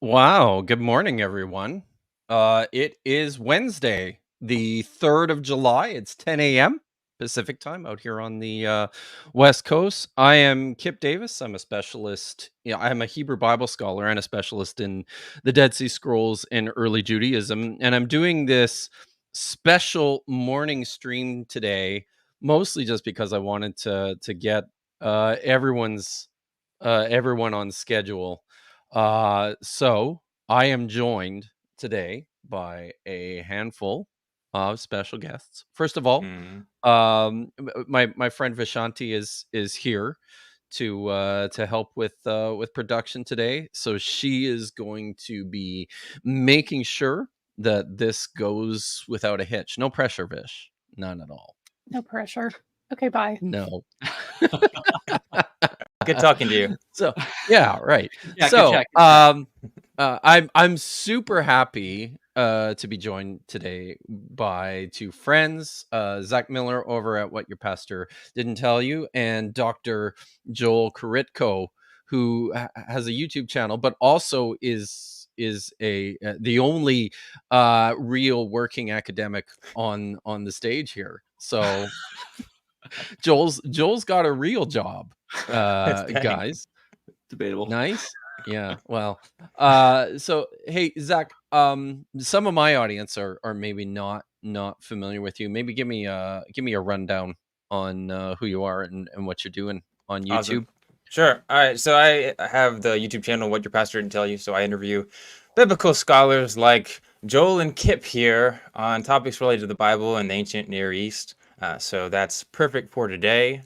Wow, good morning, everyone. It is Wednesday, the 3rd of July. It's 10 a.m. Pacific time out here on the West Coast. I am Kipp Davis. I'm a specialist. I'm a Hebrew Bible scholar and a specialist in the Dead Sea Scrolls and early Judaism. And I'm doing this special morning stream today, mostly just because I wanted to get everyone on schedule. So I am joined today by a handful of special guests. First of all, Mm. my friend Vishanti is here to help with production today. So she is going to be making sure that this goes without a hitch. No pressure, Vish. None at all. No pressure. Okay, bye. No. Good talking to you. So yeah, right. Yeah, So good chat. I'm super happy to be joined today by two friends, Zach Miller over at What Your Pastor Didn't Tell You, and Dr. Joel Korytko, who has a YouTube channel, but also is the only real working academic on the stage here. So Joel's got a real job, guys. Debatable. Nice. Yeah. Well, so hey, Zach, some of my audience are maybe not familiar with you. Maybe give me a rundown on who you are and what you're doing on YouTube. Awesome. Sure. All right. So I have the YouTube channel What Your Pastor Didn't Tell You. So I interview biblical scholars like Joel and Kipp here on topics related to the Bible and the ancient Near East. So that's perfect for today.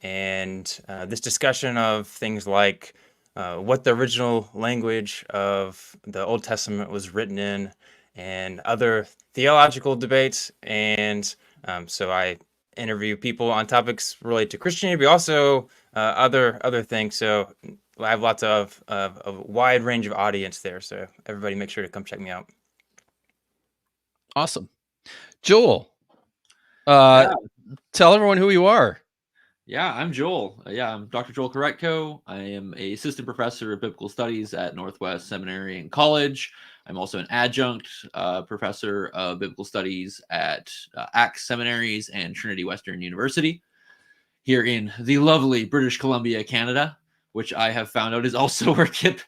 And this discussion of things like what the original language of the Old Testament was written in, and other theological debates. And so I interview people on topics related to Christianity, but also other things. So I have lots of a wide range of audience there. So everybody, make sure to come check me out. Awesome, Joel. Yeah. Tell everyone who you are. Yeah, I'm Joel. I'm Dr. Joel Korytko. I am a assistant professor of biblical studies at Northwest Seminary and College. I'm also an adjunct professor of biblical studies at Axe Seminaries and Trinity Western University here in the lovely British Columbia, Canada, which I have found out is also where Kipp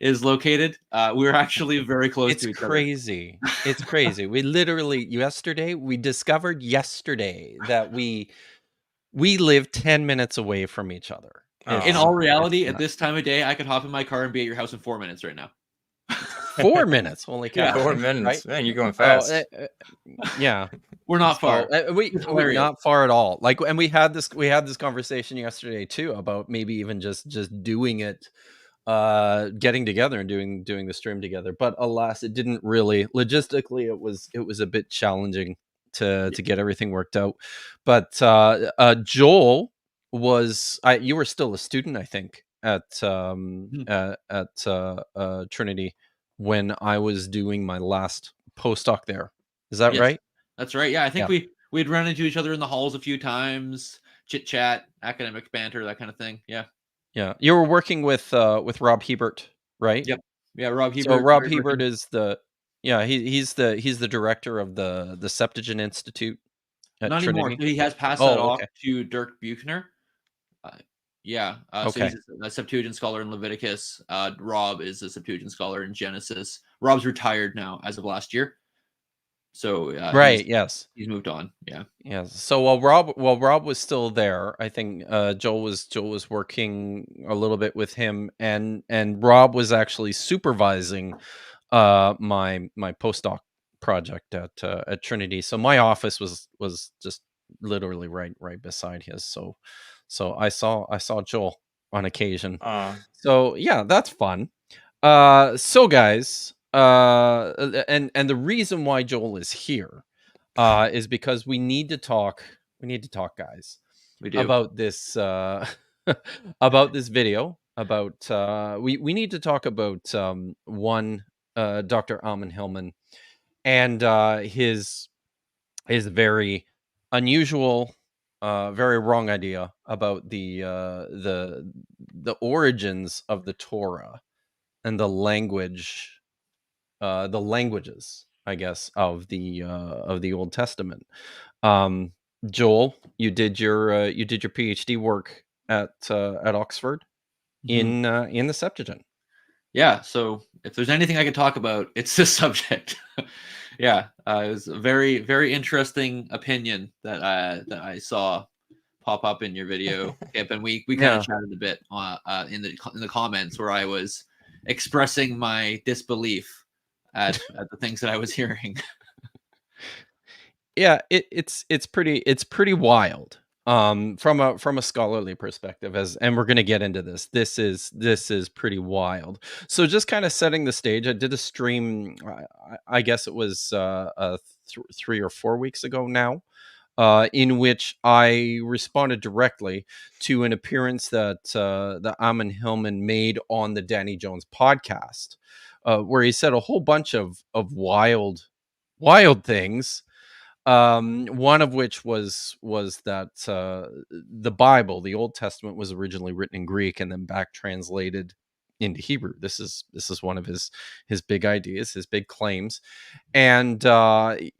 is located. We're actually very close to each other. It's crazy. We literally we discovered yesterday that we live 10 minutes away from each other. In all reality, at this time of day, I could hop in my car and be at your house in 4 minutes right now. 4 minutes, holy cow! 4 minutes, right? Man, you're going fast. Yeah, we're not far. We're not far at all. Like, and we had this conversation yesterday too about maybe even just doing it, getting together and doing the stream together. But alas, it didn't really. Logistically, it was a bit challenging to get everything worked out. But Joel was you were still a student, I think, at Trinity when I was doing my last postdoc there. Is that right? That's right. Yeah, I think we'd run into each other in the halls a few times, chit chat, academic banter, that kind of thing. Yeah. Yeah. You were working with Rob Hebert, right? Yep. Yeah, Rob Hebert. So Rob Hebert is he's the director of the Septuagint Institute at Not Trinity. anymore. He has passed that off to Dirk Buchner. So he's a Septuagint scholar in Leviticus. Rob is a Septuagint scholar in Genesis. Rob's retired now as of last year. So he's moved on. Yeah. So while Rob was still there, I think Joel was working a little bit with him, and Rob was actually supervising my postdoc project at Trinity. So my office was just literally right beside his. So I saw Joel on occasion. So yeah, that's fun. So guys, and the reason why Joel is here is because we need to talk, guys. We do. About this about this video, about we need to talk about one Dr. Ammon Hillman and his very unusual, very wrong idea about the origins of the Torah and the languages, I guess, of the Old Testament. Um, Joel, you did your PhD work at Oxford Mhm. in the Septuagint. Yeah, so if there's anything I can talk about, it's this subject. Yeah, it was a very, very interesting opinion that I saw pop up in your video, Kip, and we kind of Yeah. chatted a bit in the comments where I was expressing my disbelief at the things that I was hearing. Yeah, it's pretty wild. From a scholarly perspective, and we're gonna get into this. This is pretty wild. So just kind of setting the stage. I did a stream. I guess it was 3 or 4 weeks ago now, in which I responded directly to an appearance that Ammon Hillman made on the Danny Jones podcast, where he said a whole bunch of wild things, one of which was that the Bible, the Old Testament, was originally written in Greek and then back translated into Hebrew. This is one of his big ideas, his big claims. And the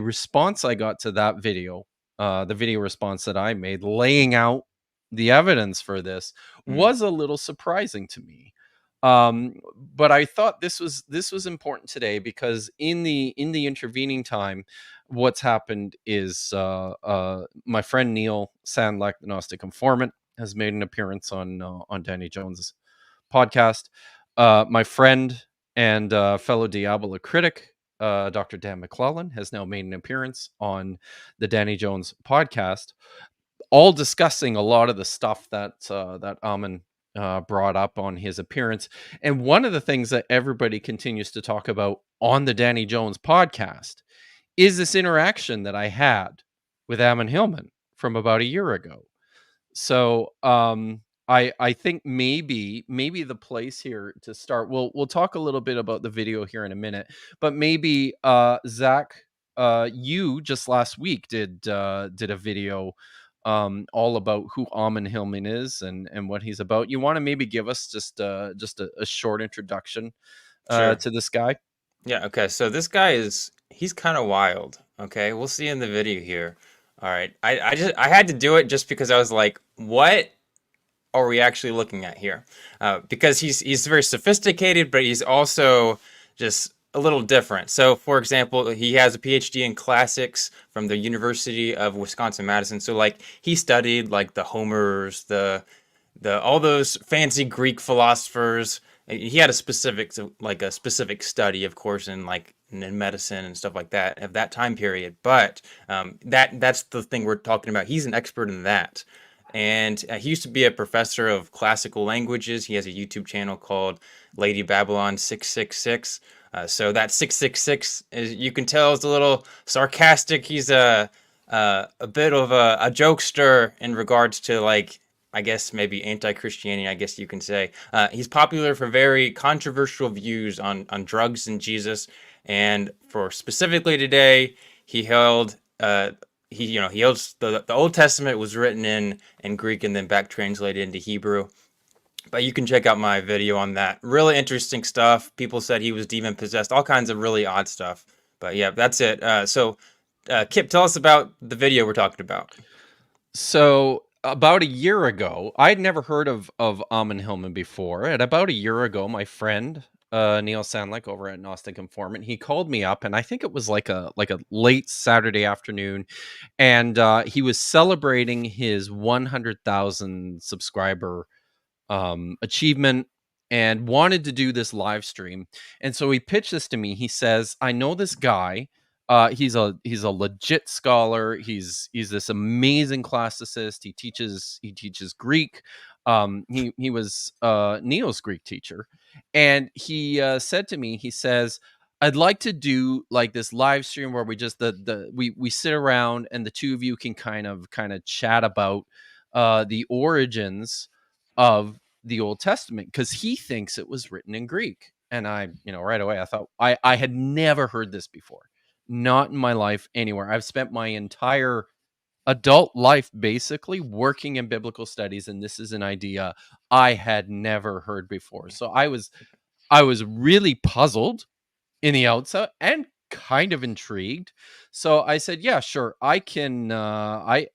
response I got to that video, the video response that I made laying out the evidence for this, was a little surprising to me. But I thought this was important today, because in the intervening time, what's happened is my friend Neil Sandlak, the Gnostic Informant, has made an appearance on Danny Jones's podcast. My friend and fellow Diablo critic, Dr. Dan McClellan, has now made an appearance on the Danny Jones podcast, all discussing a lot of the stuff that Ammon brought up on his appearance. And one of the things that everybody continues to talk about on the Danny Jones podcast is this interaction that I had with Ammon Hillman from about a year ago. So I think maybe the place here to start. We'll talk a little bit about the video here in a minute, but maybe Zach, you just last week did a video all about who Ammon Hillman is and what he's about. You want to maybe give us just a short introduction Sure. to this guy? Yeah, okay. So this guy he's kind of wild. Okay. We'll see in the video here. All right. I had to do it just because I was like, what are we actually looking at here? Because he's very sophisticated, but he's also just a little different. So, for example, he has a PhD in classics from the University of Wisconsin Madison. So, like, he studied like the Homers, the all those fancy Greek philosophers. He had a specific study, of course, in medicine and stuff like that of that time period. But that's the thing we're talking about. He's an expert in that. And he used to be a professor of classical languages. He has a YouTube channel called Lady Babylon 666. So that 666, is, you can tell, is a little sarcastic. He's a bit of a jokester in regards to, like, I guess maybe anti-Christianity, I guess you can say. He's popular for very controversial views on drugs and Jesus. And for specifically today, he held he holds the Old Testament was written in Greek and then back translated into Hebrew. But you can check out my video on that. Really interesting stuff. People said he was demon possessed, all kinds of really odd stuff. But yeah, that's it. Kip, tell us about the video we're talking about. So about a year ago, I'd never heard of Ammon Hillman before, and about a year ago, my friend Neil Sandlak over at Gnostic Informant, he called me up, and I think it was like a late Saturday afternoon, and he was celebrating his 100,000 subscriber achievement and wanted to do this live stream. And so he pitched this to me. He says, "I know this guy. He's a legit scholar. He's this amazing classicist. He teaches Greek. He was Neil's Greek teacher, and he said to me, he says, I'd like to do like this live stream where we just we sit around and the two of you can kind of chat about the origins of the Old Testament, because he thinks it was written in Greek." And I, right away, I thought I had never heard this before, not in my life anywhere. I've spent my entire adult life, basically working in biblical studies, and this is an idea I had never heard before. So I was really puzzled in the outset and kind of intrigued. So I said, "Yeah, sure, I can. I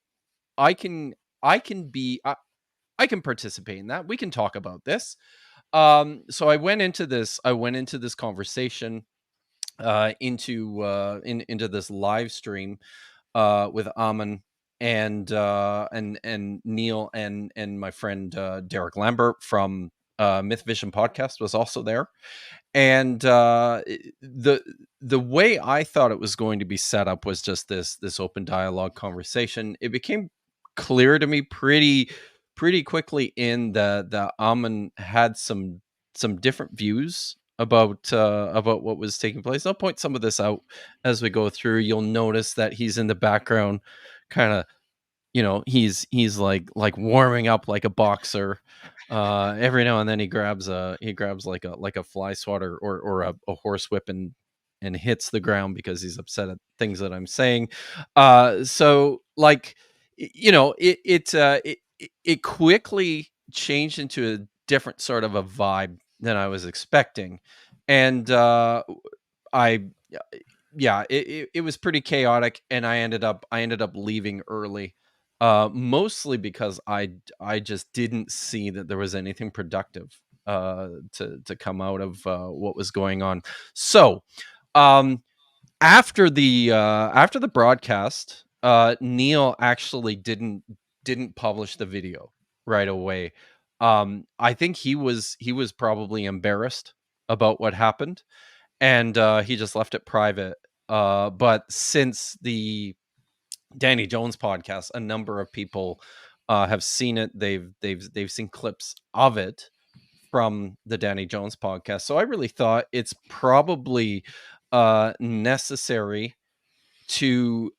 can. I can be. I can participate in that. We can talk about this." So I went into this. I went into this conversation, into this live stream, with Ammon and Neil and my friend Derek Lambert from Myth Vision podcast was also there. And the way I thought it was going to be set up was just this open dialogue conversation. It became clear to me pretty quickly in the Ammon had some different views about what was taking place. I'll point some of this out as we go through. You'll notice that he's in the background, kind of, he's like warming up like a boxer. Every now and then he grabs like a fly swatter or a horse whip and hits the ground because he's upset at things that I'm saying. So like, it quickly changed into a different sort of a vibe than I was expecting. And I yeah, it was pretty chaotic, and I ended up leaving early, mostly because I just didn't see that there was anything productive to come out of what was going on. So um, after the broadcast, Neil actually didn't publish the video right away. I think he was probably embarrassed about what happened, and he just left it private. But since the Danny Jones podcast, a number of people have seen it. They've seen clips of it from the Danny Jones podcast. So I really thought it's probably necessary to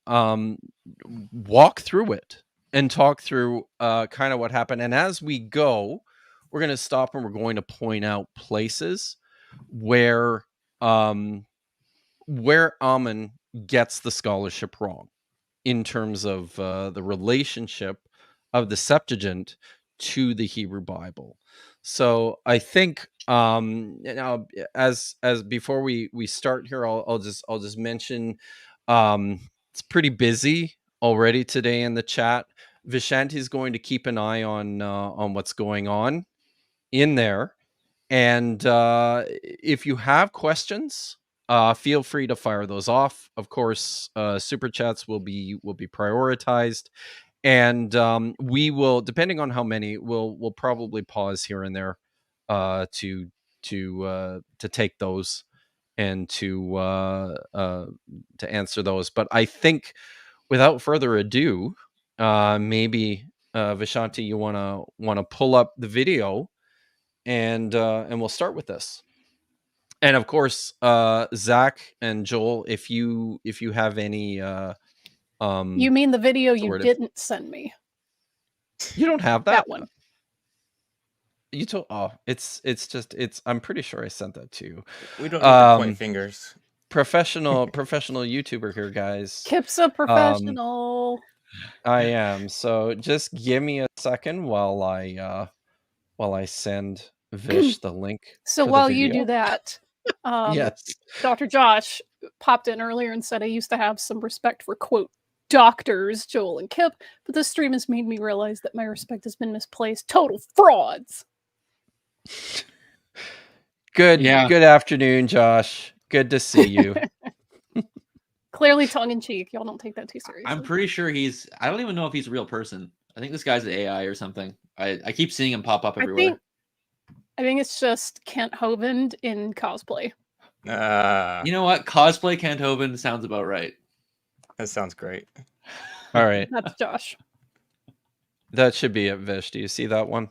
walk through it and talk through kind of what happened. And as we go, we're going to stop and we're going to point out places where um, Ammon gets the scholarship wrong in terms of the relationship of the Septuagint to the Hebrew Bible. So I think now, as before we start here, I'll just mention it's pretty busy already today in the chat. Vishanti is going to keep an eye on what's going on in there. And if you have questions, feel free to fire those off. Of course, super chats will be prioritized, and we will, depending on how many, we'll probably pause here and there to take those and to answer those. But I think, without further ado, maybe Vishanti, you wanna pull up the video, and we'll start with this. And of course, Zach and Joel, if you have any You mean the video you didn't send me? You don't have That one. You told I'm pretty sure I sent that to you. We don't need to point fingers. Professional YouTuber here, guys. Kipp's a professional. I am. So just give me a second while I send Vish the link. So while you do that, yes, Dr. Josh popped in earlier and said I used to have some respect for, quote, doctors Joel and Kipp, but this stream has made me realize that my respect has been misplaced. Total frauds. Good afternoon, Josh. Good to see you. Clearly tongue-in-cheek. Y'all don't take that too seriously. I'm pretty sure I don't even know if he's a real person. I think this guy's an AI or something. I keep seeing him pop up everywhere. I think it's just Kent Hovind in cosplay. You know what? Cosplay Kent Hovind sounds about right. That sounds great. All right. That's Josh. That should be it, Vish. Do you see that one?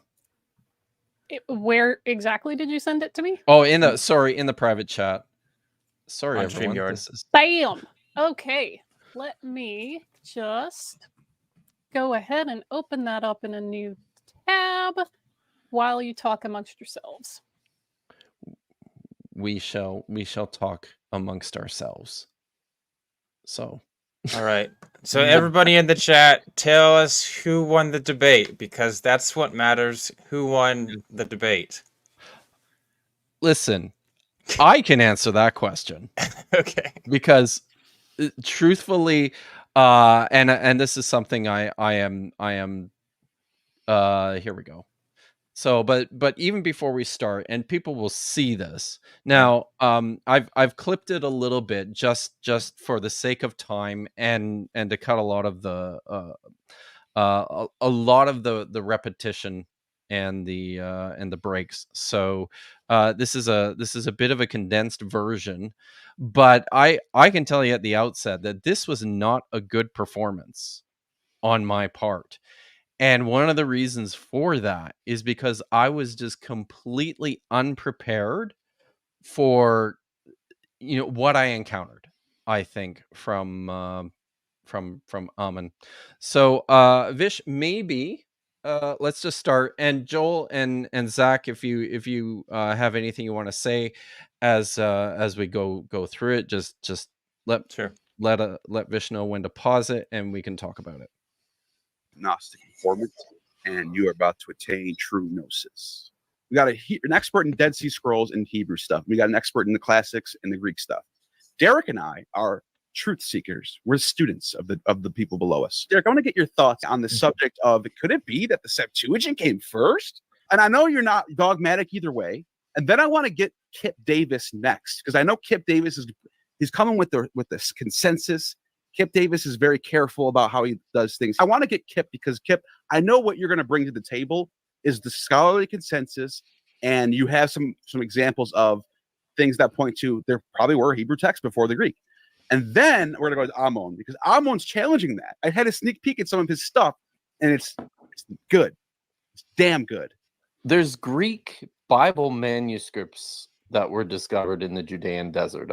Where exactly did you send it to me? Oh, in the private chat. Sorry, on everyone. StreamYard. Bam! Okay. Let me just go ahead and open that up in a new tab while you talk amongst yourselves. We shall talk amongst ourselves. So All right. So everybody in the chat, tell us who won the debate, because that's what matters. Who won the debate? Listen, I can answer that question Okay. because truthfully, and this is something I am here we go. So, but even before we start, and people will see this now, I've clipped it a little bit just for the sake of time and to cut a lot of the a lot of the repetition and the breaks. So this is a bit of a condensed version, but I can tell you at the outset that this was not a good performance on my part. And one of the reasons for that is because I was just completely unprepared for what I encountered, I think, from Ammon. So Vish, maybe let's just start. And Joel and Zach, if you have anything you want to say as we go through it, just let Sure. let Vish know when to pause it and we can talk about it. Gnostic informant, and you are about to attain true gnosis. We got an expert in Dead Sea Scrolls and Hebrew stuff. We got an expert in the classics and the Greek stuff. Derek and I are truth seekers. We're students of the people below us. Derek, I want to get your thoughts on the subject of, could it be that the Septuagint came first? And I know you're not dogmatic either way. And then I want to get Kipp Davis next, because I know Kipp Davis he's coming with this consensus. Kipp Davis is very careful about how he does things. I want to get Kipp because Kipp, I know what you're going to bring to the table is the scholarly consensus, and you have some examples of things that point to there probably were Hebrew texts before the Greek. And then we're going to go to Ammon, because Ammon's challenging that. I had a sneak peek at some of his stuff, and it's good. It's damn good. There's Greek Bible manuscripts that were discovered in the Judean desert.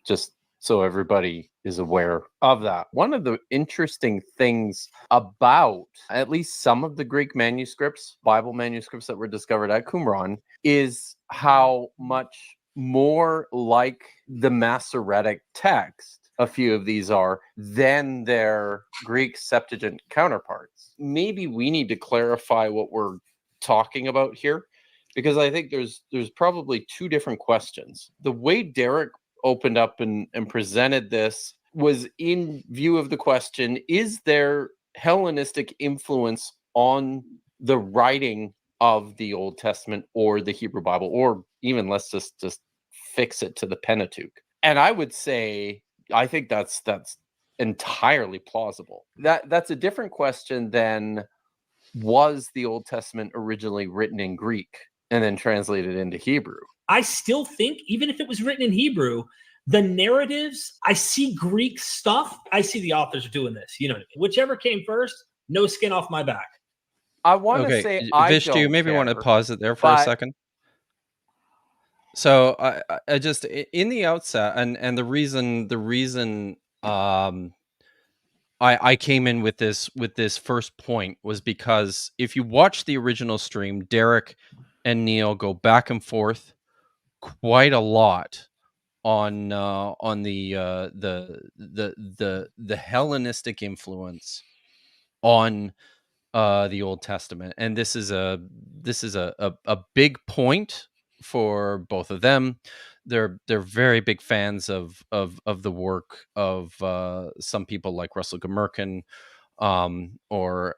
Just so everybody is aware of that. One of the interesting things about at least some of the Greek manuscripts, Bible manuscripts that were discovered at Qumran, is how much more like the Masoretic text a few of these are than their Greek Septuagint counterparts. Maybe we need to clarify what we're talking about here, because I think there's probably two different questions. The way Derek opened up and presented this was in view of the question, is there Hellenistic influence on the writing of the Old Testament or the Hebrew Bible, or even let's just fix it to the Pentateuch? And I would say, I think that's entirely plausible. That's a different question than, was the Old Testament originally written in Greek and then translated into Hebrew? I still think, even if it was written in Hebrew, the narratives, I see Greek stuff. I see the authors doing this. You know what I mean? Whichever came first, no skin off my back. I want to say, Vish, do you maybe want to pause it there for a second? So I just, in the outset, and the reason I came in with this first point was because if you watch the original stream, Derek and Neil go back and forth quite a lot on the Hellenistic influence on the Old Testament, and this is a big point for both of them. They're very big fans of the work of some people like Russell Gmerkin, or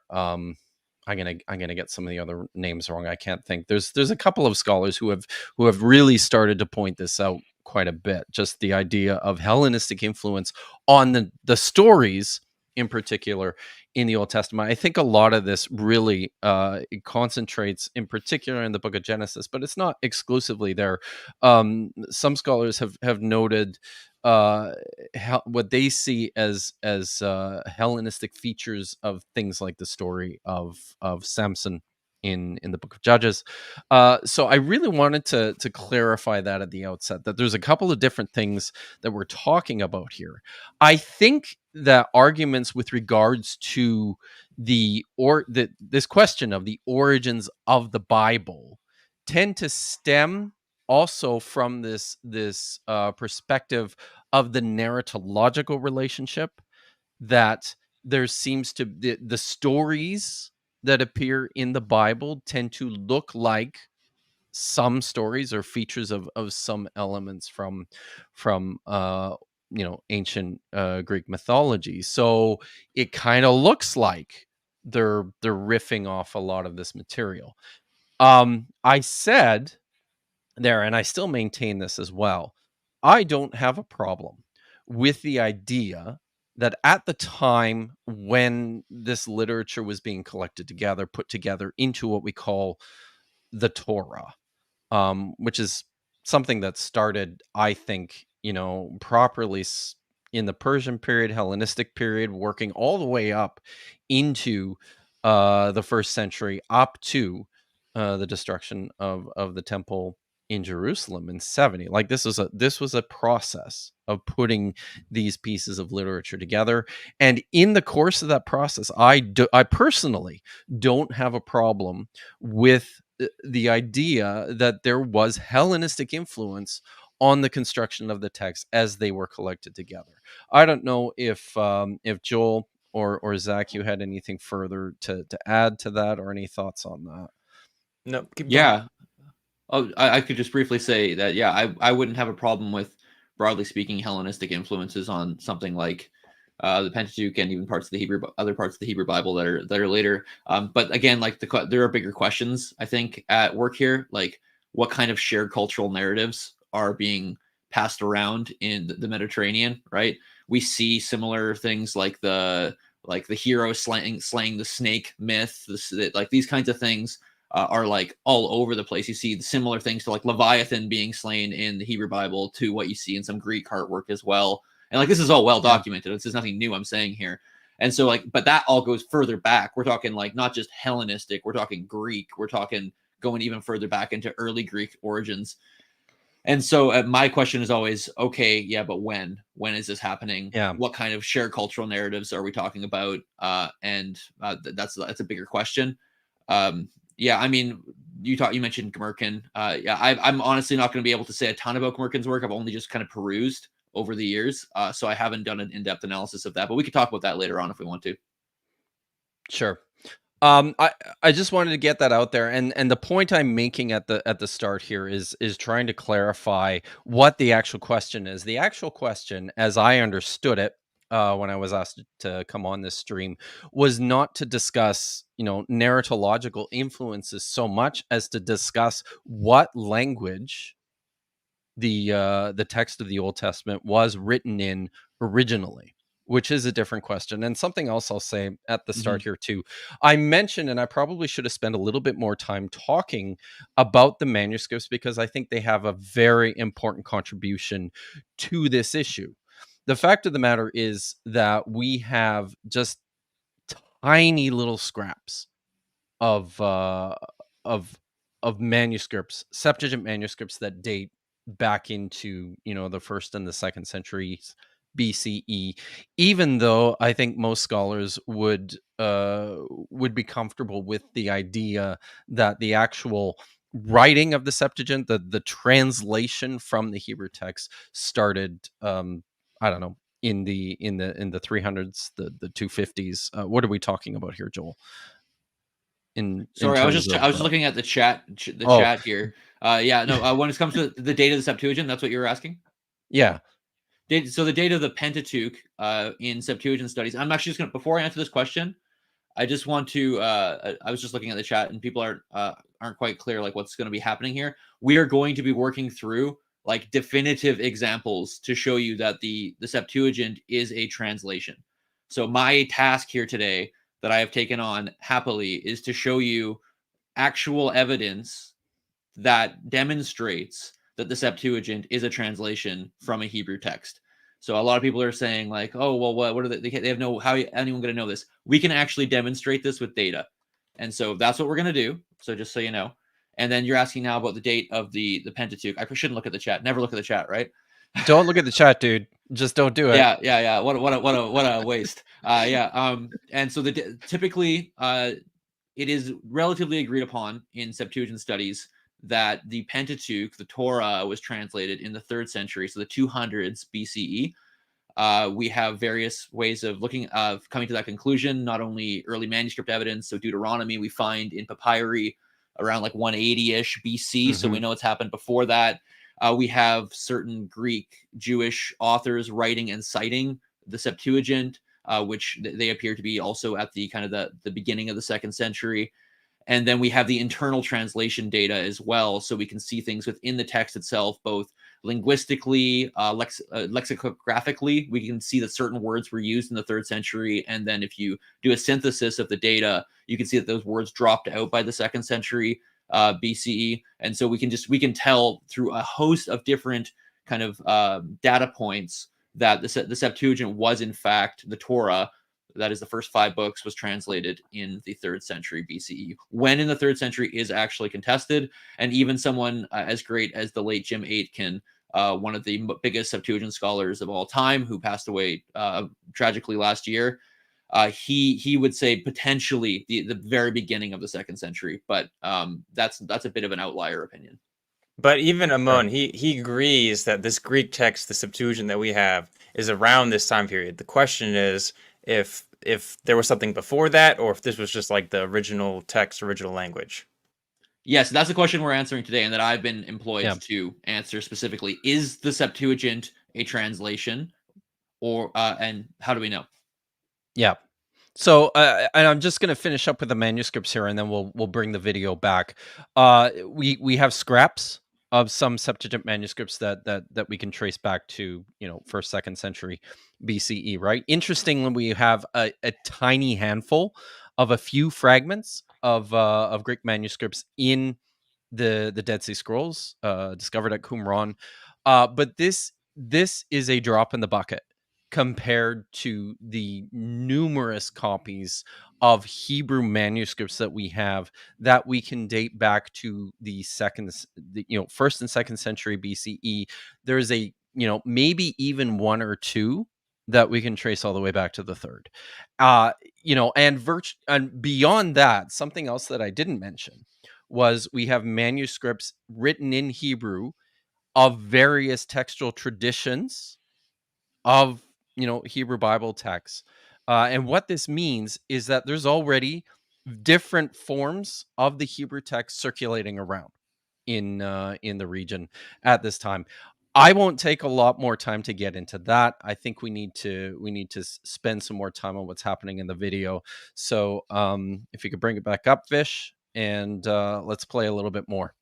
I'm gonna get some of the other names wrong. I can't think. There's a couple of scholars who have really started to point this out quite a bit. Just the idea of Hellenistic influence on the stories in particular in the Old Testament. I think a lot of this really it concentrates in particular in the book of Genesis, but it's not exclusively there. Some scholars have noted what they see as Hellenistic features of things like the story of Samson in the book of Judges. So I really wanted to clarify that at the outset, that there's a couple of different things that we're talking about here. I think that arguments with regards to this question of the origins of the Bible tend to stem also from this perspective of the narratological relationship that there seems to the stories that appear in the Bible tend to look like some stories or features of some elements from ancient Greek mythology. So it kind of looks like they're riffing off a lot of this material. I said there, and I still maintain this as well, I don't have a problem with the idea that at the time when this literature was being collected together, put together into what we call the Torah, which is something that started, I think, properly in the Persian period, Hellenistic period, working all the way up into the first century, up to the destruction of the temple in Jerusalem in 70. Like this was a process of putting these pieces of literature together, and in the course of that process, I personally don't have a problem with the idea that there was Hellenistic influence on the construction of the text as they were collected together. I don't know if Joel or Zach, you had anything further to add to that, or any thoughts on that? No, keep going. Yeah. Oh, I could just briefly say that, yeah, I wouldn't have a problem with, broadly speaking, Hellenistic influences on something like the Pentateuch and even other parts of the Hebrew Bible that are later. But again, like there are bigger questions, I think, at work here, like what kind of shared cultural narratives are being passed around in the Mediterranean, right? We see similar things like the hero slaying the snake myth, like these kinds of things are like all over the place. You see similar things to like Leviathan being slain in the Hebrew Bible to what you see in some Greek artwork as well. And like, this is all well documented. This is nothing new I'm saying here. And so like, but that all goes further back. We're talking like not just Hellenistic, we're talking Greek, we're talking going even further back into early Greek origins. And so my question is always, okay, yeah, but when is this happening? Yeah. What kind of shared cultural narratives are we talking about? That's a bigger question. Yeah, I mean, you mentioned Gmerkin. Yeah, I'm honestly not going to be able to say a ton about Gmerkin's work. I've only just kind of perused over the years, so I haven't done an in-depth analysis of that. But we could talk about that later on if we want to. Sure. I just wanted to get that out there, and the point I'm making at the start here is trying to clarify what the actual question is. The actual question, as I understood it, when I was asked to come on this stream, was not to discuss, narratological influences so much as to discuss what language the text of the Old Testament was written in originally, which is a different question. And something else I'll say at the start here too. I mentioned, and I probably should have spent a little bit more time talking about the manuscripts, because I think they have a very important contribution to this issue. The fact of the matter is that we have just tiny little scraps of manuscripts, Septuagint manuscripts, that date back into the first and the second centuries BCE. Even though I think most scholars would be comfortable with the idea that the actual writing of the Septuagint, the translation from the Hebrew text, started I don't know, in the 300s, the 250s. What are we talking about here, Joel? Sorry, I was just looking at the chat chat here. Yeah, no, when it comes to the date of the Septuagint, that's what you were asking? Yeah. So the date of the Pentateuch in Septuagint studies, I'm actually just going to, before I answer this question, I just want to, I was just looking at the chat and people aren't quite clear like what's going to be happening here. We are going to be working through like definitive examples to show you that the Septuagint is a translation. So my task here today that I have taken on happily is to show you actual evidence that demonstrates that the Septuagint is a translation from a Hebrew text. So a lot of people are saying like, oh, well, what are they have no, how anyone going to know this? We can actually demonstrate this with data. And so that's what we're going to do. So just so you know. And then you're asking now about the date of the Pentateuch. I shouldn't look at the chat. Never look at the chat, right? Don't look at the chat, dude. Just don't do it. Yeah. What a waste. And so typically it is relatively agreed upon in Septuagint studies that the Pentateuch, the Torah, was translated in the 3rd century, so the 200s BCE. We have various ways of coming to that conclusion. Not only early manuscript evidence, so Deuteronomy we find in papyri around like 180-ish BC, so we know it's happened before that. We have certain Greek Jewish authors writing and citing the Septuagint, which they appear to be also at the kind of the beginning of the 2nd century. And then we have the internal translation data as well, so we can see things within the text itself, both linguistically, lexicographically. We can see that certain words were used in the 3rd century, and then if you do a synthesis of the data, you can see that those words dropped out by the 2nd century BCE. And so we can tell through a host of different kind of data points that the Septuagint was in fact the Torah. That is, the first 5 books was translated in the 3rd century BCE. When in the 3rd century is actually contested, and even someone as great as the late Jim Aitken, one of the biggest Septuagint scholars of all time, who passed away tragically last year, he would say potentially the very beginning of the 2nd century, but that's a bit of an outlier opinion. But even Ammon, he agrees that this Greek text, the Septuagint that we have, is around this time period. The question is if there was something before that, or if this was just like the original text, original language. Yes, that's the question we're answering today, and that I've been employed to answer specifically. Is the Septuagint a translation, or and how do we know? Yeah. So, and I'm just going to finish up with the manuscripts here, and then we'll bring the video back. We have scraps of some Septuagint manuscripts that we can trace back to 1st, 2nd century BCE. Right. Interestingly, we have a tiny handful of a few fragments of Greek manuscripts in the Dead Sea Scrolls discovered at Qumran, but this is a drop in the bucket compared to the numerous copies of Hebrew manuscripts that we have that we can date back to the 1st and 2nd century BCE. There's maybe even 1 or 2 that we can trace all the way back to the 3rd. And beyond that, something else that I didn't mention was we have manuscripts written in Hebrew of various textual traditions of Hebrew Bible texts, and what this means is that there's already different forms of the Hebrew text circulating around in the region at this time. I won't take a lot more time to get into that. I think we need to spend some more time on what's happening in the video. So if you could bring it back up, Vish, and let's play a little bit more.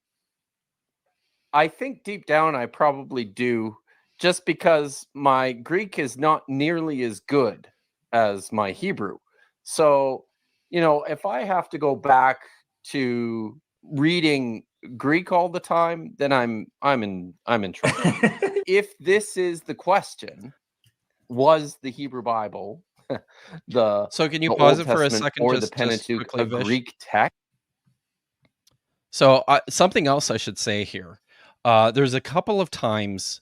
I think deep down I probably do, just because my Greek is not nearly as good as my Hebrew. So, if I have to go back to reading Greek all the time, then I'm in trouble. If this is the question, was the Hebrew Bible so can you pause it for a second, or just the Pentateuch quickly, a Vish? Greek text? So something else I should say here. There's a couple of times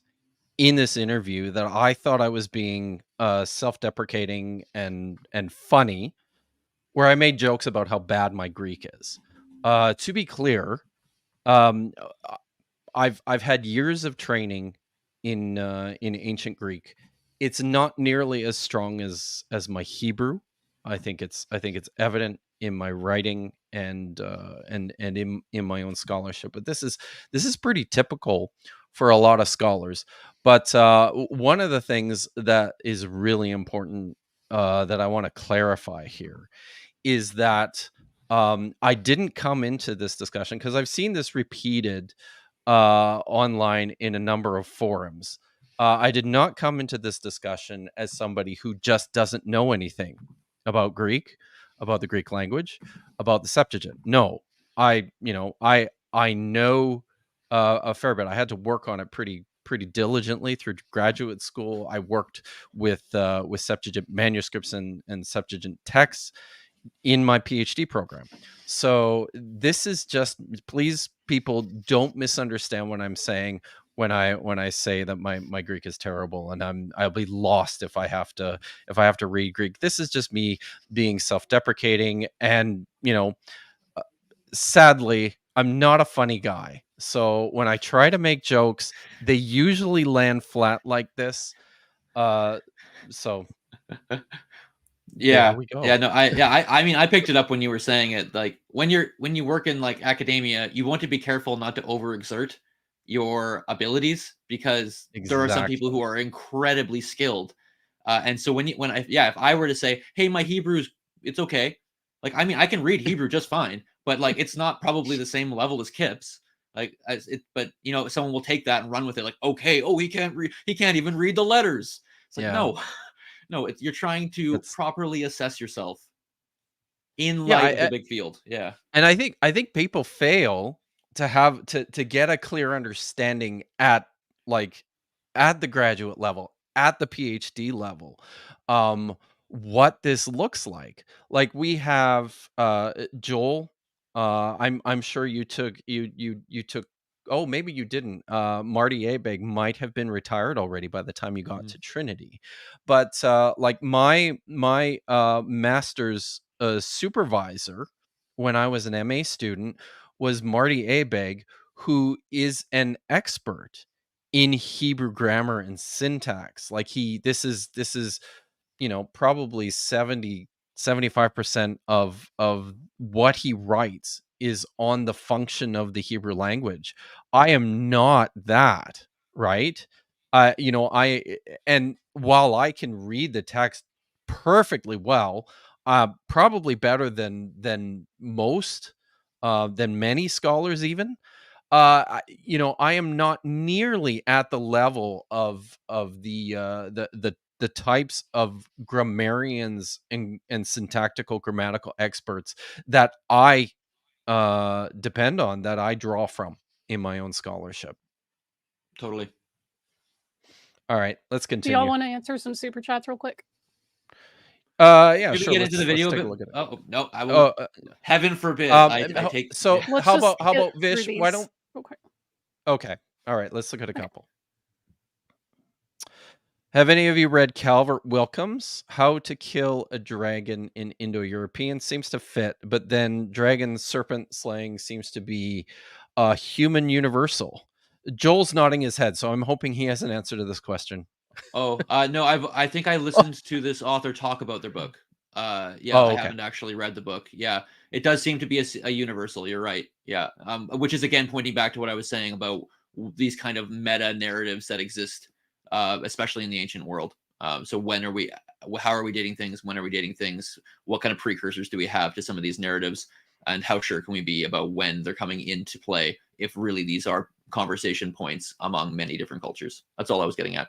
in this interview that I thought I was being self-deprecating and funny, where I made jokes about how bad my Greek is. To be clear, I've had years of training in ancient Greek. It's not nearly as strong as my Hebrew. I think it's evident in my writing and in my own scholarship. But this is pretty typical for a lot of scholars. But one of the things that is really important that I want to clarify here is that I didn't come into this discussion, because I've seen this repeated online in a number of forums. I did not come into this discussion as somebody who just doesn't know anything about Greek, about the Greek language, about the Septuagint. No, I know a fair bit. I had to work on it pretty diligently through graduate school. I worked with Septuagint manuscripts and Septuagint texts in my PhD program. So this is just, please, people, don't misunderstand what I'm saying when I say that my Greek is terrible and I'll be lost if I have to read Greek. This is just me being self-deprecating, and sadly, I'm not a funny guy. So when I try to make jokes, they usually land flat like this. So Yeah. there we go. Yeah, no, I mean, I picked it up when you were saying it. Like when you work in like academia, you want to be careful not to overexert your abilities because there are some people who are incredibly skilled. And so if I were to say, hey, my Hebrew's, it's okay. Like, I mean, I can read Hebrew just fine, but like, it's not probably the same level as Kipp's. Like, but you know, someone will take that and run with it. Like, okay, oh, he can't even read the letters. It's like, no, no, you're trying to properly assess yourself in light of the big field. Yeah. And I think people fail to have to get a clear understanding at the graduate level, at the PhD level, what this looks like. Like we have Joel. I'm sure you took oh, maybe you didn't. Marty Abeg might have been retired already by the time you got to Trinity. But like my master's supervisor when I was an MA student was Marty Abeg, who is an expert in Hebrew grammar and syntax. Like this is probably 75% of what he writes is on the function of the Hebrew language. I am not that, right? And while I can read the text perfectly well, probably better than most, than many scholars even. I am not nearly at the level of the types of grammarians and syntactical grammatical experts that I depend on, that I draw from in my own scholarship. Totally. All right, let's Do continue. y'all want to answer some super chats real quick? Yeah, Should sure. we get into the video? Take a look at it. Oh no, I will. Heaven forbid. I take. So Let's how just about get Vish? through Why these. don't? Okay. Okay. All right. Let's look at a couple. Have any of you read Calvert Wilkins? How to Kill a Dragon in Indo-European? Seems to fit, but then dragon serpent slaying seems to be a human universal. Joel's nodding his head, so I'm hoping he has an answer to this question. Oh, no, I think I listened to this author talk about their book. I haven't actually read the book. Yeah, it does seem to be a universal. You're right. Yeah, which is again pointing back to what I was saying about these kind of meta narratives that exist, especially in the ancient world. So how are we dating things? When are we dating things? What kind of precursors do we have to some of these narratives? And how sure can we be about when they're coming into play, if really these are conversation points among many different cultures? That's all I was getting at.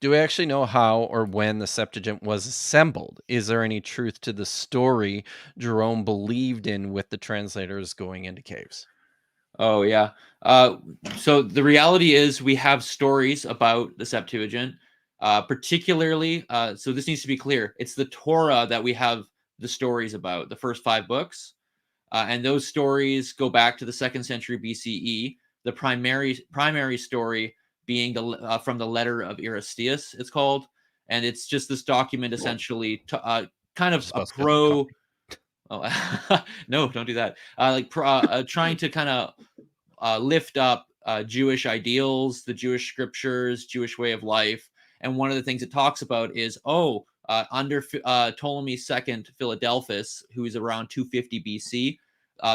Do we actually know how or when the Septuagint was assembled? Is there any truth to the story Jerome believed in with the translators going into caves? Oh, yeah. So the reality is we have stories about the Septuagint, particularly, so this needs to be clear. It's the Torah that we have the stories about, the first 5 books. And those stories go back to the 2nd century BCE. The primary story being from the letter of Aristeas, it's called. And it's just this document essentially kind of a pro... Oh, no, don't do that. Trying to kind of lift up Jewish ideals, the Jewish scriptures, Jewish way of life. And one of the things it talks about is, under Ptolemy II Philadelphus, who is around 250 BC,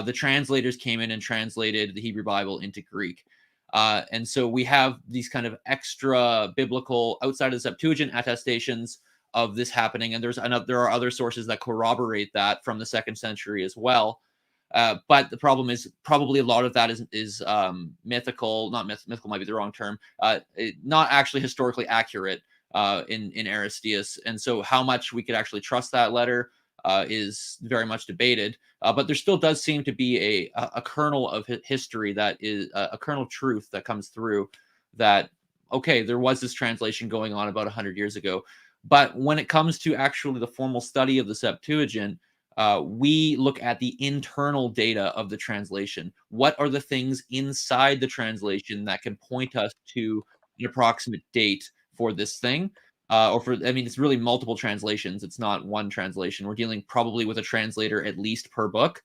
the translators came in and translated the Hebrew Bible into Greek. And so we have these kind of extra biblical, outside of the Septuagint, attestations of this happening. And there are other sources that corroborate that from the 2nd century as well. But the problem is probably a lot of that is mythical. Not mythical might be the wrong term. Not actually historically accurate in Aristeas. And so how much we could actually trust that letter is very much debated. But there still does seem to be a kernel of history that is a kernel of truth that comes through that, okay, there was this translation going on about 100 years ago. But when it comes to actually the formal study of the Septuagint, we look at the internal data of the translation. What are the things inside the translation that can point us to an approximate date for this thing? It's really multiple translations. It's not one translation. We're dealing probably with a translator at least per book.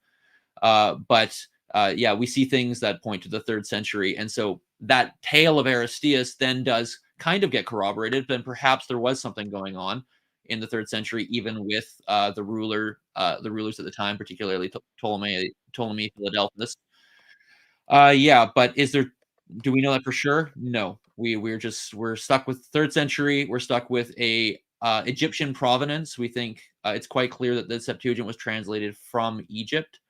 We see things that point to the 3rd century. And so that tale of Aristeas then does kind of get corroborated, then perhaps there was something going on in the 3rd century, even with the rulers at the time, particularly Ptolemy Philadelphus. Yeah, but do we know that for sure? No. We're stuck with 3rd century. We're stuck with a Egyptian provenance. We think it's quite clear that the Septuagint was translated from Egypt,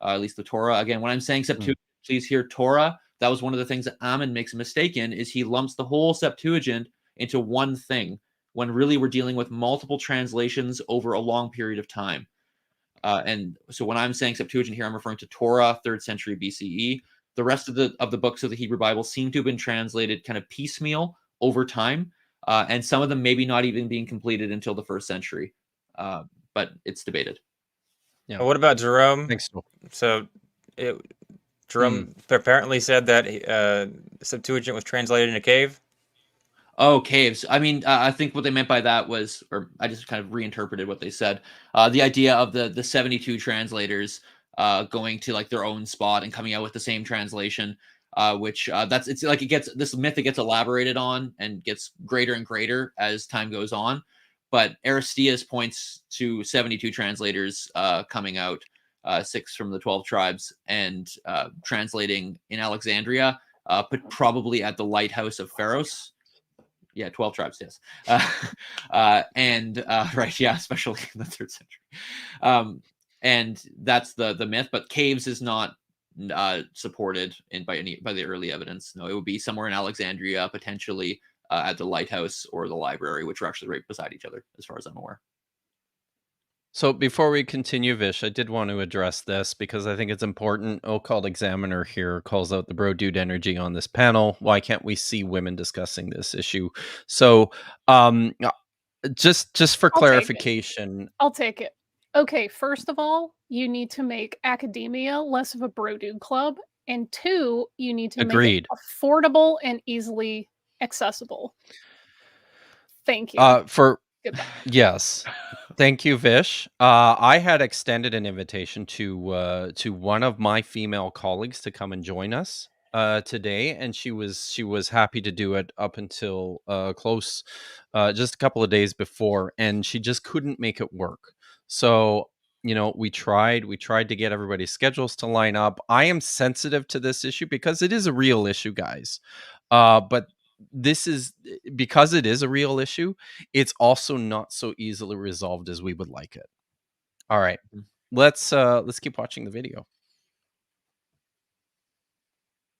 at least the Torah. Again, when I'm saying Septuagint, please hear Torah. That was one of the things that Ammon makes a mistake in, is he lumps the whole Septuagint into one thing, when really we're dealing with multiple translations over a long period of time. And so when I'm saying Septuagint here, I'm referring to Torah, 3rd century BCE. The rest of the books of the Hebrew Bible seem to have been translated kind of piecemeal over time, and some of them maybe not even being completed until the 1st century. But it's debated. Yeah. What about Jerome? Thanks, Joel. So Jerome apparently said that Septuagint was translated in a cave. Oh, caves. I mean, I think what they meant by that was, or I just kind of reinterpreted what they said. The idea of the 72 translators going to like their own spot and coming out with the same translation, which this myth that gets elaborated on and gets greater and greater as time goes on. But Aristeas points to 72 translators coming out, 6 from the 12 tribes, and translating in Alexandria, but probably at the lighthouse of Pharos. Yeah, 12 tribes, yes. Right, yeah, especially in the 3rd century. And that's the myth, but caves is not supported by the early evidence. No, it would be somewhere in Alexandria, potentially at the lighthouse or the library, which are actually right beside each other, as far as I'm aware. So before we continue, Vish, I did want to address this because I think it's important. Called Examiner here calls out the bro dude energy on this panel. Why can't we see women discussing this issue? So just for clarification. I'll take it. Okay, first of all, you need to make academia less of a bro dude club. And 2, you need to make it affordable and easily accessible. Thank you. Goodbye. Yes. Thank you, Vish. I had extended an invitation to one of my female colleagues to come and join us today, and she was happy to do it up until close, just a couple of days before, and she just couldn't make it work. So we tried to get everybody's schedules to line up. I am sensitive to this issue because it is a real issue, guys. But this is because it is a real issue. It's also not so easily resolved as we would like it. All right, let's keep watching the video.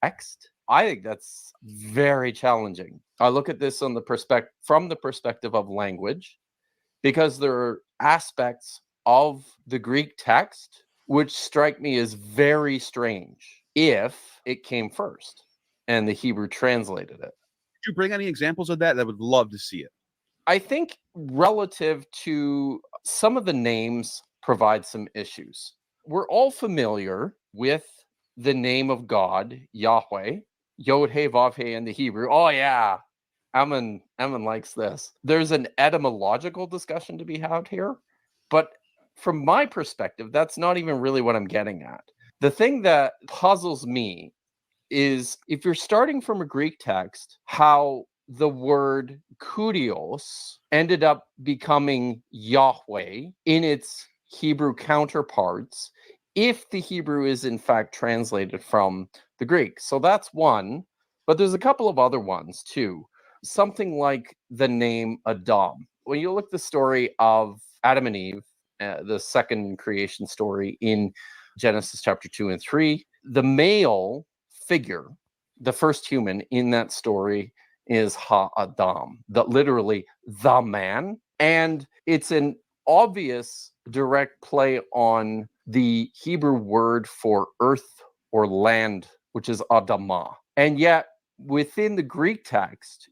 Next, I think that's very challenging. I look at this from the perspective of language, because there are aspects of the Greek text which strike me as very strange if it came first and the Hebrew translated it. Could you bring any examples of that? I would love to see it. I think relative to some of the names provide some issues. We're all familiar with the name of God, Yahweh, Yod He Vav He in the Hebrew. Oh yeah, Ammon likes this. There's an etymological discussion to be had here, but from my perspective, that's not even really what I'm getting at. The thing that puzzles me is if you're starting from a Greek text, how the word kurios ended up becoming Yahweh in its Hebrew counterparts, if the Hebrew is in fact translated from the Greek. So that's one, but there's a couple of other ones too. Something like the name Adam. When you look at the story of Adam and Eve, the second creation story in Genesis chapter 2 and 3, the male figure, the first human in that story, is Ha-Adam, literally the man. And it's an obvious direct play on the Hebrew word for earth or land, which is Adamah. And yet within the Greek text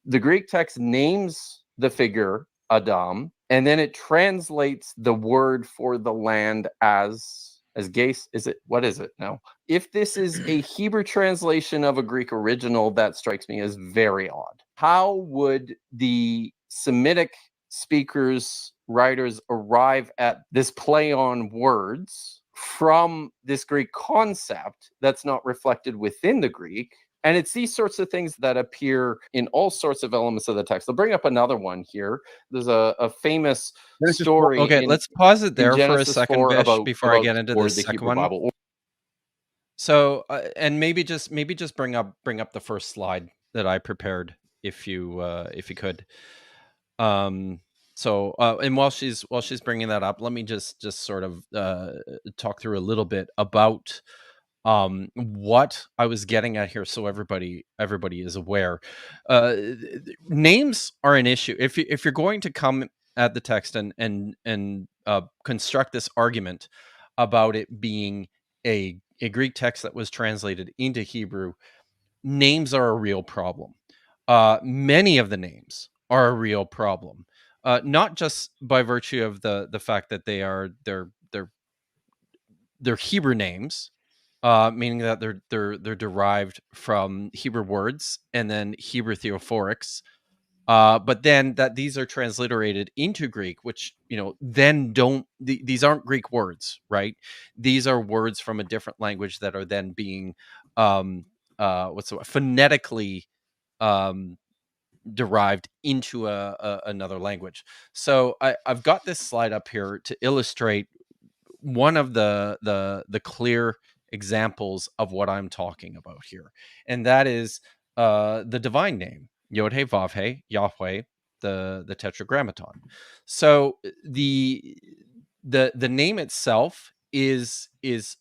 names the figure Adam, and then it translates the word for the land as Gase. What is it now? If this is a Hebrew translation of a Greek original, that strikes me as very odd. How would the Semitic speakers, writers arrive at this play on words from this Greek concept that's not reflected within the Greek, And it's these sorts of things that appear in all sorts of elements of the text. I'll bring up another one here. There's a famous story. Okay, let's pause it there for a Genesis second, 4 Bish, before I get into the the second Hebrew one. Bible. So, and maybe just bring up the first slide that I prepared, if you could. So, and while she's bringing that up, let me just sort of talk through a little bit about what I was getting at here, so everybody is aware. Names are an issue. If you're going to come at the text and construct this argument about it being a Greek text that was translated into Hebrew, names are a real problem. Many of the names are a real problem, not just by virtue of the fact that they're Hebrew names, meaning that they're derived from Hebrew words and then Hebrew theophorics, but then that these are transliterated into Greek, which then these aren't Greek words, right? These are words from a different language that are then being phonetically derived into another language. So I've got this slide up here to illustrate one of the clear examples of what I'm talking about here, and that is the divine name Yod-Heh Vav-Heh, Yahweh, the Tetragrammaton. So the name itself is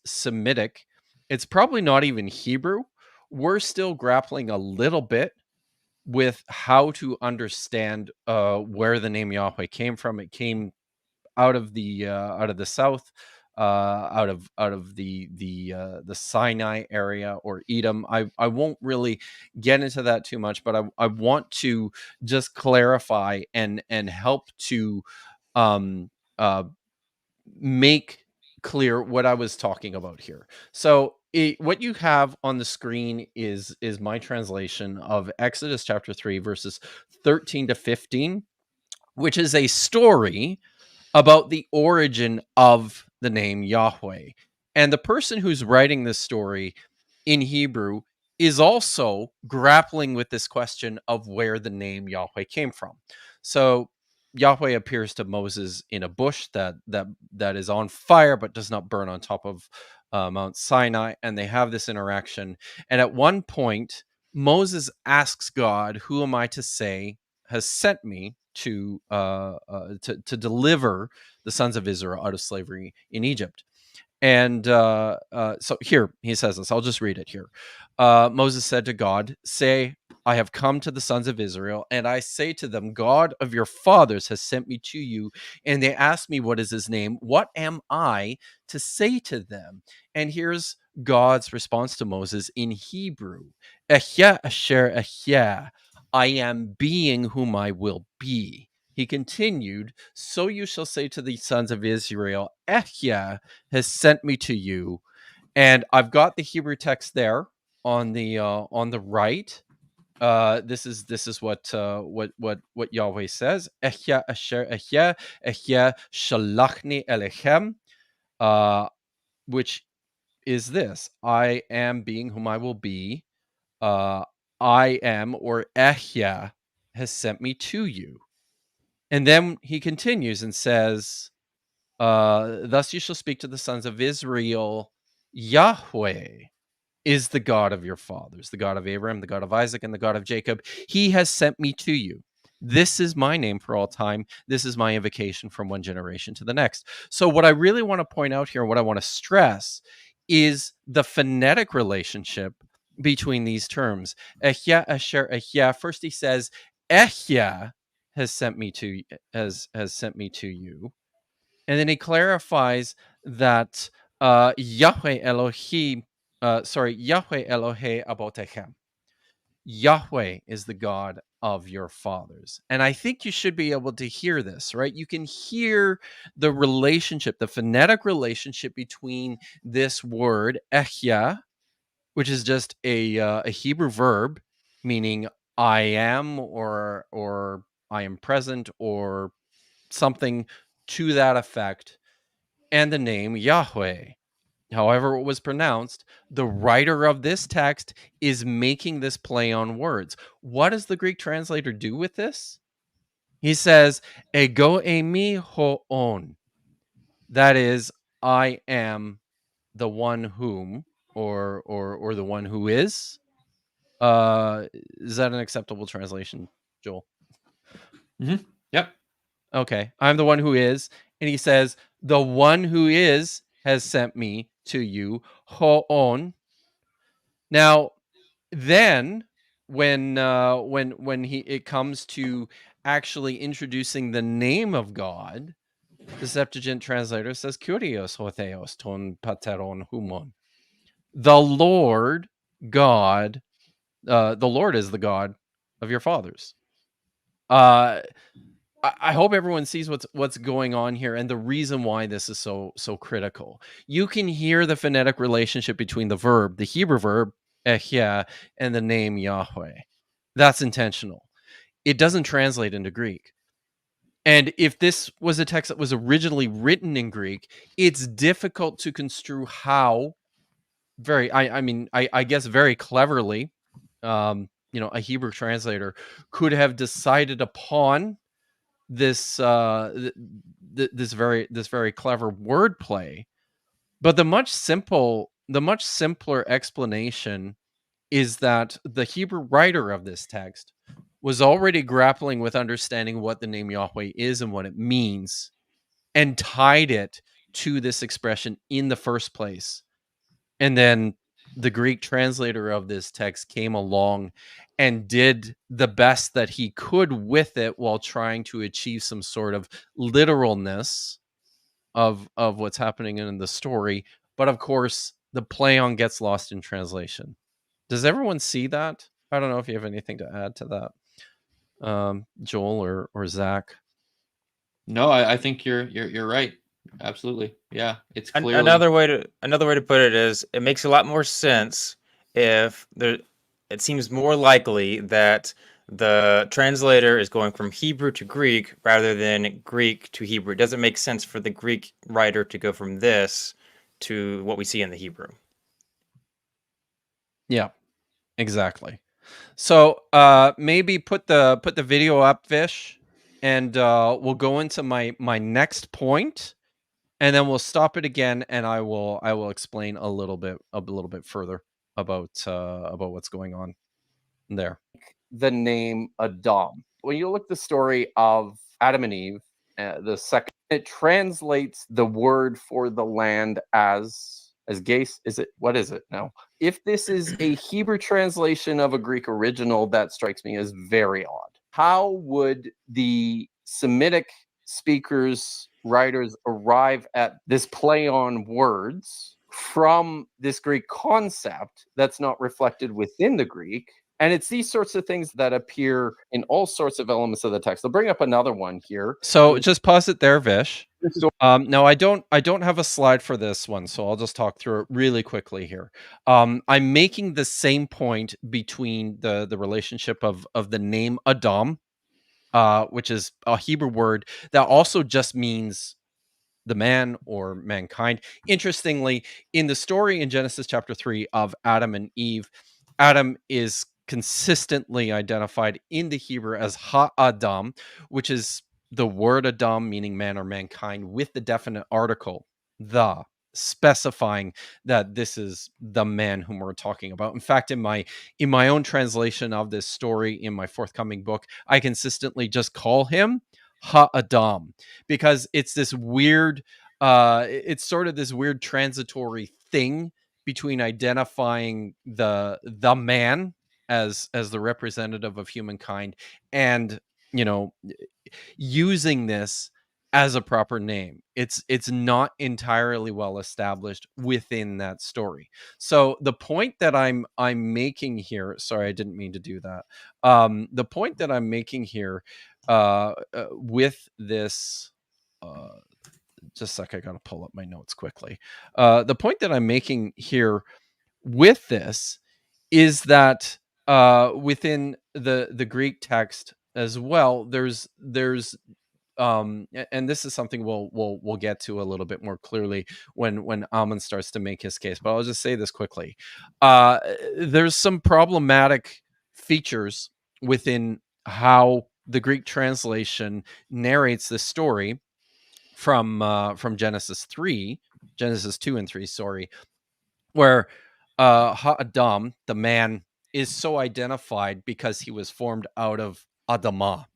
Semitic. It's probably not even Hebrew. We're still grappling a little bit with how to understand where the name Yahweh came from. It came out of the south, out of the Sinai area or Edom. I won't really get into that too much, but I want to just clarify and help to make clear what I was talking about here. So what you have on the screen is my translation of Exodus chapter 3 verses 13 to 15, which is a story about the origin of the name Yahweh. And the person who's writing this story in Hebrew is also grappling with this question of where the name Yahweh came from. So Yahweh appears to Moses in a bush that is on fire but does not burn on top of Mount Sinai, and they have this interaction. And at one point, Moses asks God, "Who am I to say has sent me to deliver the sons of Israel out of slavery in Egypt?" And so here he says this. I'll just read it here. Moses said to God, "Say, I have come to the sons of Israel, and I say to them, God of your fathers has sent me to you, and they ask me, what is his name? What am I to say to them?" And here's God's response to Moses in Hebrew. Ehyeh asher ehyeh, I am being whom I will be. He continued, "So you shall say to the sons of Israel, Ehyeh has sent me to you." And I've got the Hebrew text there on the right. This is what Yahweh says. Ehyeh asher ehyeh, ehyeh shalachni elechem, which is this: I am being whom I will be. I am, or Ehyeh, has sent me to you. And then he continues and says, thus you shall speak to the sons of Israel, Yahweh is the God of your fathers, the God of Abraham, the God of Isaac, and the God of Jacob. He has sent me to you. This is my name for all time. This is my invocation from one generation to the next. So what I really want to point out here, what I want to stress, is the phonetic relationship between these terms. Ehyeh asher ehyeh. First he says, Ehyeh has sent me to you. And then he clarifies that Yahweh Elohim, Yahweh Elohei Abotechem. Yahweh is the God of your fathers. And I think you should be able to hear this, right? You can hear the relationship, the phonetic relationship between this word, Ehyeh, which is just a Hebrew verb meaning I am, or I am present, or something to that effect, and the name Yahweh. however it was pronounced, the writer of this text is making this play on words. What does the Greek translator do with this? He says, ego eimi hoon. That is, I am the one whom, or the one who is. Is that an acceptable translation, Joel? Mm-hmm. Yep. Okay. I'm the one who is. And he says, the one who is has sent me to you, hoon. Now, then when it comes to actually introducing the name of God, the Septuagint translator says, Kyrios ho theos ton pateron humon. The Lord God, the Lord is the God of your fathers. I hope everyone sees what's going on here, and the reason why this is so critical. You can hear the phonetic relationship between the verb, the Hebrew verb ehya, and the name Yahweh. That's intentional. It doesn't translate into Greek. And if this was a text that was originally written in Greek, it's difficult to construe how I guess very cleverly, a Hebrew translator could have decided upon this this very clever wordplay. But the much simpler explanation is that the Hebrew writer of this text was already grappling with understanding what the name Yahweh is and what it means, and tied it to this expression in the first place. And then the Greek translator of this text came along and did the best that he could with it while trying to achieve some sort of literalness of what's happening in the story. But of course, the play on gets lost in translation. Does everyone see that? I don't know if you have anything to add to that, Joel or Zach. No, I think you're right. Absolutely. Yeah, it's clearly another way to put it is it makes a lot more sense if it seems more likely that the translator is going from Hebrew to Greek rather than Greek to Hebrew. It doesn't make sense for the Greek writer to go from this to what we see in the Hebrew. Yeah, exactly. So maybe put the video up, Vish, and we'll go into my next point, and then we'll stop it again, and I will explain a little bit further about what's going on there. The name Adam. When you look at the story of Adam and Eve, the second, it translates the word for the land as Gase. Is it? What is it now? If this is a Hebrew translation of a Greek original, that strikes me as very odd. How would the Semitic speakers, writers arrive at this play on words from this Greek concept that's not reflected within the Greek? And it's these sorts of things that appear in all sorts of elements of the text. I'll bring up another one here. So just pause it there, Vish. No, I don't have a slide for this one, so I'll just talk through it really quickly here. I'm making the same point between the relationship of the name Adam, which is a Hebrew word that also just means the man or mankind. Interestingly, in the story in Genesis chapter 3 of Adam and Eve, Adam is consistently identified in the Hebrew as Ha-Adam, which is the word Adam, meaning man or mankind, with the definite article, the, specifying that this is the man whom we're talking about. In fact, in my own translation of this story in my forthcoming book, I consistently just call him Ha-Adam, because it's this weird, it's sort of this weird transitory thing between identifying the man as the representative of humankind and, using this as a proper name. It's not entirely well established within that story. So the point that I'm making here, sorry, I didn't mean to do that. The point that I'm making here with this, just a sec, I gotta pull up my notes quickly. The point that I'm making here with this is that within the Greek text as well, there's and this is something we'll get to a little bit more clearly when Ammon starts to make his case, but I'll just say this quickly. There's some problematic features within how the Greek translation narrates this story from Genesis 2 and 3, sorry, where Ha-Adam, the man, is so identified because he was formed out of Adamah,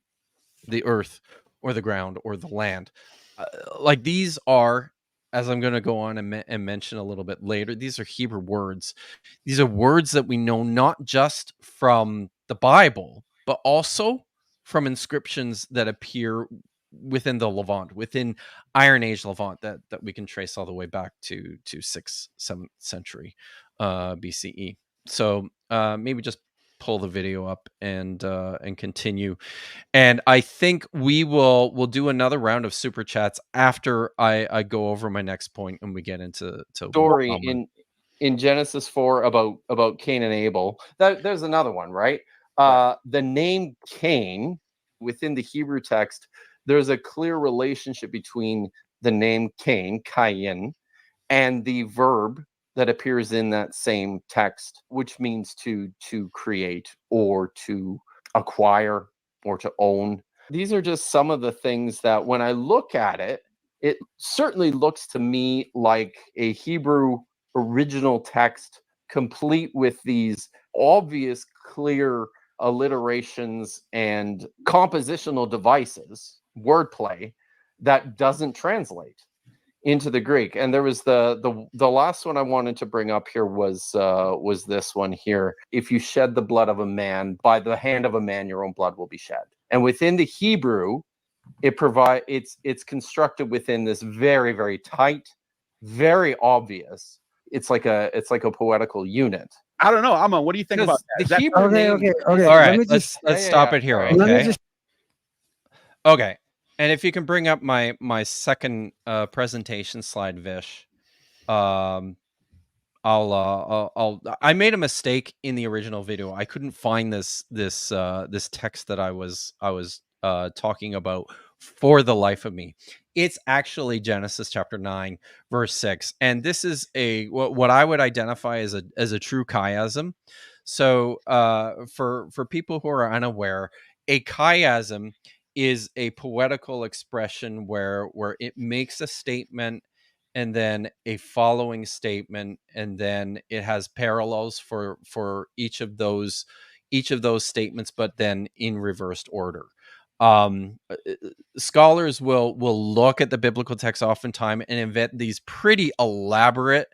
the earth or the ground or the land. Like these are, as I'm going to go on and mention a little bit later, these are Hebrew words. These are words that we know not just from the Bible, but also from inscriptions that appear within the Levant, within Iron Age Levant, that we can trace all the way back to 6th, 7th century BCE. So maybe just pull the video up and continue. And I think we'll do another round of super chats after I go over my next point and we get into story in Genesis 4 about Cain and Abel. There's another one, right? The name Cain within the Hebrew text, there's a clear relationship between the name Cain, Cain, and the verb that appears in that same text, which means to create or to acquire or to own. These are just some of the things that when I look at it, it certainly looks to me like a Hebrew original text, complete with these obvious, clear alliterations and compositional devices, wordplay, that doesn't translate into the Greek. And there was the last one I wanted to bring up here was this one here. If you shed the blood of a man, by the hand of a man, your own blood will be shed. And within the Hebrew, it's constructed within this very, very tight, very obvious. It's like a poetical unit. I don't know, Amma. What do you think about that? The Hebrew Okay. All right, let's stop it here. Okay. Okay. And if you can bring up my second presentation slide, Vish, I made a mistake in the original video. I couldn't find this text that I was talking about for the life of me. It's actually Genesis chapter 9, verse 6, and this is what I would identify as a true chiasm. So, for people who are unaware, a chiasm is a poetical expression where it makes a statement and then a following statement, and then it has parallels for each of those statements, but then in reversed order. Scholars will look at the biblical text oftentimes and invent these pretty elaborate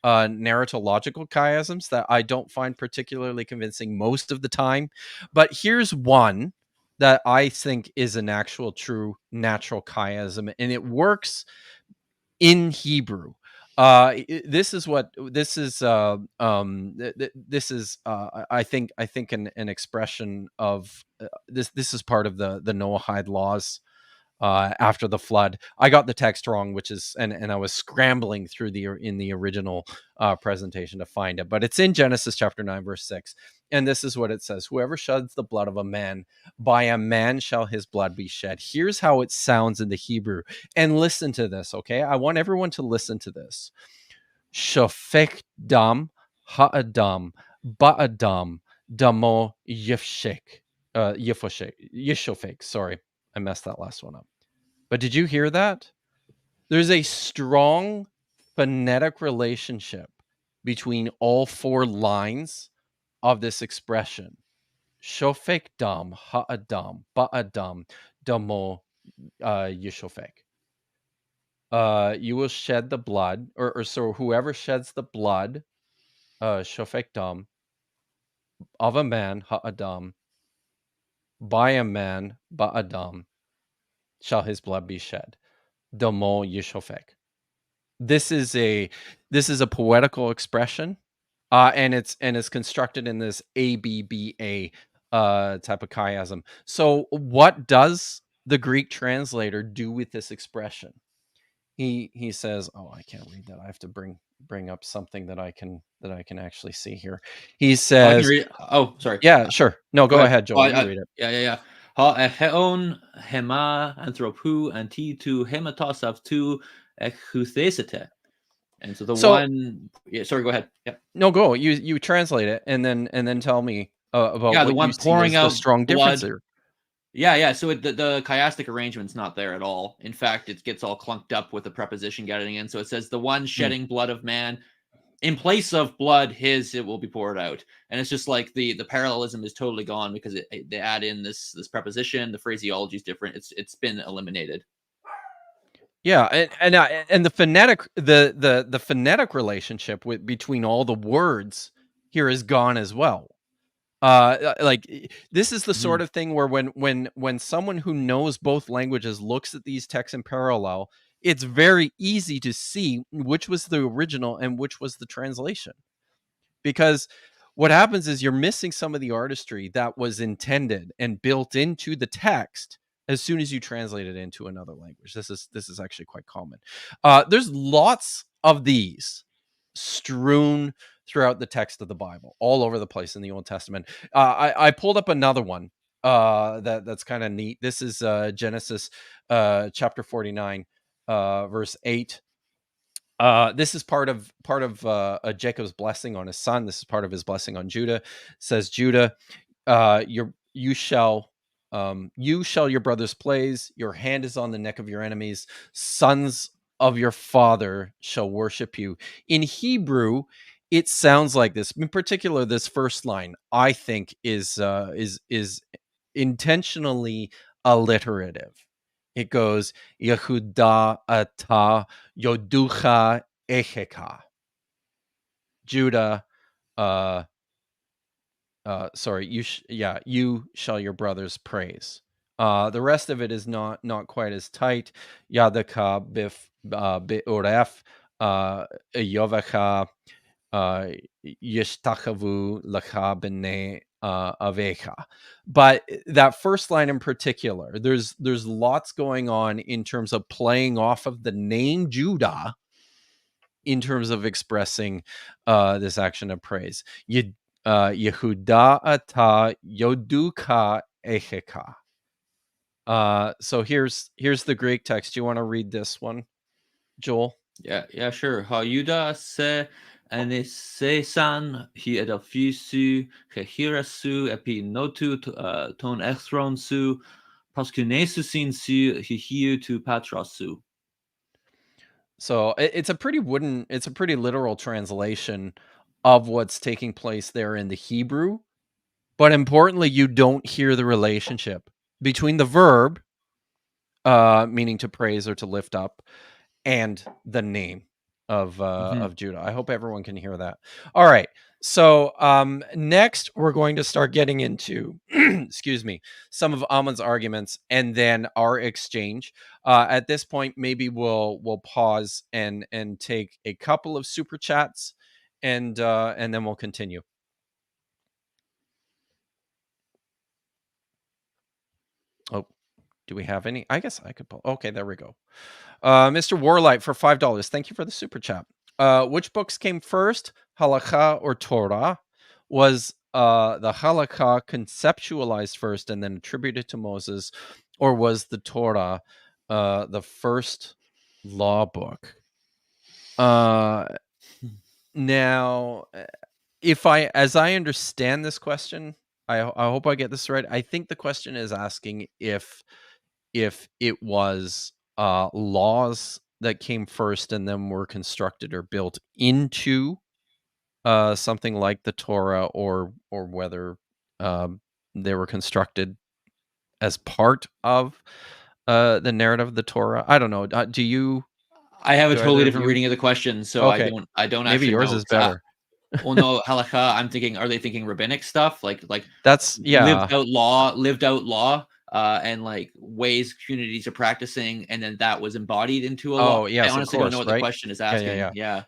narratological chiasms that I don't find particularly convincing most of the time. But here's one that I think is an actual true natural chiasm, and it works in Hebrew. I think an expression of this is part of the Noahide laws after the flood. I got the text wrong, which is and I was scrambling through in the original presentation to find it, but it's in Genesis chapter 9, verse 6. And this is what it says: whoever sheds the blood of a man, by a man shall his blood be shed. Here's how it sounds in the Hebrew. And listen to this, okay? I want everyone to listen to this. Shofek dam ha'adam ba'adam damo yishofek. Sorry, I messed that last one up. But did you hear that? There's a strong phonetic relationship between all four lines of this expression. Shofek dam ha'adam ba'adam damo yishofek. You will shed the blood, or so whoever sheds the blood, shofek dam, of a man, ha'adam, by a man, ba'adam, shall his blood be shed. Damo yishofek. This is a poetical expression, and it's constructed in this ABBA type of chiasm. So what does the Greek translator do with this expression? He says, oh, I can't read that. I have to bring up something that I can actually see here. He says, oh, sorry. Yeah, sure. No, go ahead, Joel. You read it. Yeah. Ha heon hema anthropu anti tu hematos of tu echuthesite. And so the one, yeah, sorry, go ahead. Yeah. No, go. You translate it and then tell me about Yeah, the what you one see pouring as the out strong difference blood. there. Yeah. So the chiastic arrangement's not there at all. In fact, it gets all clunked up with the preposition getting in. So it says the one shedding blood of man, in place of blood, it will be poured out. And it's just like the parallelism is totally gone because they add in this preposition. The phraseology is different. It's been eliminated. Yeah, and the phonetic relationship between all the words here is gone as well. Like this is the sort of thing where when someone who knows both languages looks at these texts in parallel, it's very easy to see which was the original and which was the translation. Because what happens is you're missing some of the artistry that was intended and built into the text as soon as you translate it into another language. This is actually quite common. There's lots of these strewn throughout the text of the Bible, all over the place in the Old Testament. I pulled up another one that's kind of neat. This is Genesis chapter 49, verse 8. This is part of Jacob's blessing on his son. This is part of his blessing on Judah. It says, Judah, you shall your brothers praise. Your hand is on the neck of your enemies. Sons of your father shall worship you. In Hebrew, it sounds like this. In particular, this first line, I think, is intentionally alliterative. It goes, Yehuda ata yoducha echeka. Judah, sorry, you shall your brothers praise. The rest of it is not quite as tight. Yadaka be'oref, yovacha, yishtachavu lacha b'nei avecha. But that first line in particular, there's lots going on in terms of playing off of the name Judah in terms of expressing this action of praise. Yehuda ata yoduka echeka. So here's the Greek text. Do you want to read this one, Joel? Yeah, sure. Hayuda se anesesan hi edelfisu hehirasu epi notu ton echronsu paskunesusin su hihiu tu patrasu. So it's a pretty literal translation of what's taking place there in the Hebrew. But importantly, you don't hear the relationship between the verb, meaning to praise or to lift up, and the name of Judah. I hope everyone can hear that. All right. So next, we're going to start getting into, excuse me, some of Ammon's arguments and then our exchange. At this point, maybe we'll pause and take a couple of super chats, and then we'll continue. Oh, do we have any? I guess I could pull. Okay, there we go. Mr. Warlight for $5. Thank you for the super chat. Which books came first, Halakha or Torah? Was the Halakha conceptualized first and then attributed to Moses, or was the Torah the first law book? Now, as I understand this question, I hope I get this right. I think the question is asking if it was laws that came first and then were constructed or built into something like the Torah, or whether they were constructed as part of the narrative of the Torah. I don't know. Do you? I have a totally different reading of the question, so okay. I don't Maybe actually yours know. is better. Well, no, halakha. I'm thinking, are they thinking rabbinic stuff, like that's lived out law, and like ways communities are practicing, and then that was embodied into a law? Yes, I honestly don't know what the question is asking. Yeah.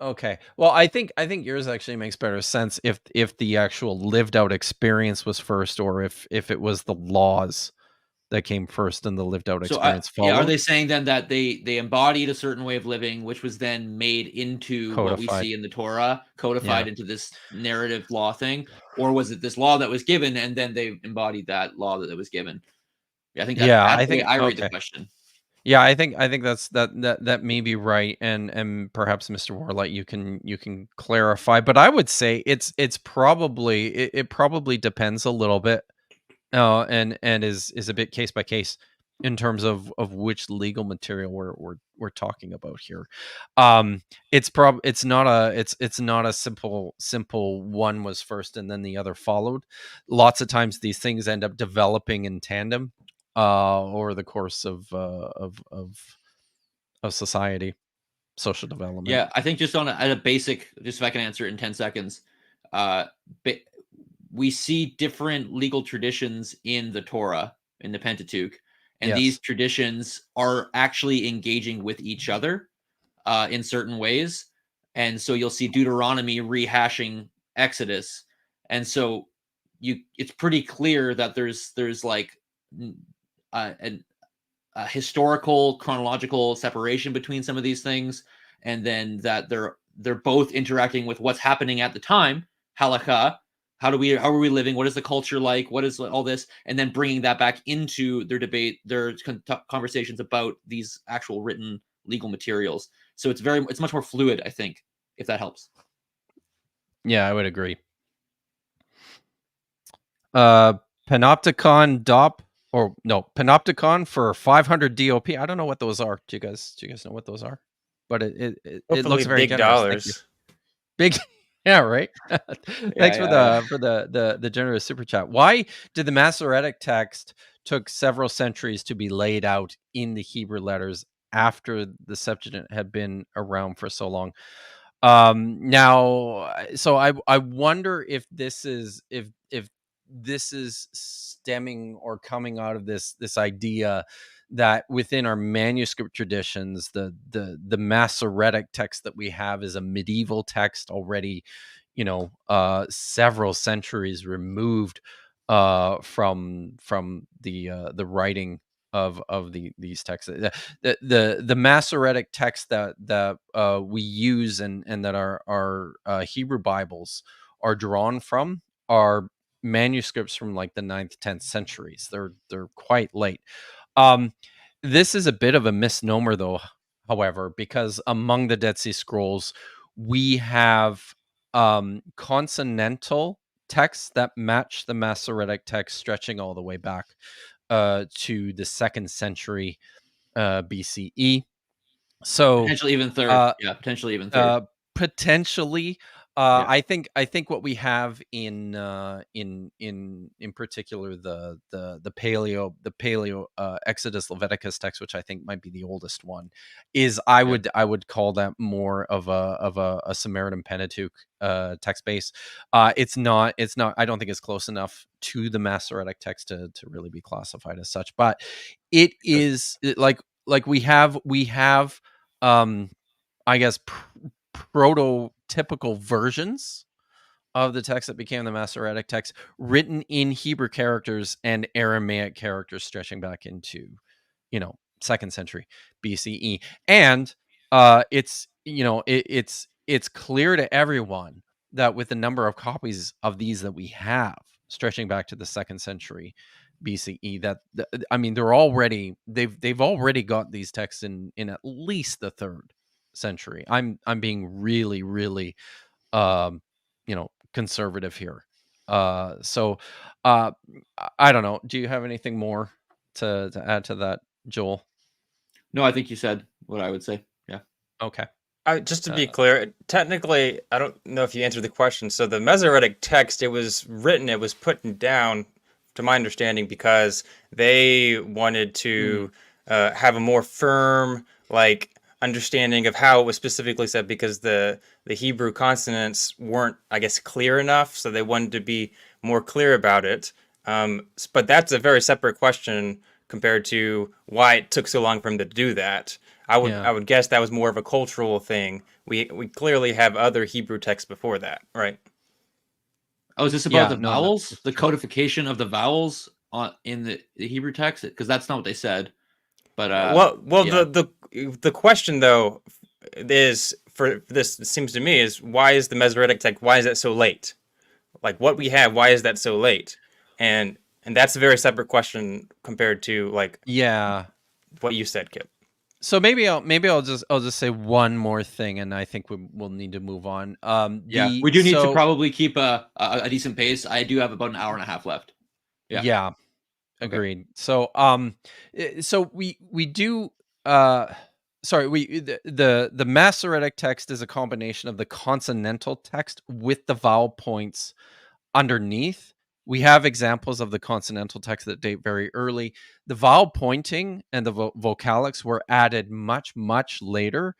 Okay. Well, I think yours actually makes better sense if the actual lived out experience was first, or if it was the laws that came first and the lived out So, experience yeah, are followed. they saying then that they embodied a certain way of living, which was then made into what we Codified. see in the Torah, codified Yeah. into this narrative law thing? Or was it this law that was given and then they embodied that law that was given? Yeah, I think Yeah, that's I the way think I read the okay. question. Yeah, I think that may be right, and perhaps Mr. Warlight, you can clarify, but I would say it's probably it probably depends a little bit, and is a bit case by case in terms of which legal material we're talking about here. It's not a simple one was first and then the other followed. Lots of times these things end up developing in tandem over the course of society, social development. Yeah, I think just at a basic, just if I can answer it in 10 seconds, uh, we see different legal traditions in the Torah, in the Pentateuch, and Yes. these traditions are actually engaging with each other in certain ways. And so you'll see Deuteronomy rehashing Exodus. And so it's pretty clear that there's like a historical chronological separation between some of these things, and then that they're both interacting with what's happening at the time, halakha. How are we living? What is the culture like? What is all this? And then bringing that back into their debate, their conversations about these actual written legal materials. So it's much more fluid, I think, if that helps. Yeah, I would agree. Panopticon DOP Panopticon for 500 DOP. I don't know what those are. Do you guys know what those are? But it looks very big generous. dollars. Big, yeah, right. Thanks for the generous super chat. Why did the Masoretic text took several centuries to be laid out in the Hebrew letters after the Septuagint had been around for so long? Now, so I wonder if this is stemming or coming out of this idea that within our manuscript traditions, the Masoretic text that we have is a medieval text already, several centuries removed from the writing of these texts. The Masoretic text that we use and that our Hebrew Bibles are drawn from are manuscripts from like the 9th, 10th centuries. They're quite late. This is a bit of a misnomer, though, however, because among the Dead Sea Scrolls, we have consonantal texts that match the Masoretic text, stretching all the way back to the 2nd century BCE. So potentially even third. Potentially even third. Potentially. Yeah. I think what we have in particular the paleo Exodus Leviticus text, which I think might be the oldest one, is I would call that more of a Samaritan Pentateuch text base. It's not I don't think it's close enough to the Masoretic text to really be classified as such, but it is like we have I guess prototypical versions of the text that became the Masoretic text, written in Hebrew characters and Aramaic characters, stretching back into 2nd century BCE. And it's it's clear to everyone that with the number of copies of these that we have stretching back to the 2nd century BCE, that I mean they've already got these texts in at least the 3rd century. I'm being really conservative here. So I don't know. Do you have anything more to add to that, Joel? No, I think you said what I would say. Yeah. Okay. Just to be clear, technically, I don't know if you answered the question. So the Masoretic text, it was put down, to my understanding, because they wanted to have a more firm, understanding of how it was specifically said, because the Hebrew consonants weren't, I guess, clear enough. So they wanted to be more clear about it. But that's a very separate question compared to why it took so long for them to do that. I would guess that was more of a cultural thing. We clearly have other Hebrew texts before that, right? Oh, is this about the vowels? The codification of the vowels in the Hebrew text? Because that's not what they said. But the question though is, for this, it seems to me, is why is the Masoretic text, why is that so late? Like what we have, why is that so late? And that's a very separate question compared to like what you said, Kipp. So maybe I'll just say one more thing, and I think we'll need to move on. We do need to probably keep a decent pace. I do have about an hour and a half left. Yeah. Agreed. Okay. So we do the Masoretic text is a combination of the consonantal text with the vowel points underneath. We have examples of the consonantal text that date very early. The vowel pointing and the vocalics were added much, much later.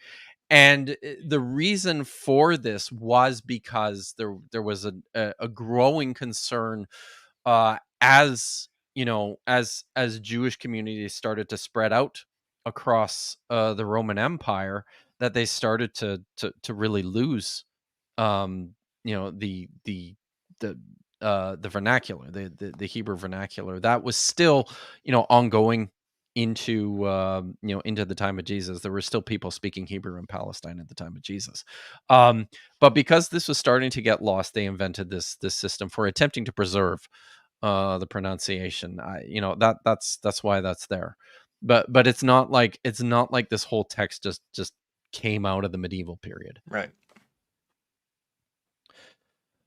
And the reason for this was because there was a growing concern as Jewish communities started to spread out across the Roman Empire, that they started to really lose the vernacular, the Hebrew vernacular that was still ongoing into into the time of Jesus. There were still people speaking Hebrew in Palestine at the time of Jesus, but because this was starting to get lost, they invented this system for attempting to preserve the pronunciation. That's why that's there, but it's not like this whole text just came out of the medieval period, right?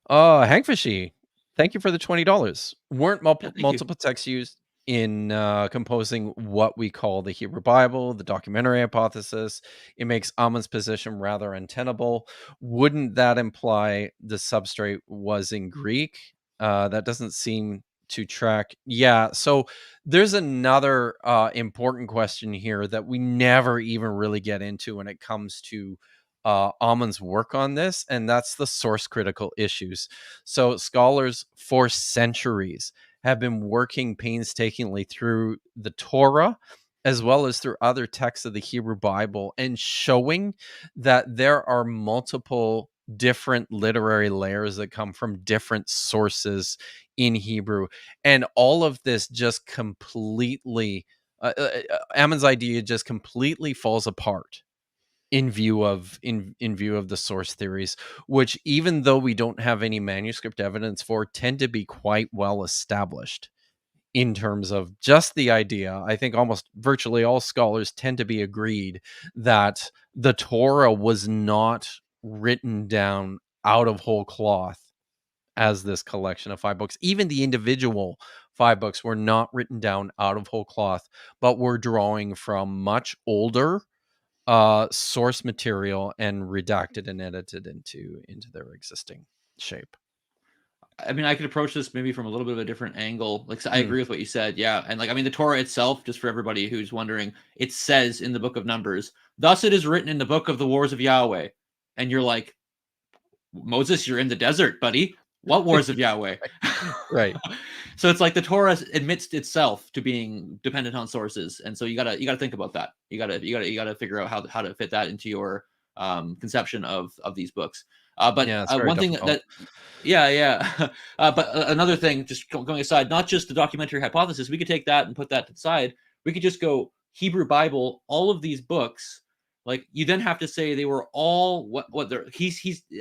Hank Fishy, thank you for the $20. Weren't multiple texts used in composing what we call the Hebrew Bible, the documentary hypothesis? It makes Ammon's position rather untenable. Wouldn't that imply the substrate was in Greek? That doesn't seem to track. Yeah, so there's another important question here that we never even really get into when it comes to Ammon's work on this, and that's the source critical issues. So scholars for centuries have been working painstakingly through the Torah as well as through other texts of the Hebrew Bible, and showing that there are multiple different literary layers that come from different sources in Hebrew. And all of this just completely, Ammon's idea just completely falls apart in view of the source theories, which, even though we don't have any manuscript evidence for, tend to be quite well established in terms of just the idea. I think almost virtually all scholars tend to be agreed that the Torah was not written down out of whole cloth as this collection of 5 books. Even the individual 5 books were not written down out of whole cloth, but were drawing from much older source material and redacted and edited into their existing shape. I mean, I could approach this maybe from a little bit of a different angle. Like, so I agree with what you said. Yeah. And like, I mean, the Torah itself, just for everybody who's wondering, it says in the book of Numbers, thus it is written in the book of the wars of Yahweh. And you're like, Moses, you're in the desert, buddy. What wars of Yahweh? Right. So it's like the Torah admits itself to being dependent on sources. And so you gotta think about that. You gotta figure out how to fit that into your conception of these books. But one thing that but another thing, just going aside, not just the documentary hypothesis, we could take that and put that to the side. We could just go Hebrew Bible, all of these books. Like, you then have to say they were all what they're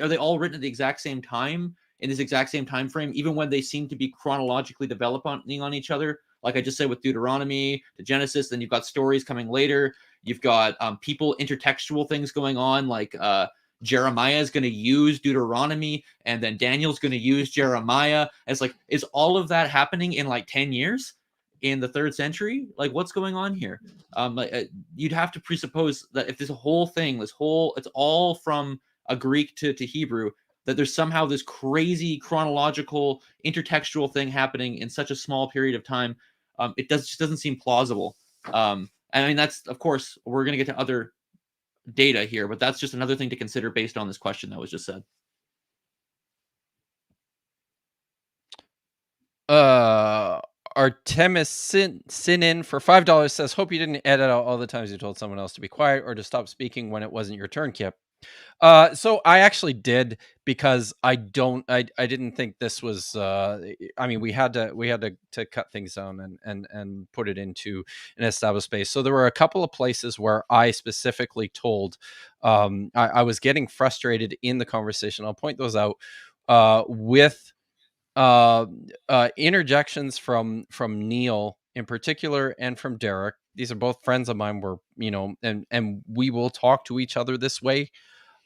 are they all written at the exact same time, in this exact same time frame, even when they seem to be chronologically developing on each other? Like I just said with Deuteronomy to Genesis, then you've got stories coming later. You've got people intertextual things going on, like Jeremiah is going to use Deuteronomy, and then Daniel's going to use Jeremiah. It's like, is all of that happening in like 10 years in the 3rd century? Like, what's going on here? You'd have to presuppose that if this whole thing, it's all from a Greek to Hebrew, that there's somehow this crazy chronological intertextual thing happening in such a small period of time. It just doesn't seem plausible. I mean, that's, of course, we're going to get to other data here, but that's just another thing to consider based on this question that was just said. Artemis Sinin for $5 says, hope you didn't edit out all the times you told someone else to be quiet or to stop speaking when it wasn't your turn, Kipp. So I actually did, because I didn't think this was I mean, we had to cut things down and put it into an established space. So there were a couple of places where I specifically told I was getting frustrated in the conversation. I'll point those out with interjections from Neil in particular, and from Derek. These are both friends of mine, were, and we will talk to each other this way.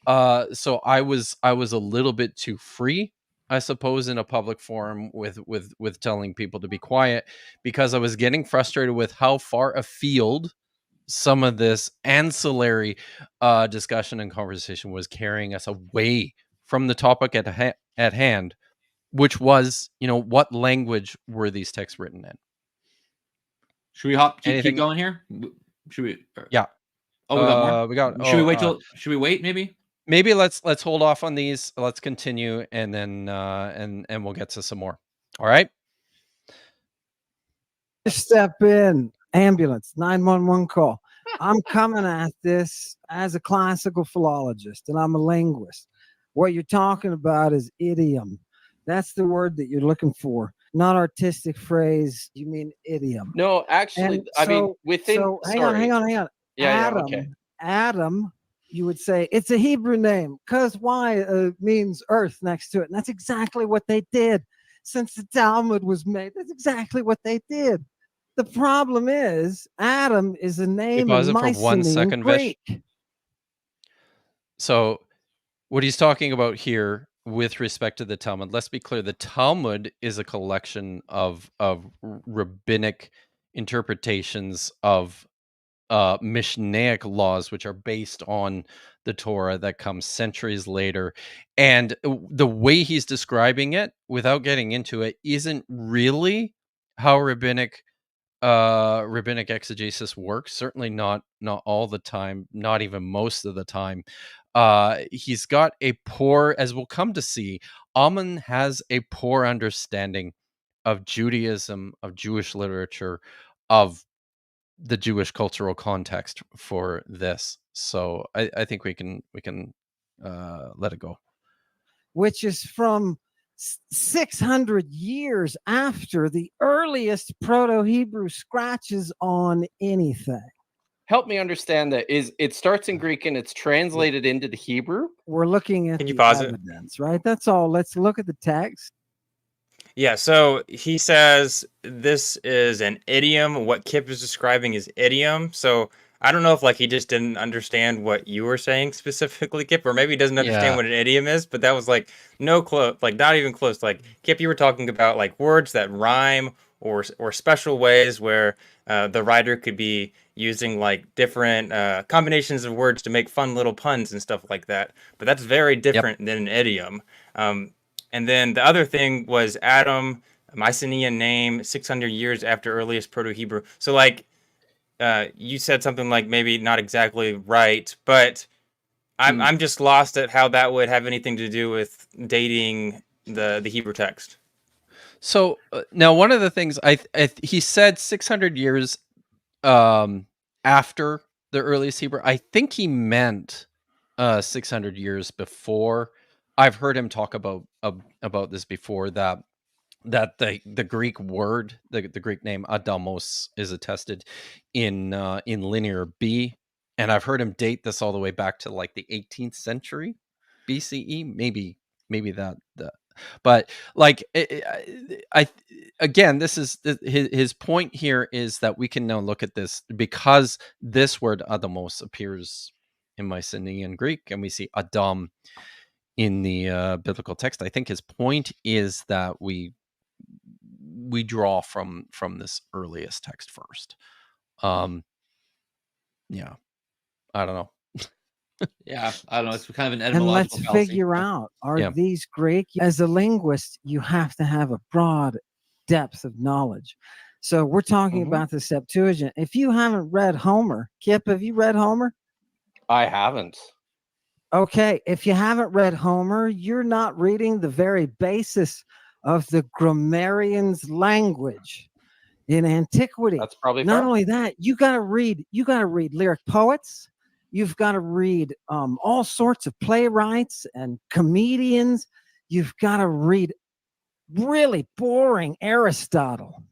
So I was a little bit too free, I suppose, in a public forum with telling people to be quiet, because I was getting frustrated with how far afield some of this ancillary discussion and conversation was carrying us away from the topic at hand, which was, what language were these texts written in? Should we keep going here? Should we? Yeah. Oh, we got more. Should we wait should we wait maybe? Maybe let's hold off on these. Let's continue, and then and we'll get to some more. All right. Step in, ambulance, 911 call. I'm coming at this as a classical philologist, and I'm a linguist. What you're talking about is idiom. That's the word that you're looking for, not artistic phrase. You mean idiom? No, actually, I mean within. So hang on. Yeah, Adam, okay. Adam, you would say it's a Hebrew name because why means earth next to it, and that's exactly what they did. Since the Talmud was made, that's exactly what they did. The problem is Adam is a name in Mycenaean Greek. So what he's talking about here with respect to the Talmud, let's be clear, the Talmud is a collection of rabbinic interpretations of Mishnaic laws, which are based on the Torah that comes centuries later. And the way he's describing it, without getting into it, isn't really how rabbinic exegesis works. Certainly not all the time, not even most of the time. He's got a poor, as we'll come to see, Ammon has a poor understanding of Judaism, of Jewish literature, of the Jewish cultural context for this. So I think we can let it go. Which is from 600 years after the earliest Proto-Hebrew scratches on anything. Help me understand that. It starts in Greek and it's translated into the Hebrew? We're looking at the evidence, right? That's all. Let's look at the text. Yeah, so he says this is an idiom. What Kipp is describing is idiom. So I don't know if he just didn't understand what you were saying specifically, Kipp, or maybe he doesn't understand what an idiom is, but that was no close, not even close. Kipp, you were talking about words that rhyme or special ways where the writer could be using different combinations of words to make fun little puns and stuff like that. But that's very different than an idiom. And then the other thing was Adam, Mycenaean name, 600 years after earliest Proto-Hebrew. So you said something maybe not exactly right, but I'm just lost at how that would have anything to do with dating the Hebrew text. So now one of the things he said 600 years after the earliest Hebrew. I think he meant 600 years before. I've heard him talk about this before, that the Greek word, the Greek name Adamos, is attested in Linear B, and I've heard him date this all the way back to the 18th century BCE, maybe that. But again, this is his point here, is that we can now look at this because this word Adamos appears in Mycenaean Greek, and we see Adam in the biblical text. I think his point is that we draw from this earliest text first. Yeah, I don't know. Yeah, I don't know. It's kind of an etymological And let's fallacy. figure out, are these Greek? As a linguist, you have to have a broad depth of knowledge. So we're talking about the Septuagint. If you haven't read Homer, Kipp, have you read Homer? I haven't. Okay, if you haven't read Homer, you're not reading the very basis of the grammarian's language in antiquity. That's probably not fair. only that, you got to read lyric poets, You've got to read all sorts of playwrights and comedians. You've got to read really boring Aristotle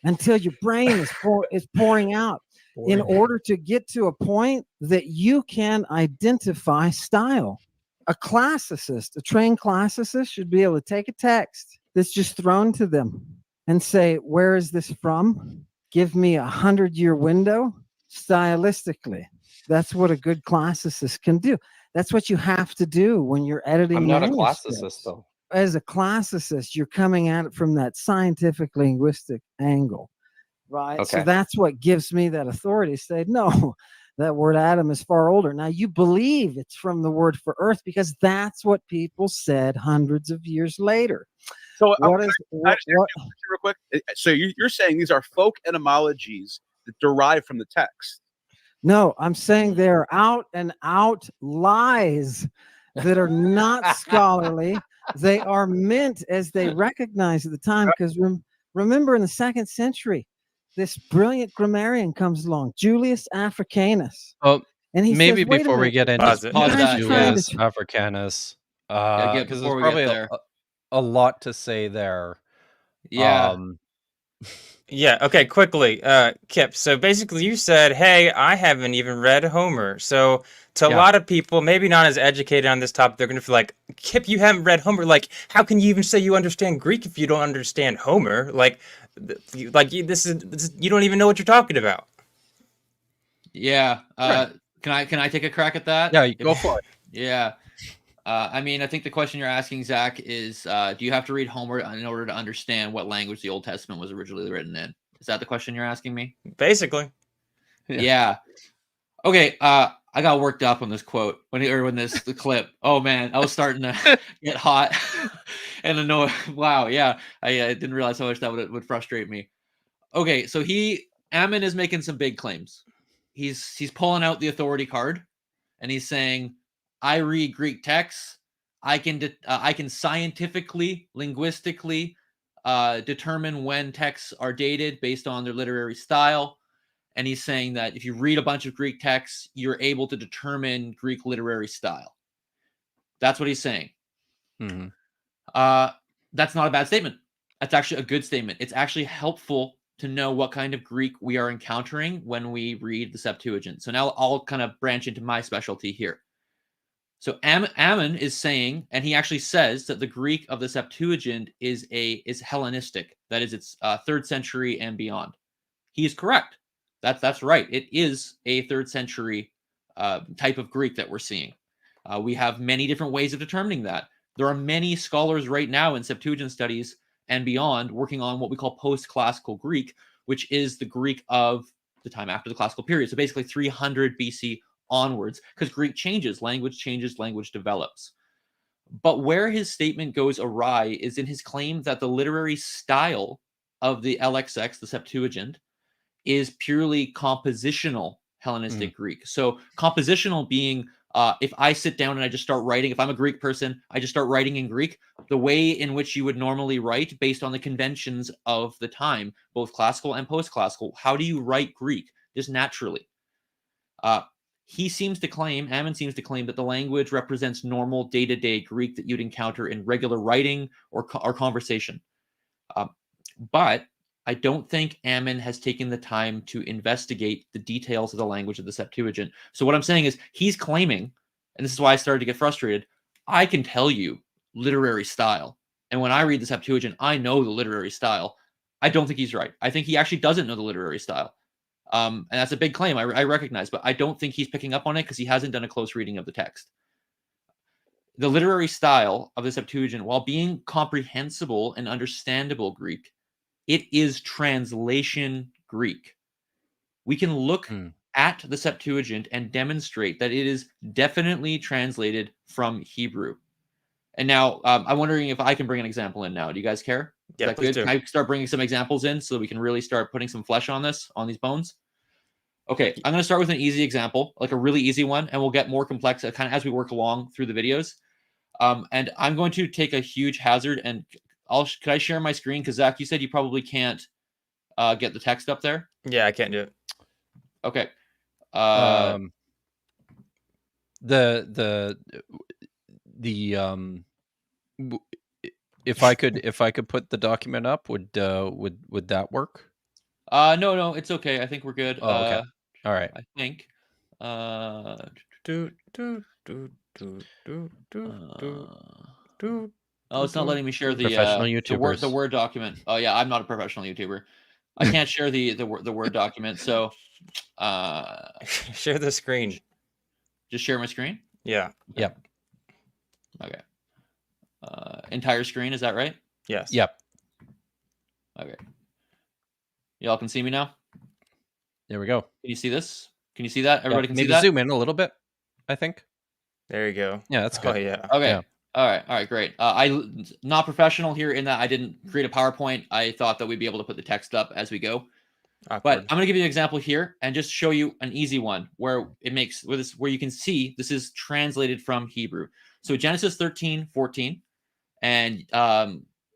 until your brain is pouring out in order to get to a point that you can identify style. A classicist, a trained classicist, should be able to take a text that's just thrown to them and say, where is this from? Give me 100-year window stylistically. That's what a good classicist can do. That's what you have to do when you're editing. I'm not a manuscripts. classicist, though. As a classicist, you're coming at it from that scientific linguistic angle, right? Okay. So that's what gives me that authority to say, no, that word Adam is far older. Now, you believe it's from the word for earth because that's what people said hundreds of years later. So what real quick. So you're saying these are folk etymologies that derive from the text? No, I'm saying they're out and out lies that are not scholarly. They are meant as they recognize at the time, because remember in the 2nd century, this brilliant grammarian comes along, Julius Africanus. Oh, and he maybe says, wait before we get into Pause it. Julius Africanus, because there's probably a lot to say there. Yeah. Yeah, okay, quickly, Kipp. So basically you said, hey, I haven't even read Homer. So to a lot of people, maybe not as educated on this topic, they're going to feel like, Kipp, you haven't read Homer. Like, how can you even say you understand Greek if you don't understand Homer? Like this is you don't even know what you're talking about. Yeah. Can I take a crack at that? Yeah, go for it. Yeah. I mean, I think the question you're asking, Zach, is do you have to read Homer in order to understand what language the Old Testament was originally written in? Is that the question you're asking me? Basically. Yeah. Okay. I got worked up on this quote the clip. Oh man, I was starting to get hot and annoyed. Wow. Yeah. I didn't realize how much that would frustrate me. Okay. So Ammon is making some big claims. He's pulling out the authority card and he's saying, I read Greek texts. I can scientifically, linguistically determine when texts are dated based on their literary style. And he's saying that if you read a bunch of Greek texts, you're able to determine Greek literary style. That's what he's saying. Mm-hmm. That's not a bad statement. That's actually a good statement. It's actually helpful to know what kind of Greek we are encountering when we read the Septuagint. So now I'll kind of branch into my specialty here. So Ammon is saying, and he actually says that the Greek of the Septuagint is Hellenistic. That is, it's 3rd century and beyond. He is correct. That's right. It is a 3rd century type of Greek that we're seeing. We have many different ways of determining that. There are many scholars right now in Septuagint studies and beyond working on what we call post-classical Greek, which is the Greek of the time after the classical period. So basically 300 BC onwards, because Greek changes, language develops. But where his statement goes awry is in his claim that the literary style of the LXX, the Septuagint, is purely compositional Hellenistic Greek. So compositional being, if I sit down and I just start writing, if I'm a Greek person, I just start writing in Greek, the way in which you would normally write based on the conventions of the time, both classical and post-classical. How do you write Greek? Just naturally. Ammon seems to claim that the language represents normal day-to-day Greek that you'd encounter in regular writing or conversation. But I don't think Ammon has taken the time to investigate the details of the language of the Septuagint. So what I'm saying is he's claiming, and this is why I started to get frustrated, I can tell you literary style. And when I read the Septuagint, I know the literary style. I don't think he's right. I think he actually doesn't know the literary style. And that's a big claim, I recognize, but I don't think he's picking up on it because he hasn't done a close reading of the text. The literary style of the Septuagint, while being comprehensible and understandable Greek, it is translation Greek. We can look at the Septuagint and demonstrate that it is definitely translated from Hebrew. And now I'm wondering if I can bring an example in now. Do you guys care? Is that good? Can I start bringing some examples in so that we can really start putting some flesh on these bones? Okay, I'm going to start with an easy example, like a really easy one, and we'll get more complex kind of as we work along through the videos. And I'm going to take a huge hazard, and could I share my screen? Because Zach, you said you probably can't get the text up there. Yeah, I can't do it. Okay. the w- if I could put the document up, would that work? No, it's okay. I think we're good. Oh, okay. All right. I think. Do, do, do, do, do, do, do, Oh, it's not letting me share the Professional the YouTubers. Word document. Oh yeah, I'm not a professional YouTuber. I can't share the Word document. So, share the screen. just share my screen. Yeah. Yep. Okay. Entire screen, is that right? Yes. Yep. Okay. Y'all can see me now? There we go. Can you see this? Can you see that? Everybody can see Maybe that? zoom in a little bit, I think. There you go. Yeah, that's good. Oh, yeah. Okay. Yeah. All right, great. I not professional here in that I didn't create a PowerPoint. I thought that we'd be able to put the text up as we go. Awkward. But I'm going to give you an example here and just show you an easy one where it makes where you can see this is translated from Hebrew. So Genesis 13:14, and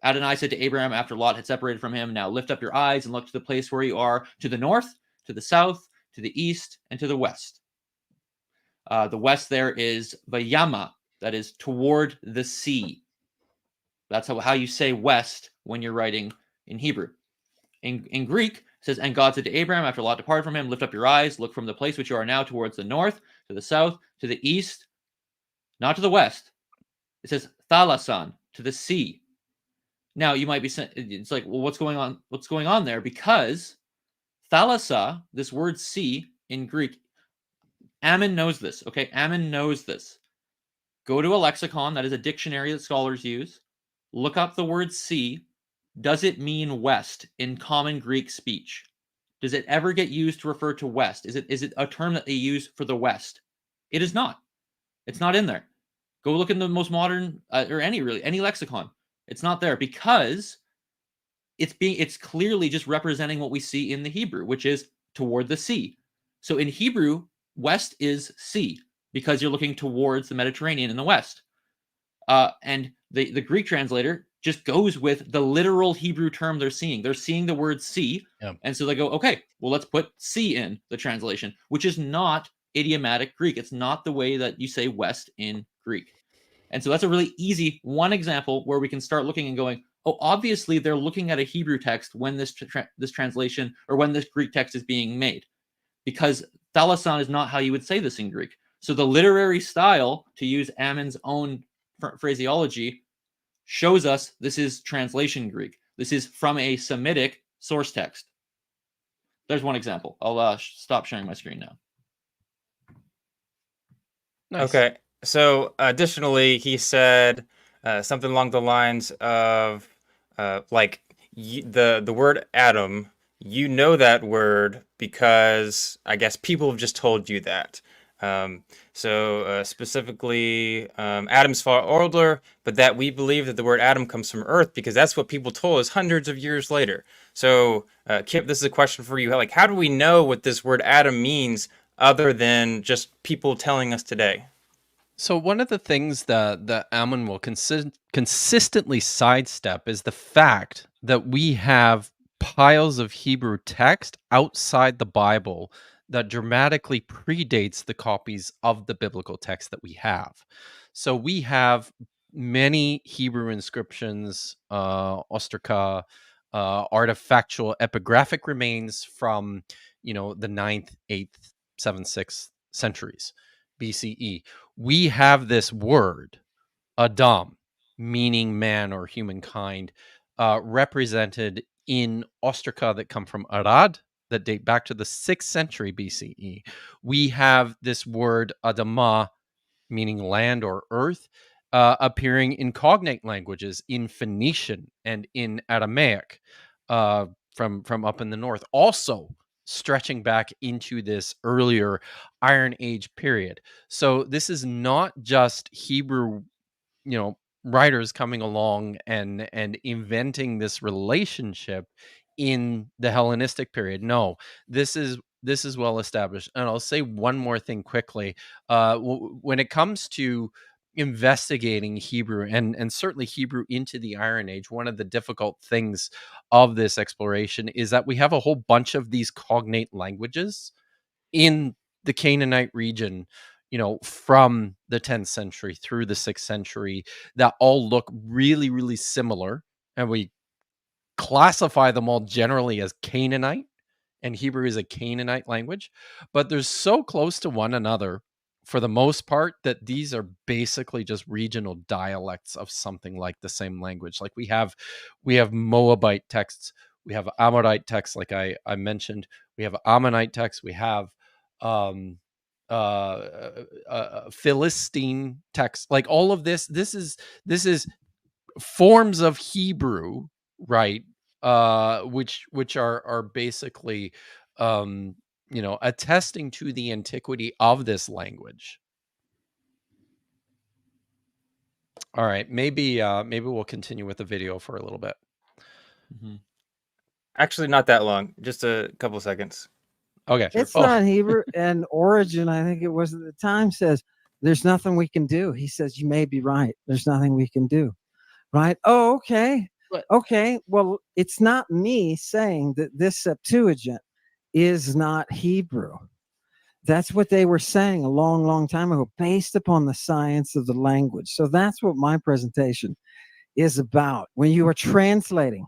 Adonai said to Abraham after Lot had separated from him, "Now lift up your eyes and look to the place where you are, to the north, to the south, to the east, and to the west." The west there is Vayama, that is toward the sea. That's how you say west when you're writing in Hebrew. In Greek, it says, "And God said to Abraham after Lot departed from him, lift up your eyes, look from the place which you are now towards the north, to the south, to the east, not to the west." It says thalasan, to the sea. Now you might be saying, it's like, well, what's going on? What's going on there? Because thalassa, this word sea in Greek, Ammon knows this. Okay, Ammon knows this. Go to a lexicon, that is a dictionary that scholars use. Look up the word sea. Does it mean west in common Greek speech? Does it ever get used to refer to west? Is it a term that they use for the west? It is not. It's not in there. Go look in the most modern or any lexicon. It's not there because it's clearly just representing what we see in the Hebrew, which is toward the sea. So in Hebrew, west is sea because you're looking towards the Mediterranean in the west. And the Greek translator just goes with the literal Hebrew term they're seeing. They're seeing the word sea. Yeah. And so they go, okay, well, let's put sea in the translation, which is not idiomatic Greek. It's not the way that you say west in Greek. And so that's a really easy one example where we can start looking and going, oh, obviously they're looking at a Hebrew text when this translation or when this Greek text is being made, because thalasan is not how you would say this in Greek. So the literary style, to use Ammon's own phraseology, shows us this is translation Greek. This is from a Semitic source text. There's one example. I'll stop sharing my screen now. Nice. Okay. So additionally, he said something along the lines of the word Adam. You know that word because I guess people have just told you that. Specifically, Adam's far older, but that we believe that the word Adam comes from Earth because that's what people told us hundreds of years later. So, Kipp, this is a question for you. Like, how do we know what this word Adam means other than just people telling us today? So one of the things that Ammon will consistently sidestep is the fact that we have piles of Hebrew text outside the Bible that dramatically predates the copies of the biblical text that we have. So we have many Hebrew inscriptions, ostraca, artifactual epigraphic remains from, the 9th, 8th, 7th, 6th centuries BCE. We have this word, Adam, meaning man or humankind, represented in ostraca that come from Arad, that date back to the 6th century BCE. We have this word Adamah, meaning land or earth, appearing in cognate languages in Phoenician and in Aramaic from up in the north, also stretching back into this earlier Iron Age period. So this is not just Hebrew, writers coming along and inventing this relationship in the Hellenistic period. No, this is well established. And I'll say one more thing quickly. When it comes to investigating Hebrew and certainly Hebrew into the Iron Age, one of the difficult things of this exploration is that we have a whole bunch of these cognate languages in the Canaanite region, from the 10th century through the 6th century that all look really, really similar. And we classify them all generally as Canaanite, and Hebrew is a Canaanite language, but they're so close to one another for the most part that these are basically just regional dialects of something like the same language. Like we have Moabite texts, we have Amorite texts, like I mentioned, we have Ammonite texts, we have Philistine texts. Like all of this is forms of Hebrew, right? Which are basically attesting to the antiquity of this language. All right, maybe we'll continue with the video for a little bit. Actually, not that long, just a couple of seconds. Okay. It's not Hebrew. And Origin, I think it was at the time, says there's nothing we can do. He says you may be right. There's nothing we can do. Right? Oh, okay. Okay. Well, it's not me saying that this Septuagint is not Hebrew. That's what they were saying a long, long time ago, based upon the science of the language. So that's what my presentation is about. When you are translating,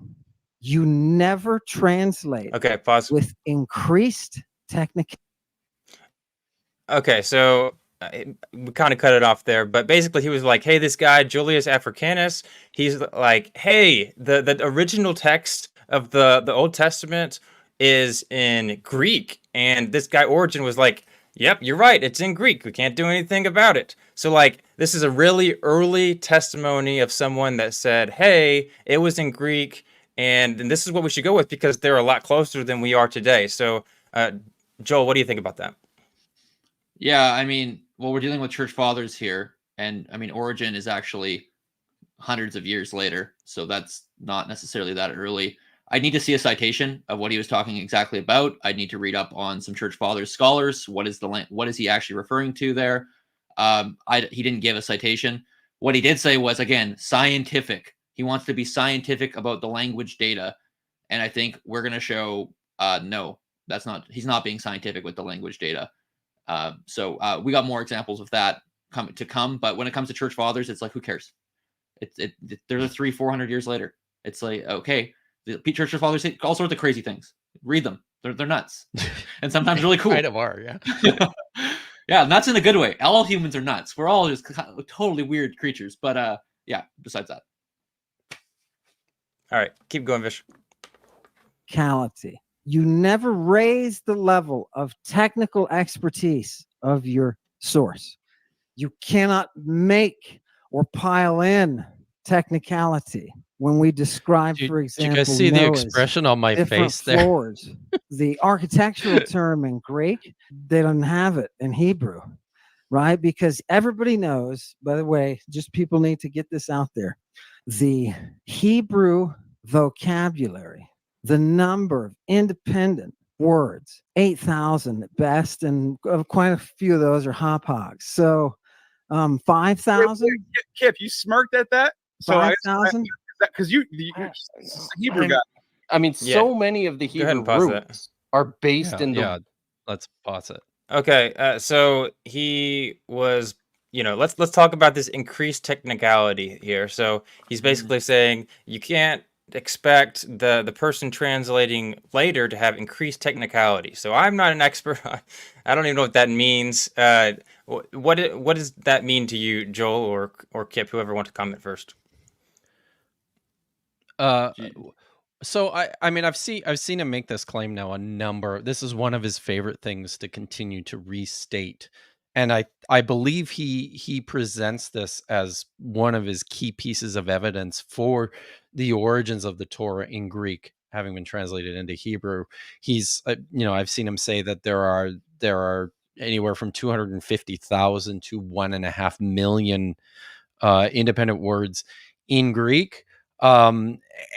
you never translate Pause. with increased technique. Okay, so we kind of cut it off there, but basically he was like, hey, this guy, Julius Africanus, he's like, hey, the original text of the Old Testament is in Greek. And this guy Origen was like, yep, you're right, it's in Greek. We can't do anything about it. So like, this is a really early testimony of someone that said, hey, it was in Greek, and this is what we should go with because they're a lot closer than we are today. So Joel, what do you think about that? Yeah, I mean, well, we're dealing with church fathers here, and I mean, Origen is actually hundreds of years later, so that's not necessarily that early. I need to see a citation of what he was talking exactly about. I need to read up on some church fathers, scholars. What is he actually referring to there? He didn't give a citation. What he did say was, again, scientific. He wants to be scientific about the language data, and I think we're going to show no, that's not. He's not being scientific with the language data. So we got more examples of that to come. But when it comes to church fathers, it's like, who cares? They're 300-400 years later. It's like, okay, the church fathers say all sorts of crazy things. Read them. They're nuts, and sometimes really cool. Kind of are, yeah. Yeah, nuts in a good way. All humans are nuts. We're all just totally weird creatures. But yeah, besides that. All right, keep going, Vish. You never raise the level of technical expertise of your source. You cannot make or pile in technicality. When we describe, for example, you guys see the expression on my face there? Floors. The architectural term in Greek, they don't have it in Hebrew, right? Because everybody knows, by the way, just people need to get this out there. The Hebrew vocabulary, the number of independent words, 8,000 at best, and quite a few of those are hop hogs. So 5,000. Kipp, you smirked at that? So 5,000? Because you Hebrew guy. I mean, so many of the Hebrew roots are based in the... Yeah, let's pause it. Okay, so he was, let's talk about this increased technicality here. So he's basically saying you can't expect the person translating later to have increased technicality. So I'm not an expert. I don't even know what that means. What does that mean to you, Joel or Kipp, whoever wants to comment first? So I mean I've seen him make this claim now a number. This is one of his favorite things to continue to restate, and I believe he presents this as one of his key pieces of evidence for the origins of the Torah in Greek having been translated into Hebrew. He's I've seen him say that there are anywhere from 250,000 to 1.5 million independent words in Greek.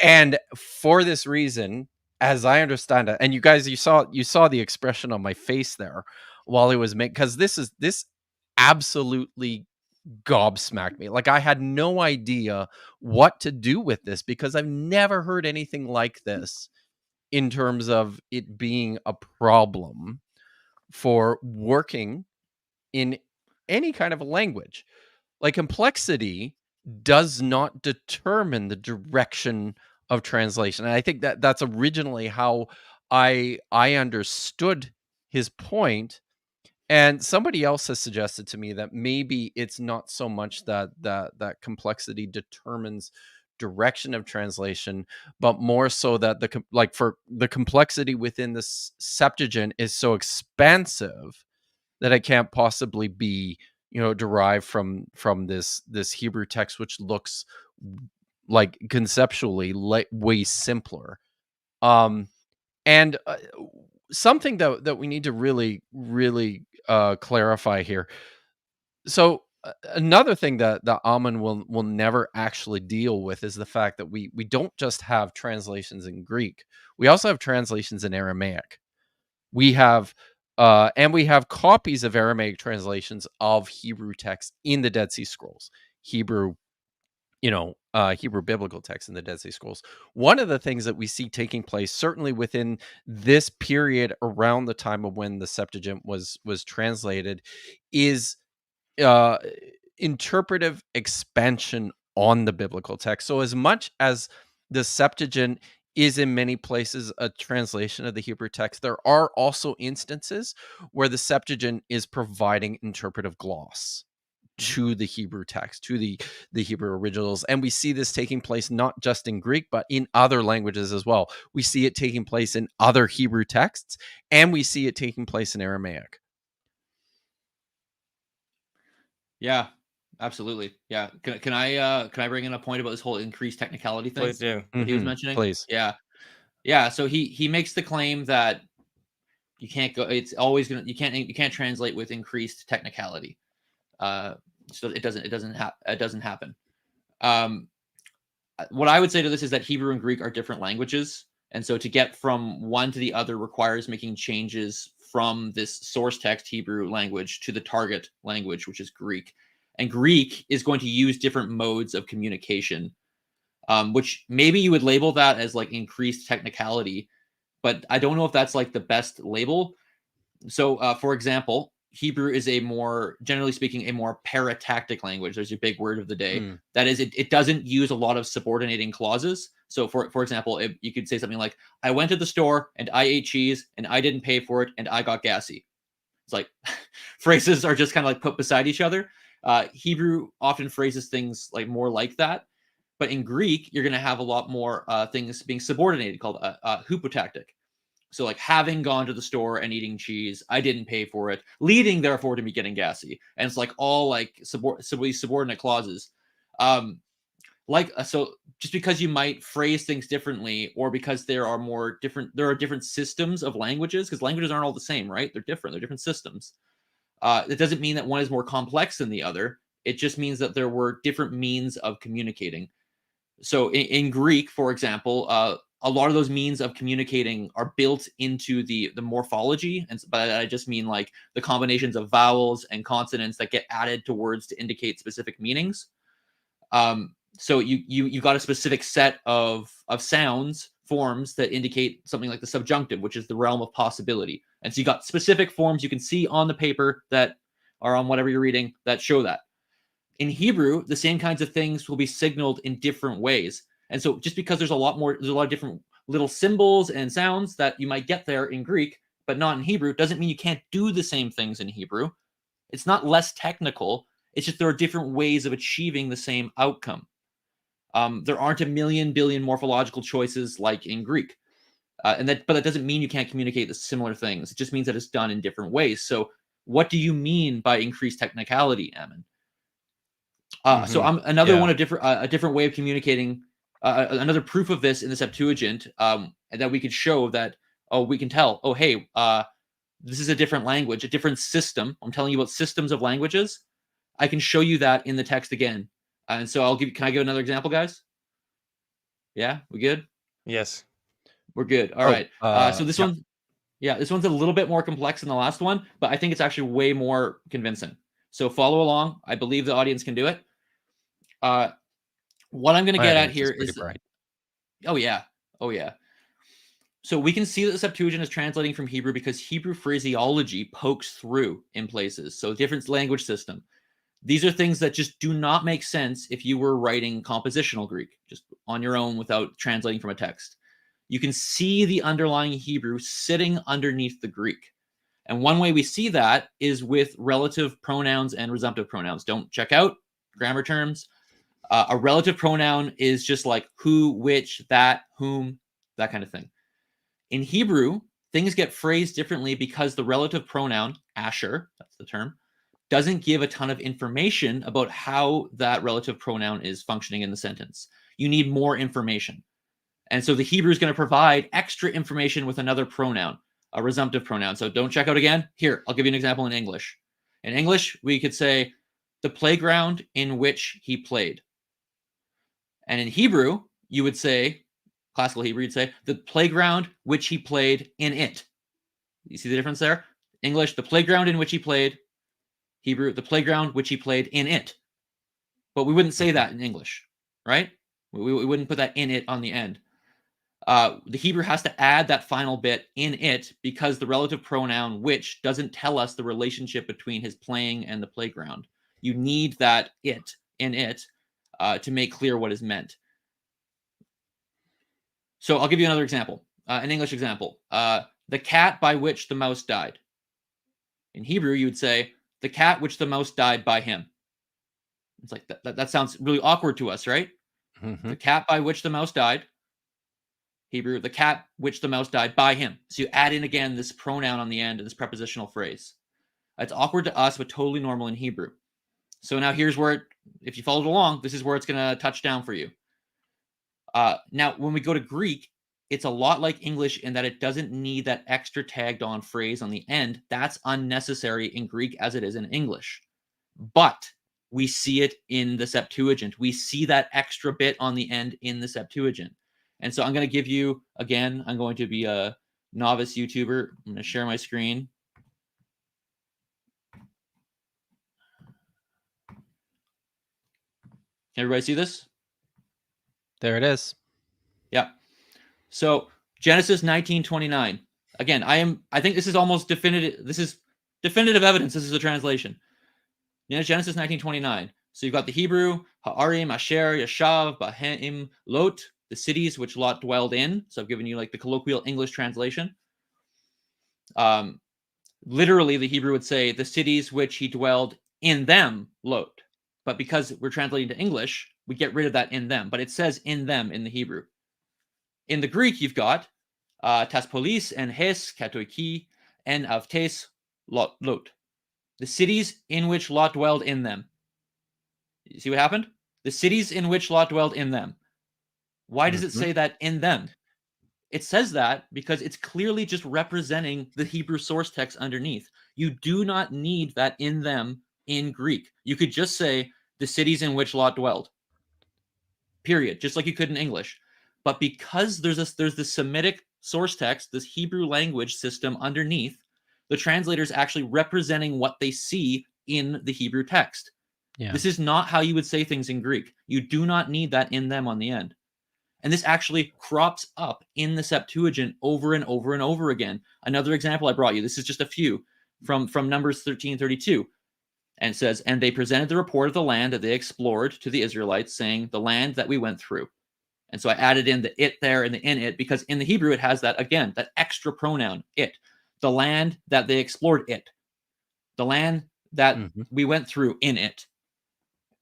And for this reason, as I understand it, and you guys, you saw the expression on my face there while it was made, because this absolutely gobsmacked me. Like I had no idea what to do with this because I've never heard anything like this in terms of it being a problem for working in any kind of a language. Like complexity does not determine the direction of translation. And I think that that's originally how I understood his point. And somebody else has suggested to me that maybe it's not so much that complexity determines direction of translation, but more so that for the complexity within this Septuagint is so expansive that it can't possibly be, derived from this Hebrew text, which looks like conceptually way simpler. And something that we need to really clarify here. So another thing that Ammon will never actually deal with is the fact that we don't just have translations in Greek. We also have translations in Aramaic. We have copies of Aramaic translations of Hebrew texts in the Dead Sea Scrolls. Hebrew biblical text in the Dead Sea Scrolls. One of the things that we see taking place, certainly within this period around the time of when the Septuagint was translated, is interpretive expansion on the biblical text. So as much as the Septuagint is in many places a translation of the Hebrew text, there are also instances where the Septuagint is providing interpretive gloss to the Hebrew text, to the Hebrew originals. And we see this taking place not just in Greek, but in other languages as well. We see it taking place in other Hebrew texts, and we see it taking place in Aramaic. Yeah, absolutely. Yeah. Can I bring in a point about this whole increased technicality thing? Please do. What he was mentioning? Please. Yeah. Yeah. So he makes the claim that you can't go, it's always gonna, you can't translate with increased technicality. So it doesn't happen. What I would say to this is that Hebrew and Greek are different languages. And so to get from one to the other requires making changes from this source text Hebrew language to the target language, which is Greek. And Greek is going to use different modes of communication, which maybe you would label that as like increased technicality, but I don't know if that's like the best label. So for example, Hebrew is generally speaking, a more paratactic language. There's your big word of the day. That is, it doesn't use a lot of subordinating clauses. So for example, you could say something like, I went to the store and I ate cheese and I didn't pay for it and I got gassy. It's like phrases are just kind of like put beside each other. Hebrew often phrases things like more like that. But in Greek, you're going to have a lot more things being subordinated called hypotactic. So like having gone to the store and eating cheese, I didn't pay for it, leading therefore to me getting gassy. And it's like all like subordinate clauses. So just because you might phrase things differently, or because there are different systems of languages, because languages aren't all the same, right? They're different systems. It doesn't mean that one is more complex than the other. It just means that there were different means of communicating. So in Greek, for example, a lot of those means of communicating are built into the morphology, and by that I just mean like the combinations of vowels and consonants that get added to words to indicate specific meanings. So you got a specific set of sounds forms that indicate something like the subjunctive, which is the realm of possibility. And so you got specific forms you can see on the paper that are on whatever you're reading that show that. In Hebrew, the same kinds of things will be signaled in different ways. And so just because there's a lot of different little symbols and sounds that you might get there in Greek, but not in Hebrew, doesn't mean you can't do the same things in Hebrew. It's not less technical. It's just there are different ways of achieving the same outcome. There aren't a million billion morphological choices like in Greek. But that doesn't mean you can't communicate the similar things. It just means that it's done in different ways. So what do you mean by increased technicality, Ammon? So I'm another one of a different way of communicating. Another proof of this in the Septuagint that we could show that we can tell. Oh, hey, this is a different language, a different system. I'm telling you about systems of languages. I can show you that in the text again. And so can I give another example, guys? Yeah, we good? Yes, we're good. All right. So this one, this one's a little bit more complex than the last one, but I think it's actually way more convincing. So follow along. I believe the audience can do it. What I'm going to get at here is, bright. Oh yeah. So we can see that the Septuagint is translating from Hebrew because Hebrew phraseology pokes through in places. So different language system. These are things that just do not make sense if you were writing compositional Greek, just on your own without translating from a text. You can see the underlying Hebrew sitting underneath the Greek. And one way we see that is with relative pronouns and resumptive pronouns. Don't check out grammar terms. A relative pronoun is just like who, which, that, whom, that kind of thing. In Hebrew, things get phrased differently because the relative pronoun, asher, that's the term, doesn't give a ton of information about how that relative pronoun is functioning in the sentence. You need more information. And so the Hebrew is going to provide extra information with another pronoun, a resumptive pronoun. So don't check out again. Here, I'll give you an example in English. In English, we could say the playground in which he played. And in Hebrew, you would say, classical Hebrew, you'd say the playground which he played in it. You see the difference there? English, the playground in which he played. Hebrew, the playground which he played in it. But we wouldn't say that in English, right? We wouldn't put that in it on the end. The Hebrew has to add that final bit in it because the relative pronoun which doesn't tell us the relationship between his playing and the playground. You need that it in it to make clear what is meant. So I'll give you another example, an English example. The cat by which the mouse died. In Hebrew, you would say, the cat which the mouse died by him. It's like, that sounds really awkward to us, right? Mm-hmm. The cat by which the mouse died. Hebrew, the cat which the mouse died by him. So you add in again this pronoun on the end of this prepositional phrase. It's awkward to us, but totally normal in Hebrew. So now here's where, if you followed along, this is where it's going to touch down for you. Now, when we go to Greek, it's a lot like English in that it doesn't need that extra tagged on phrase on the end. That's unnecessary in Greek as it is in English. But we see it in the Septuagint. We see that extra bit on the end in the Septuagint. And so I'm going to give you, again, I'm going to be a novice YouTuber. I'm going to share my screen. Can everybody see this? There it is. Yeah. So Genesis 19:29. Again, I think this is almost definitive. This is definitive evidence. This is a translation. Genesis 19:29. So you've got the Hebrew, Ha'arim, Asher, Yashav, Bahem, Lot, the cities which Lot dwelled in. So I've given you like the colloquial English translation. Literally, the Hebrew would say the cities which he dwelled in them, Lot. But because we're translating to English, we get rid of that in them. But it says in them in the Hebrew. In the Greek, you've got Taspolis and Hes, Katoiki, and Avtes, Lot. The cities in which Lot dwelled in them. You see what happened? The cities in which Lot dwelled in them. Why does it say that in them? It says that because it's clearly just representing the Hebrew source text underneath. You do not need that in them in Greek. You could just say the cities in which Lot dwelled. Period. Just like you could in English. But because there's the Semitic source text, this Hebrew language system underneath, the translator is actually representing what they see in the Hebrew text. Yeah. This is not how you would say things in Greek. You do not need that in them on the end. And this actually crops up in the Septuagint over and over and over again. Another example I brought you, this is just a few from Numbers 13:32. And it says, and they presented the report of the land that they explored to the Israelites, saying, the land that we went through. And so I added in the it there and the in it, because in the Hebrew it has that, again, that extra pronoun, it. The land that they explored, it. The land that we went through, in it.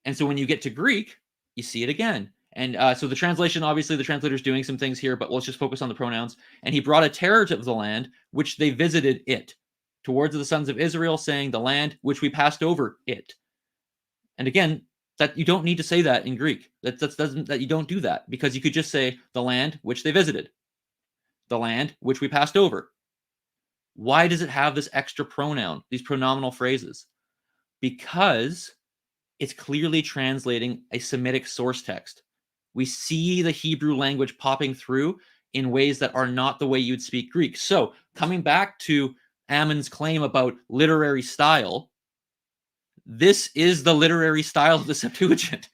And so when you get to Greek, you see it again. And so the translation, obviously the translator's doing some things here, but let's just focus on the pronouns. And he brought a terror to the land, which they visited it, towards the sons of Israel, saying, the land which we passed over, it. And again, that you don't need to say that in Greek. That you don't do that, because you could just say the land which they visited, the land which we passed over. Why does it have this extra pronoun, these pronominal phrases? Because it's clearly translating a Semitic source text. We see the Hebrew language popping through in ways that are not the way you'd speak Greek. So coming back to Ammon's claim about literary style, this is the literary style of the Septuagint.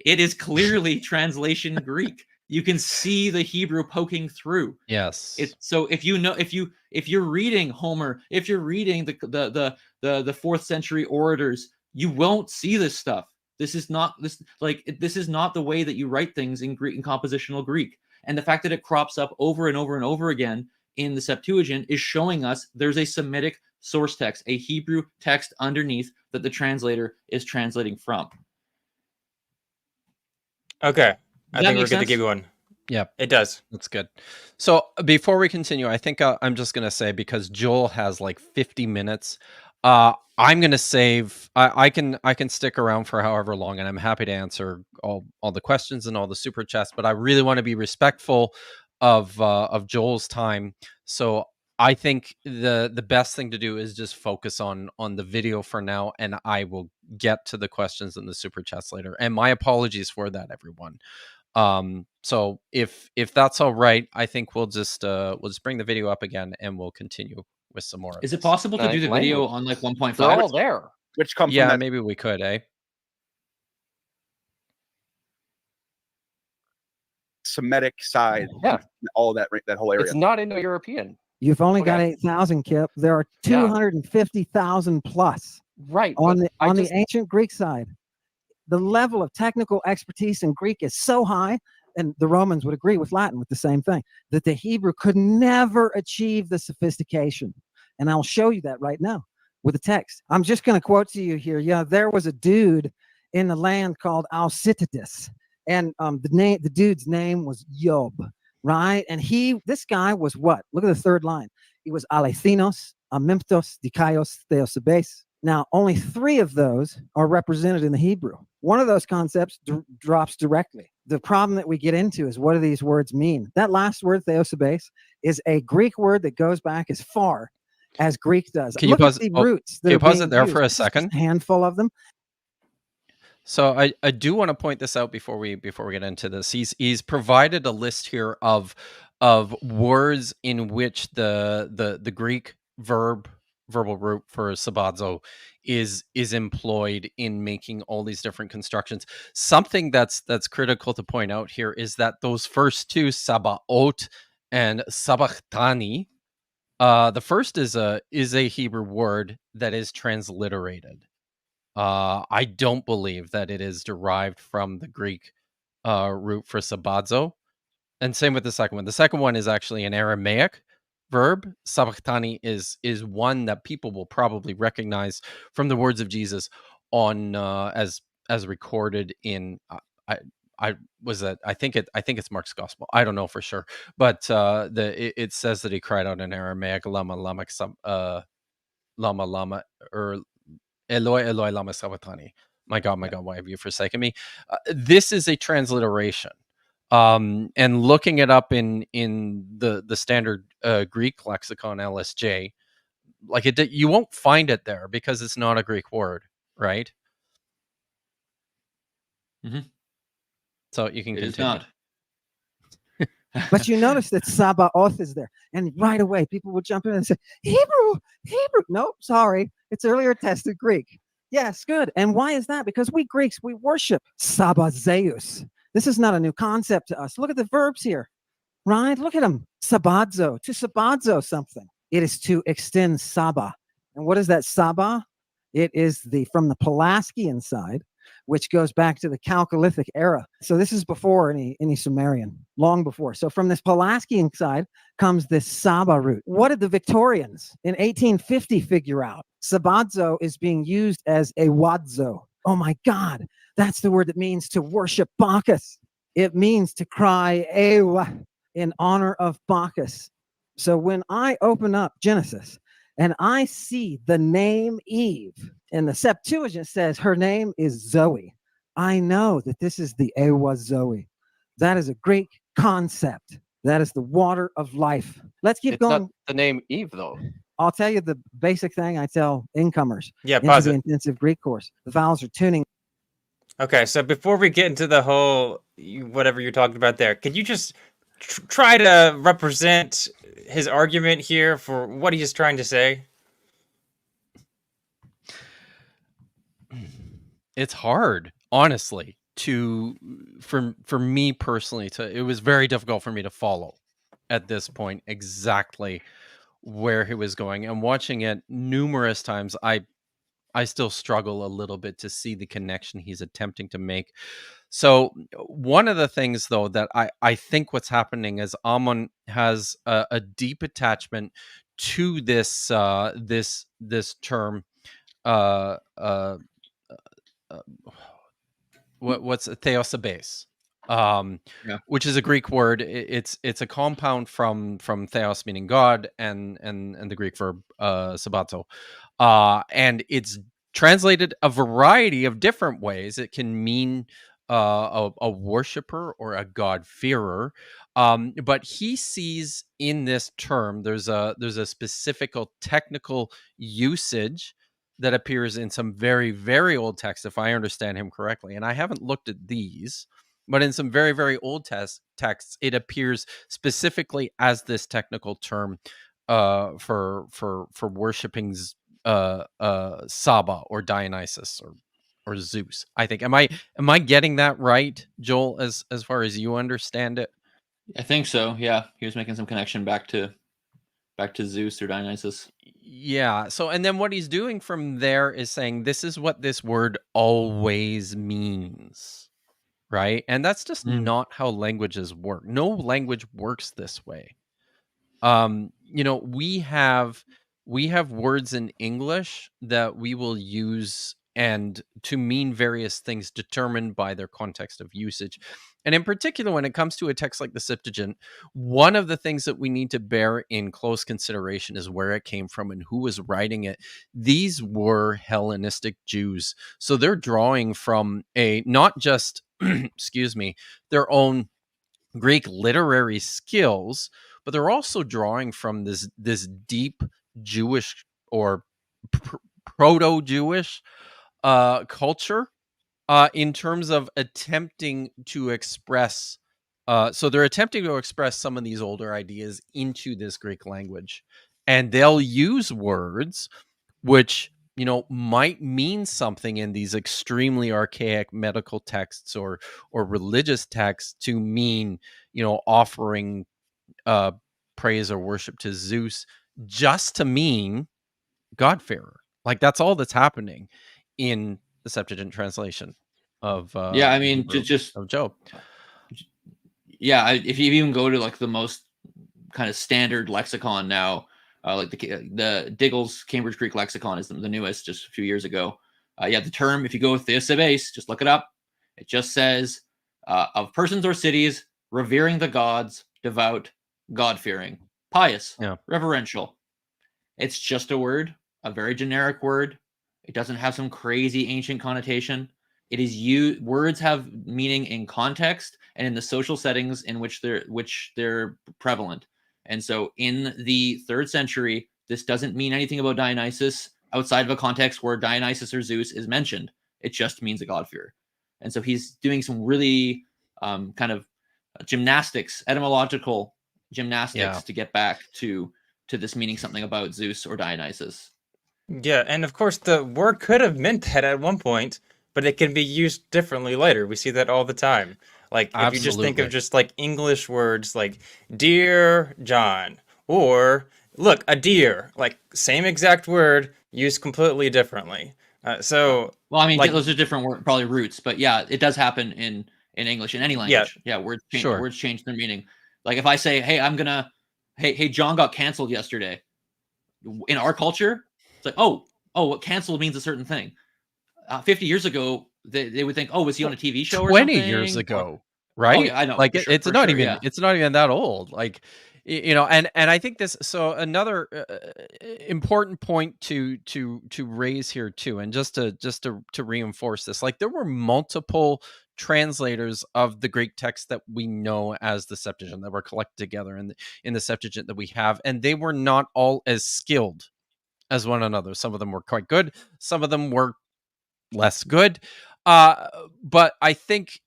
It is clearly translation Greek. You can see the Hebrew poking through. Yes. So if you're reading Homer, if you're reading the 4th century orators, you won't see this stuff. This is not the way that you write things in Greek, in compositional Greek. And the fact that it crops up over and over and over again in the Septuagint is showing us there's a Semitic source text, a Hebrew text underneath that the translator is translating from. Okay. I think we're good sense? to give you one. Yep. It does. That's good. So before we continue, I think I'm just going to say, because Joel has like 50 minutes, I'm going to save, I can stick around for however long, and I'm happy to answer all the questions and all the super chats, but I really want to be respectful of Joel's time. So I think the best thing to do is just focus on the video for now, and I will get to the questions and the super chats later. And my apologies for that, everyone. So if that's all right, I think we'll just bring the video up again, and we'll continue with some more. Is it possible to do the video on like 1.5? They're all there. Which come from Yeah, that maybe we could, eh? Semitic side. Yeah. All that whole area. It's not Indo-European. You've only got 8,000, Kipp. There are 250,000 plus. Right. On the ancient Greek side. The level of technical expertise in Greek is so high, and the Romans would agree with Latin with the same thing, that the Hebrew could never achieve the sophistication. And I'll show you that right now with the text. I'm just going to quote to you here. Yeah, there was a dude in the land called Alcibiades, and the dude's name was Job, right? And this guy was what? Look at the third line. He was Alethinos, Amymptos, Dikaios, Theosebes. Now, only 3 of those are represented in the Hebrew. One of those concepts drops directly. The problem that we get into is, what do these words mean? That last word, Theosebes, is a Greek word that goes back as far as Greek does. Can you pause it? Roots can you pause it there for a second? A handful of them. So I do want to point this out before we get into this. He's provided a list here of words in which the Greek verbal root for sabazo is employed in making all these different constructions. Something that's critical to point out here is that those first 2, sabaot and sabachtani, the first is a Hebrew word that is transliterated. I don't believe that it is derived from the Greek root for sabazo, and same with the second one. The second one is actually an Aramaic verb. Sabachtani is one that people will probably recognize from the words of Jesus on as recorded in I think it's Mark's gospel. I don't know for sure, but it says that he cried out in Aramaic, lama lama lama, or Eloi Eloi lama sabachthani. My God, why have you forsaken me? This is a transliteration. And looking it up in the standard Greek lexicon LSJ, like you won't find it there because it's not a Greek word, right? Mm-hmm. So you can continue. But you notice that Sabaoth is there, and right away people will jump in and say, Hebrew. Nope, sorry, it's earlier tested Greek. Yes, good. And why is that? Because we Greeks, we worship Sabazeus. This is not a new concept to us. Look at the verbs here, right? Look at them. Sabazo, to sabazo something. It is to extend Saba. And what is that Saba? It is from the Pelasgian side, which goes back to the Chalcolithic era. So this is before any Sumerian, long before. So from this Pelasgian side comes this Saba root. What did the Victorians in 1850 figure out? Sabazo is being used as a wadzo. Oh my God. That's the word that means to worship Bacchus. It means to cry Ewa in honor of Bacchus. So when I open up Genesis and I see the name Eve, and the Septuagint says her name is Zoe, I know that this is the Ewa Zoe. That is a Greek concept. That is the water of life. Let's keep going. Not the name Eve, though. I'll tell you the basic thing I tell incomers Yeah, into pause the it. intensive Greek course. The vowels are tuning. Okay, so before we get into the whole whatever you're talking about there, could you just try to represent his argument here for what he's trying to say? It's hard, honestly. for me personally, it was very difficult for me to follow at this point exactly where he was going, and watching it numerous times, I still struggle a little bit to see the connection he's attempting to make. So one of the things, though, that I think what's happening is Ammon has a deep attachment to this term. Uh, uh, what's theosabes, Yeah. which is a Greek word. It's a compound from theos, meaning God, and the Greek verb sabato, and it's translated a variety of different ways. It can mean a worshiper or a God-fearer, but he sees in this term there's a specific technical usage that appears in some very, very old texts, if I understand him correctly. And I haven't looked at these, but in some very, very old texts, it appears specifically as this technical term for worshiping Saba or Dionysus or Zeus. I think. Am I getting that right, Joel? As far as you understand it, I think so. Yeah, he was making some connection back to Zeus or Dionysus. Yeah. So, and then what he's doing from there is saying this is what this word always means, right? And that's just not how languages work. No language works this way. We have words in English that we will use and to mean various things determined by their context of usage. And in particular, when it comes to a text like the Septuagint, one of the things that we need to bear in close consideration is where it came from and who was writing it. These were Hellenistic Jews. So they're drawing from not just, excuse me, their own Greek literary skills, but they're also drawing from this deep Jewish or proto-Jewish culture in terms of attempting to express. So they're attempting to express some of these older ideas into this Greek language, and they'll use words which might mean something in these extremely archaic medical texts or religious texts to mean offering praise or worship to Zeus, just to mean God-fearer. Like that's all that's happening in the Septuagint translation of I mean, Hebrew, just of Job. Yeah, if you even go to like the most kind of standard lexicon now, like the Diggle's Cambridge Greek Lexicon is the newest, just a few years ago. The term, if you go with theosabes, just look it up. It just says of persons or cities revering the gods, devout, God-fearing, pious, reverential. It's just a word, a very generic word. It doesn't have some crazy ancient connotation. It is words have meaning in context and in the social settings in which they're prevalent. And so in the 3rd century, this doesn't mean anything about Dionysus outside of a context where Dionysus or Zeus is mentioned. It just means a God-fearer. And so he's doing some really kind of gymnastics, etymological gymnastics to get back to this meaning something about Zeus or Dionysus. Yeah, and of course the word could have meant that at one point, but it can be used differently later. We see that all the time. Like if you just think of just like English words like dear John or look, a deer, like same exact word used completely differently. Well, I mean, those are different probably roots, but yeah, it does happen in English, in any language. Yeah, words change their meaning. Like if I say, hey, John got canceled yesterday. In our culture, it's like, what canceled means a certain thing. 50 years ago, they would think, was he on a TV show or something? 20 years ago, right? I know. Like it's not even that old. Like, and I think this. So another important point to raise here too, and just to reinforce this, like there were multiple translators of the Greek text that we know as the Septuagint that were collected together in the Septuagint that we have, and they were not all as skilled as one another. Some of them were quite good. Some of them were less good. But I think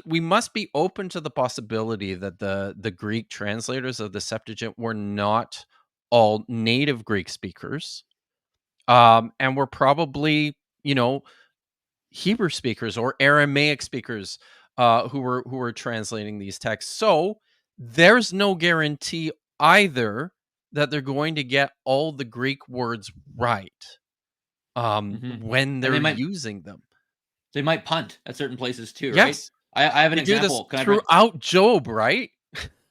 we must be open to the possibility that the Greek translators of the Septuagint were not all native Greek speakers. And were probably, Hebrew speakers or Aramaic speakers who were translating these texts. So there's no guarantee either that they're going to get all the Greek words right when they're using them. They might punt at certain places too, Yes. right? I have an They do example. this throughout Job, right?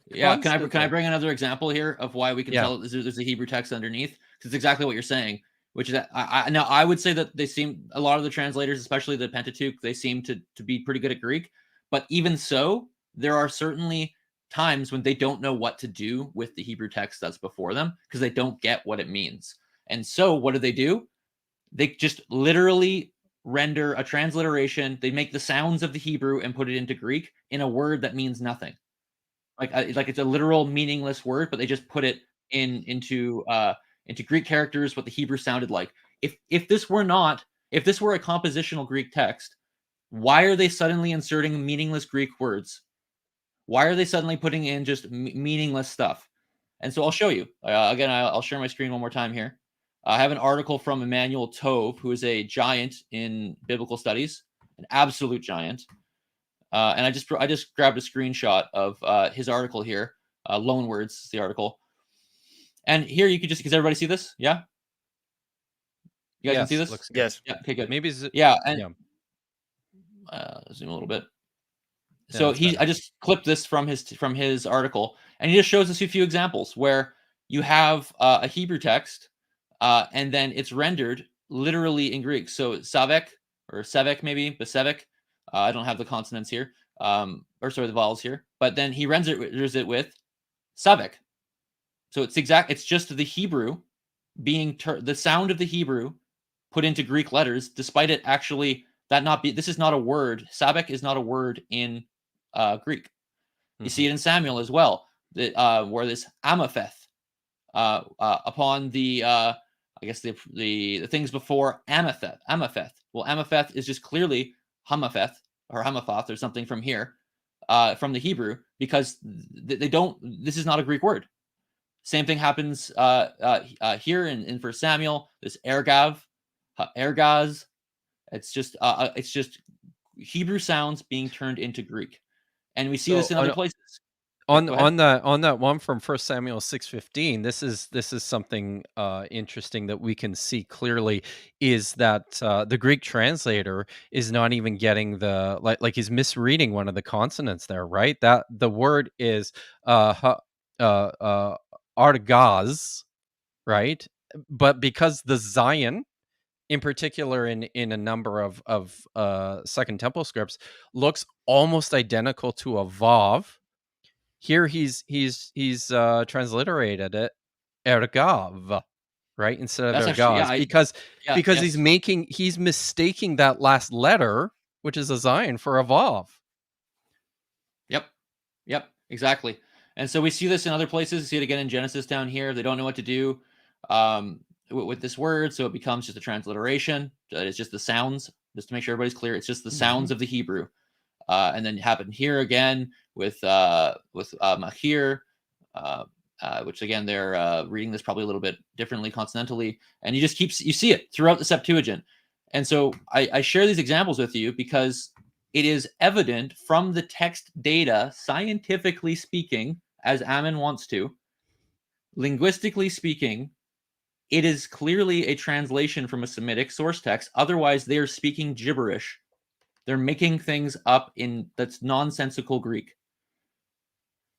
Yeah, can I bring another example here of why we can tell there's a Hebrew text underneath? Because it's exactly what you're saying, which is that I would say that a lot of the translators, especially the Pentateuch, they seem to be pretty good at Greek. But even so, there are certainly times when they don't know what to do with the Hebrew text that's before them because they don't get what it means. And so what do? They just literally render a transliteration. They make the sounds of the Hebrew and put it into Greek in a word that means nothing. Like it's a literal meaningless word, but they just put it into Greek characters, what the Hebrew sounded like. If this were a compositional Greek text, why are they suddenly inserting meaningless Greek words? Why are they suddenly putting in just meaningless stuff? And so I'll show you. Again, I'll share my screen one more time here. I have an article from Emmanuel Tove, who is a giant in biblical studies, an absolute giant. And I just grabbed a screenshot of his article here. Loanwords is the article. And here you could just, does everybody see this? Yeah? You guys can see this? Yes. Yeah, okay, good. Maybe zoom a little bit. Yeah, So I just clipped this from his article, and he just shows us a few examples where you have a Hebrew text, and then it's rendered literally in Greek. So savek or sevek maybe, but sevek. I don't have the consonants here, the vowels here. But then he renders it with savek. So it's just the Hebrew being the sound of the Hebrew put into Greek letters, despite it actually this is not a word. Savek is not a word in Greek. You see it in Samuel as well, where this Amapheth upon the I guess the things before Amapheth. Well, Amapheth is just clearly Hamapheth or Hamaphoth or something from here, from the Hebrew, because they don't. This is not a Greek word. Same thing happens here in 1 Samuel. This ergaz. It's just Hebrew sounds being turned into Greek, and we see this in other places. On that one from 1 Samuel 6:15, this is something interesting that we can see clearly, is that the Greek translator is not even getting the like he's misreading one of the consonants there, right? That the word is argaz, right? But because the Zion, in particular in a number of Second Temple scripts, looks almost identical to a vav. Here he's transliterated it ergav, right, instead of ergaz, because he's mistaking that last letter, which is a Zion, for a vav. Yep, exactly. And so we see this in other places. We see it again in Genesis down here. They don't know what to do with this word, so it becomes just a transliteration. It's just the sounds, just to make sure everybody's clear. It's just the sounds of the Hebrew. And then it happened here again with Mahir, which again they're reading this probably a little bit differently consonantally, and you see it throughout the Septuagint. And so I share these examples with you because it is evident from the text data, scientifically speaking, as Ammon wants to, linguistically speaking, it is clearly a translation from a Semitic source text. Otherwise, they are speaking gibberish. They're making things up that's nonsensical Greek.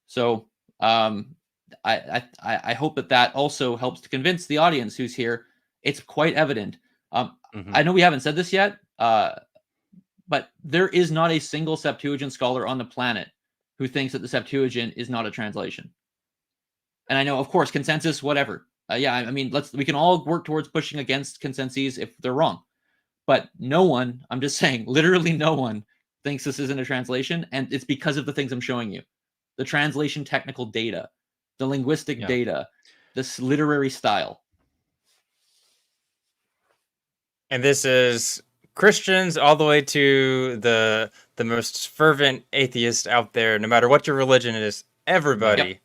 So I hope that also helps to convince the audience who's here. It's quite evident. I know we haven't said this yet, but there is not a single Septuagint scholar on the planet who thinks that the Septuagint is not a translation. And I know, of course, consensus, whatever. I mean, we can all work towards pushing against consensus if they're wrong. But no one, I'm just saying, literally no one thinks this isn't a translation. And it's because of the things I'm showing you. The translation technical data, the linguistic data, this literary style. And this is Christians all the way to the most fervent atheist out there, no matter what your religion is, everybody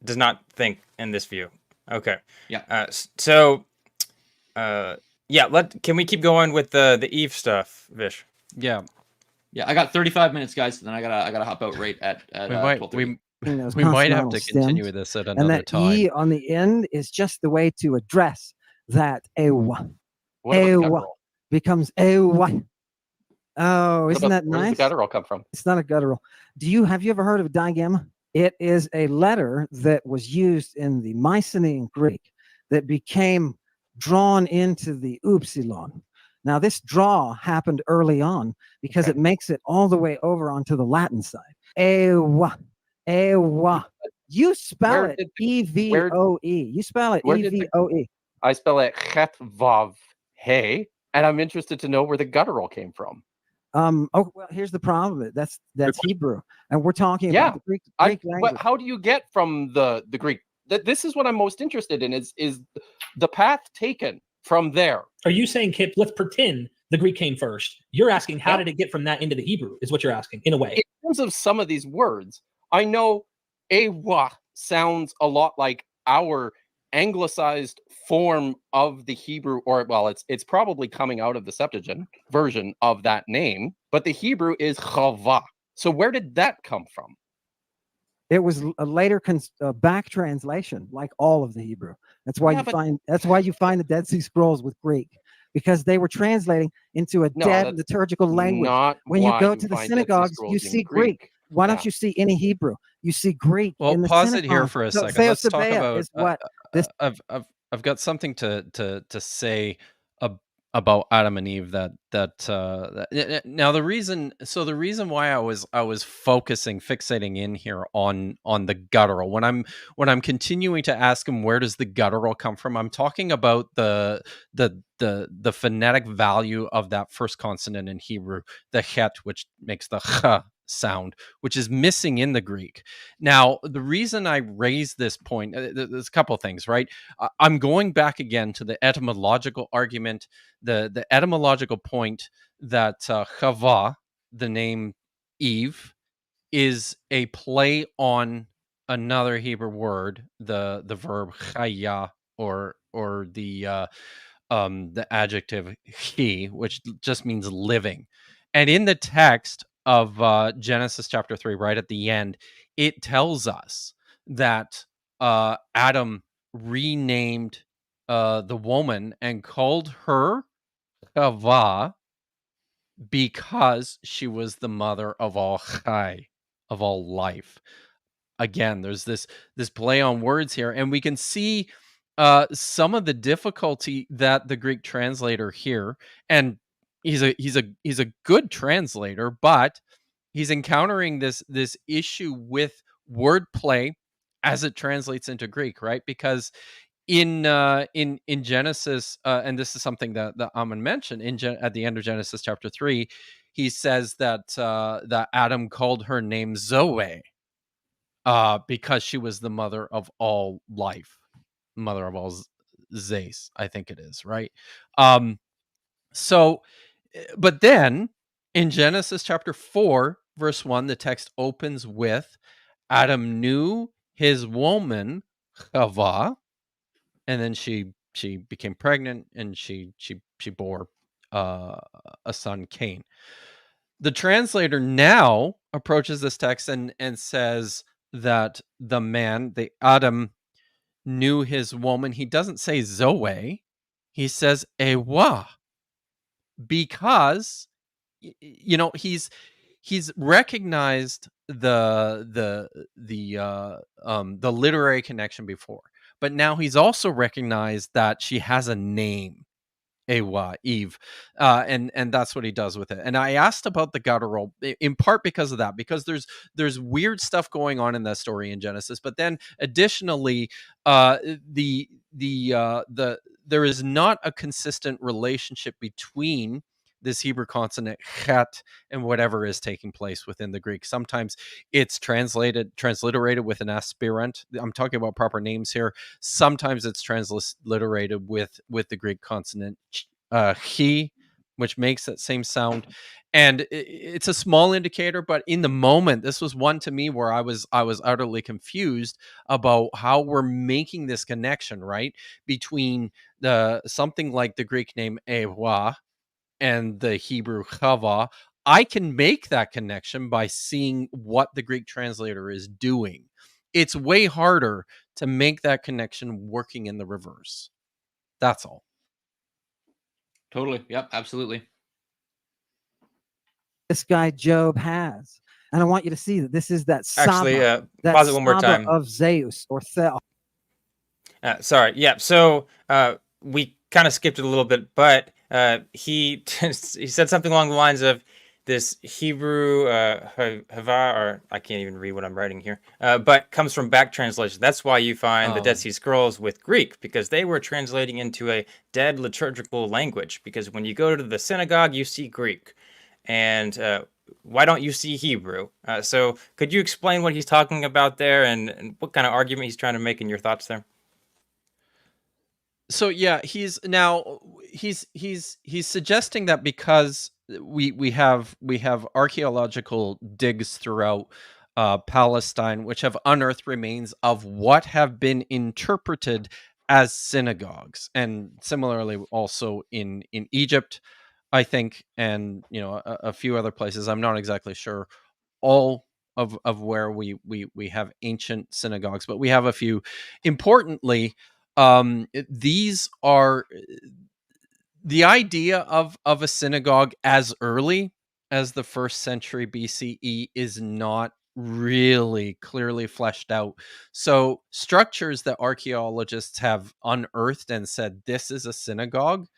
does not think in this view. Okay. Yeah. Yeah, can we keep going with the Eve stuff, Vish? Yeah. Yeah, I got 35 minutes, guys. And then I gotta hop out right at 12:30. We might have to consonantal continue stems, this at and another that time. E on the end is just the way to address that ewa. What about the Ewa guttural? becomes ewa. Oh, isn't that Where does nice? the guttural come from? It's not a guttural. Have you ever heard of a digamma? It is a letter that was used in the Mycenaean Greek that became drawn into the upsilon. Now, this draw happened early on because it makes it all the way over onto the Latin side. Ewa, ewa. You spell it E-V-O-E. You spell it E-V-O-E. I spell it chet vav hey, and I'm interested to know where the guttural came from. Oh, well, here's the problem. That's Hebrew, and we're talking about the Greek language. But how do you get from the Greek? This is what I'm most interested in. Is the path taken from there? Are you saying, Kipp, let's pretend the Greek came first? You're asking how did it get from that into the Hebrew? Is what you're asking, in a way. In terms of some of these words, I know ewa sounds a lot like our anglicized form of the Hebrew, or well, it's probably coming out of the Septuagint version of that name, but the Hebrew is chava. So where did that come from? It was a later back translation, like all of the Hebrew. That's why you find the Dead Sea Scrolls with Greek, because they were translating into a dead liturgical language. When you go to the synagogues, you see Greek. Why don't you see any Hebrew? You see Greek. Well, in the pause synagogue. it here for a second. Let's talk about. I've got something to say about Adam and Eve. Now the reason why I was fixating in here on the guttural when I'm continuing to ask him where does the guttural come from, I'm talking about the phonetic value of that first consonant in Hebrew, the het, which makes the ch sound, which is missing in the Greek. Now, the reason I raise this point, there's a couple of things, right? I'm going back again to the etymological argument, the etymological point that chava, the name Eve, is a play on another Hebrew word, the verb chaya, or the adjective he, which just means living. And in the text of Genesis chapter 3, right at the end, it tells us that Adam renamed the woman and called her Chava because she was the mother of all chai, of all life. Again, there's this play on words here, and we can see some of the difficulty that the Greek translator here, and he's a good translator, but he's encountering this issue with wordplay as it translates into Greek, right? Because in Genesis, and this is something that Ammon mentioned at the end of Genesis chapter 3, he says that that Adam called her name Zoe, because she was the mother of all life, mother of all Zeus, I think it is, right? So, but then in Genesis chapter 4, verse 1, the text opens with Adam knew his woman Chava, and then she became pregnant, and she bore a son, Cain. The translator now approaches this text and says that the man, the Adam, knew his woman. He doesn't say Zoe, he says Ewa, because he's recognized the literary connection before, but now he's also recognized that she has a name, Ewa, Eve, and that's what he does with it. And I asked about the guttural in part because of that, because there's weird stuff going on in that story in Genesis, but then additionally, there is not a consistent relationship between this Hebrew consonant chet and whatever is taking place within the Greek. Sometimes it's transliterated with an aspirant. I'm talking about proper names here. Sometimes it's transliterated with the Greek consonant he, which makes that same sound. And it's a small indicator, but in the moment, this was one to me where I was utterly confused about how we're making this connection, right, between the something like the Greek name Ewa and the Hebrew Chava. I can make that connection by seeing what the Greek translator is doing. It's way harder to make that connection working in the reverse. That's all. Totally. Yep. Absolutely. This guy Job has. And I want you to see that this is that Actually, Saba, that pause it one more Saba time. of Zeus or Thel. Sorry. Yeah. So we kind of skipped it a little bit, but he he said something along the lines of this Hebrew hava, or I can't even read what I'm writing here, but comes from back translation. That's why you find the Dead Sea Scrolls with Greek, because they were translating into a dead liturgical language. Because when you go to the synagogue, you see Greek, and why don't you see Hebrew? So could you explain what he's talking about there, and what kind of argument he's trying to make in your thoughts there? So yeah, he's suggesting that because we have archaeological digs throughout Palestine, which have unearthed remains of what have been interpreted as synagogues, and similarly also in Egypt, I think, and a few other places. I'm not exactly sure all of where we have ancient synagogues, but we have a few. Importantly, these are the idea of a synagogue as early as the 1st century BCE is not really clearly fleshed out. So structures that archaeologists have unearthed and said this is a synagogue,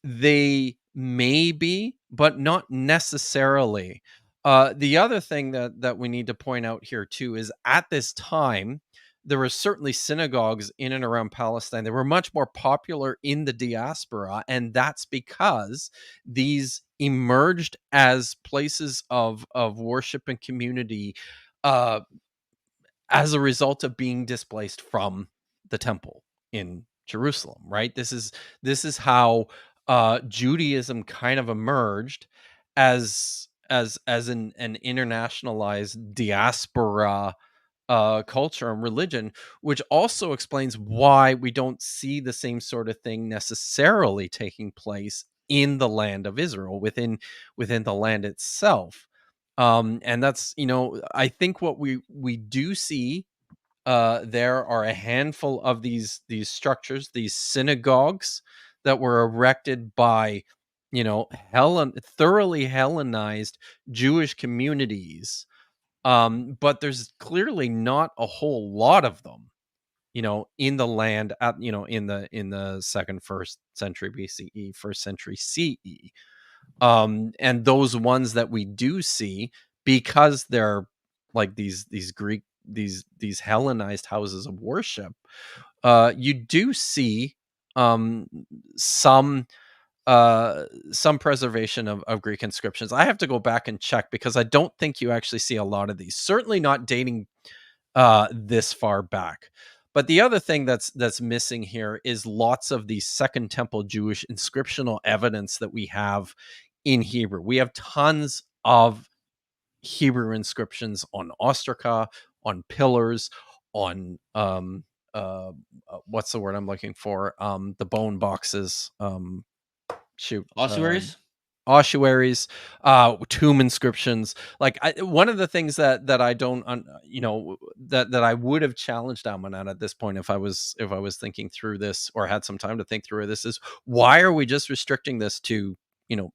they may be, but not necessarily. The other thing that we need to point out here too is at this time, there were certainly synagogues in and around Palestine. They were much more popular in the diaspora, and that's because these emerged as places of worship and community as a result of being displaced from the temple in Jerusalem. Right? This is how Judaism kind of emerged as an internationalized diaspora culture and religion, which also explains why we don't see the same sort of thing necessarily taking place in the land of Israel, within the land itself. And that's, I think what we do see there are a handful of these structures, these synagogues that were erected by thoroughly Hellenized Jewish communities, but there's clearly not a whole lot of them in the land at in the second, 1st century BCE, 1st century CE. And those ones that we do see, because they're like these Greek, these Hellenized houses of worship, you do see some preservation of Greek inscriptions. I have to go back and check, because I don't think you actually see a lot of these, certainly not dating this far back. But the other thing that's missing here is lots of the Second Temple Jewish inscriptional evidence that we have in Hebrew. We have tons of Hebrew inscriptions on ostraca, on pillars, on what's the word I'm looking for? The bone boxes. Ossuaries. Ossuaries, tomb inscriptions. Like one of the things that I don't, that I would have challenged Ammon at this point if I was thinking through this, or had some time to think through this, is why are we just restricting this to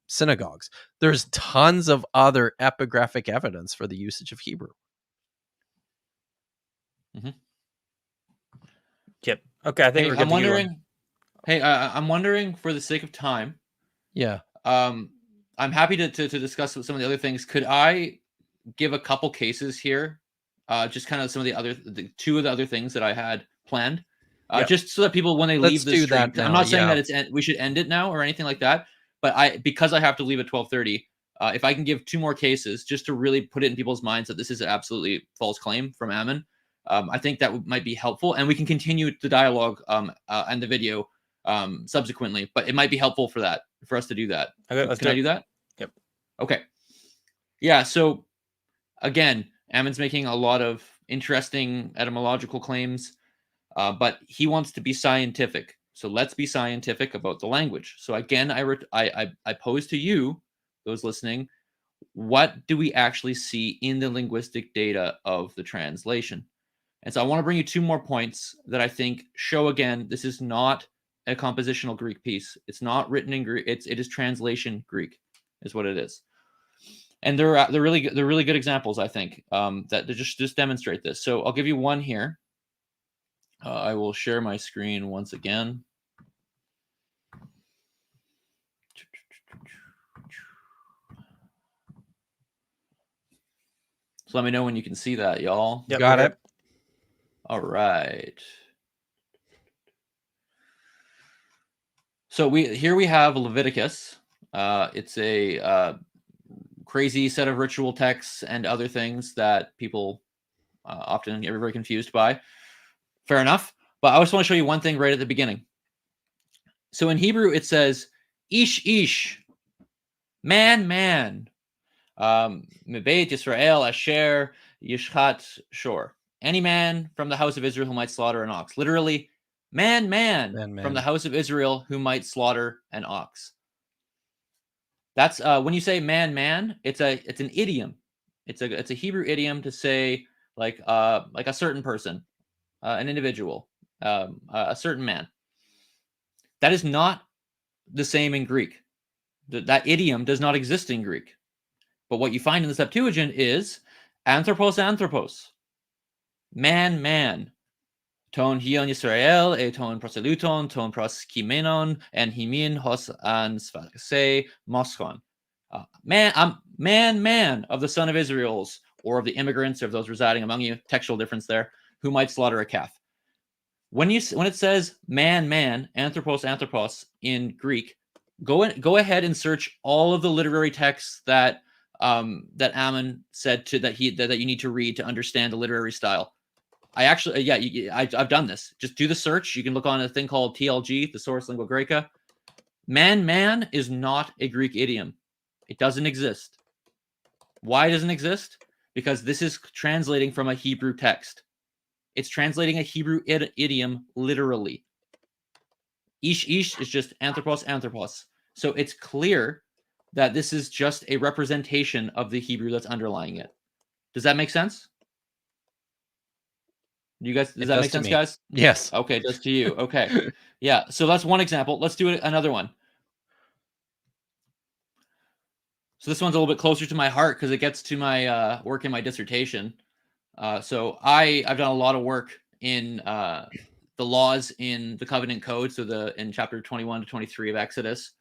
synagogues? There's tons of other epigraphic evidence for the usage of Hebrew. Mm-hmm. Yep. Okay, I think I'm wondering. Hey, I'm wondering, for the sake of time. Yeah. I'm happy to discuss some of the other things. Could I give a couple cases here? Just kind of some of the two of the other things that I had planned. Just so that people, when they leave the stream, I'm not saying that we should end it now or anything like that, but because I have to leave at 12:30, if I can give two more cases just to really put it in people's minds that this is an absolutely false claim from Ammon, I think that might be helpful, and we can continue the dialogue and the video subsequently, but it might be helpful for us to do that. Okay, Can I do that? Yep. Okay. Yeah. So again, Ammon's making a lot of interesting etymological claims, but he wants to be scientific. So let's be scientific about the language. So again, I pose to you, those listening, what do we actually see in the linguistic data of the translation? And so I want to bring you 2 more points that I think show, again, this is not a compositional Greek piece. It's not written in Greek. It is translation Greek, is what it is. And they're really good examples, I think, that just demonstrate this. So I'll give you one here. I will share my screen once again. So let me know when you can see that, y'all. Yep, got it. All right. So here we have Leviticus. It's a crazy set of ritual texts and other things that people often get very confused by. Fair enough. But I just want to show you one thing right at the beginning. So in Hebrew, it says, ish, ish, man, man. Mebeit Yisrael Asher Yishchat Shor. Any man from the house of Israel who might slaughter an ox. Literally, man from the house of Israel who might slaughter an ox. That's when you say man, it's an idiom. It's a Hebrew idiom to say like a certain person, an individual, a certain man. That is not the same in Greek. That idiom does not exist in Greek. But what you find in the Septuagint is anthropos, man. Ton hion Yisrael, e ton proseluton, ton proskimenon, and himin hos an sphase moschon. Man of the son of Israel's, or of the immigrants, or of those residing among you, textual difference there, who might slaughter a calf. When it says man, anthropos in Greek, go ahead and search all of the literary texts that Ammon said that you need to read to understand the literary style. I've done this. Just do the search. You can look on a thing called TLG, the Source Lingua Graeca. Man is not a Greek idiom. It doesn't exist. Why doesn't it exist? Because this is translating from a Hebrew text. It's translating a Hebrew idiom literally. Ish is just anthropos. So it's clear that this is just a representation of the Hebrew that's underlying it. Does that make sense? Does that make sense, guys? Yes. Okay, it does to you. Okay. Yeah, so that's one example. Let's do another one. So this one's a little bit closer to my heart because it gets to my work in my dissertation. So I've done a lot of work in the laws in the Covenant Code, so in chapter 21 to 23 of Exodus.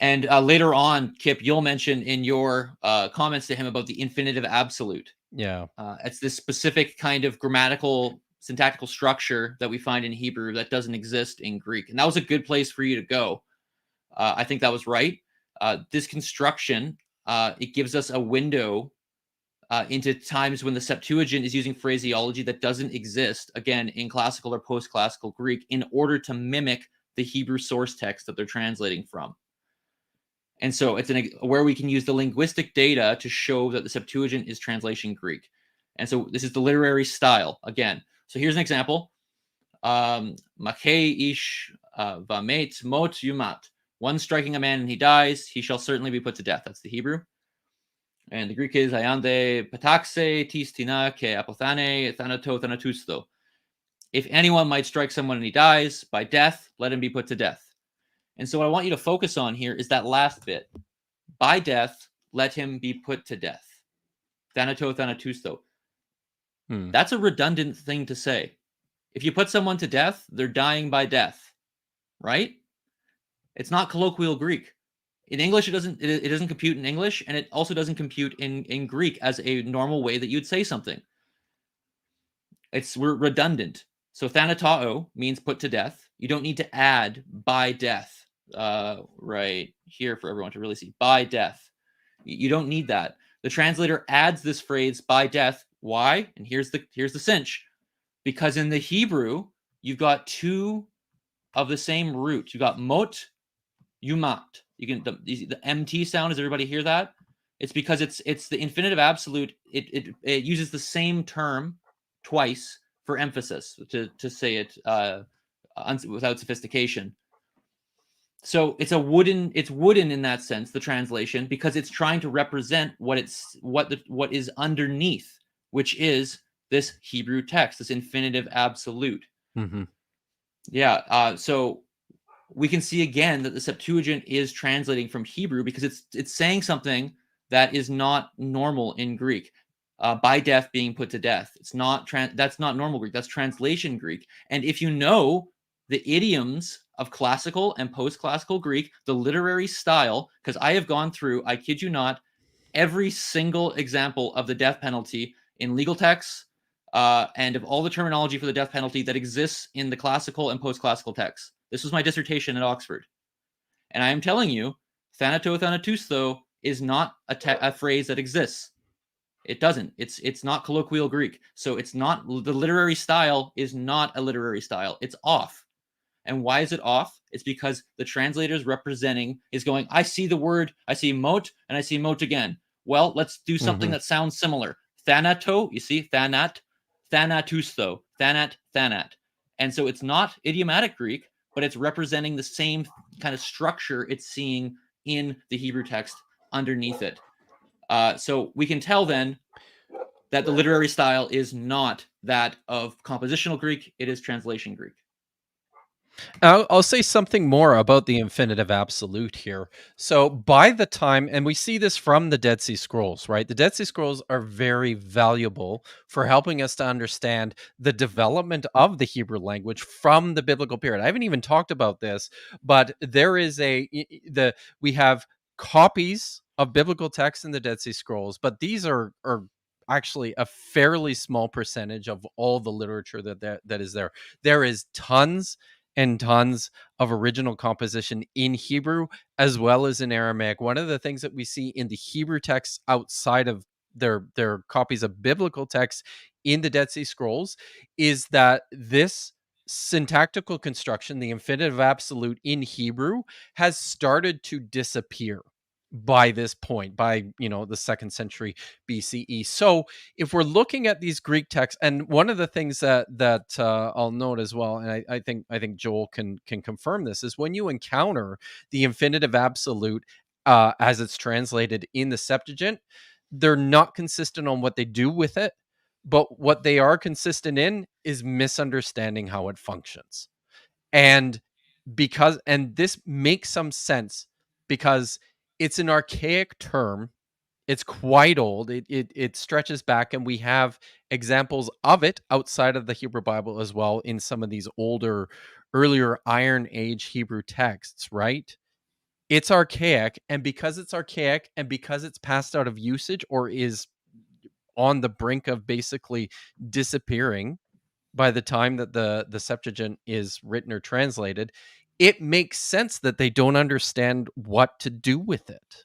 And later on, Kipp, you'll mention in your comments to him about the infinitive absolute. Yeah. It's this specific kind of grammatical, syntactical structure that we find in Hebrew that doesn't exist in Greek. And that was a good place for you to go. I think that was right. This construction, it gives us a window into times when the Septuagint is using phraseology that doesn't exist, again, in classical or post-classical Greek, in order to mimic the Hebrew source text that they're translating from. And so it's where we can use the linguistic data to show that the Septuagint is translation Greek. And so this is the literary style, again. So here's an example. Makei ish vamet mot yumat. One striking a man and he dies, he shall certainly be put to death. That's the Hebrew. And the Greek is ayande pataxe tis tina ke apothane thanato thanatusto. If anyone might strike someone and he dies, by death, let him be put to death. And so what I want you to focus on here is that last bit. By death, let him be put to death. Thanato thanatusto. That's a redundant thing to say. If you put someone to death, they're dying by death, right? It's not colloquial Greek. In English, it doesn't compute in English, and it also doesn't compute in Greek as a normal way that you'd say something. We're redundant. So thanatao means put to death. You don't need to add by death right here for everyone to really see. By death. You don't need that. The translator adds this phrase by death. Why? And here's the cinch. Because in the Hebrew, you've got two of the same root. You got mot, yumat. You can the MT sound. Does everybody hear that? It's because it's the infinitive absolute. It uses the same term twice for emphasis to say it without sophistication. So it's wooden in that sense, the translation, because it's trying to represent what is underneath, which is this Hebrew text, this infinitive absolute. Mm-hmm. Yeah. So we can see again that the Septuagint is translating from Hebrew because it's saying something that is not normal in Greek. By death being put to death. It's not that's not normal Greek. That's translation Greek. And if you know the idioms of classical and post-classical Greek, the literary style, because I have gone through, I kid you not, every single example of the death penalty in legal texts and of all the terminology for the death penalty that exists in the classical and post-classical texts. This was my dissertation at Oxford. And I am telling you, thanato thanatousto is not a phrase that exists. It doesn't. It's not colloquial Greek. So it's not, the literary style is not a literary style. It's off. And why is it off? It's because the translator's representing is going, I see the word, I see mot, and I see mot again. Well, let's do something that sounds similar. Thanato, you see, thanat, thanatousto, thanat, thanat. And so it's not idiomatic Greek, but it's representing the same kind of structure it's seeing in the Hebrew text underneath it. So we can tell then that the literary style is not that of compositional Greek, it is translation Greek. I'll say something more about the infinitive absolute here. So by the time, and we see this from the Dead Sea Scrolls, right? The Dead Sea Scrolls are very valuable for helping us to understand the development of the Hebrew language from the biblical period. I haven't even talked about this, but there is we have copies of biblical texts in the Dead Sea Scrolls, but these are actually a fairly small percentage of all the literature that is there. There is tons and tons of original composition in Hebrew as well as in Aramaic. One of the things that we see in the Hebrew texts outside of their copies of biblical texts in the Dead Sea Scrolls is that this syntactical construction, the infinitive absolute in Hebrew, has started to disappear by this point, by the 2nd century BCE. So if we're looking at these Greek texts, and one of the things that I'll note as well, and I think Joel can confirm this, is when you encounter the infinitive absolute as it's translated in the Septuagint, they're not consistent on what they do with it, but what they are consistent in is misunderstanding how it functions. And this makes some sense because it's an archaic term. It's quite old. It stretches back, and we have examples of it outside of the Hebrew Bible as well in some of these earlier Iron Age Hebrew texts, right? It's archaic, and because it's archaic and because it's passed out of usage or is on the brink of basically disappearing by the time that the Septuagint is written or translated, it makes sense that they don't understand what to do with it.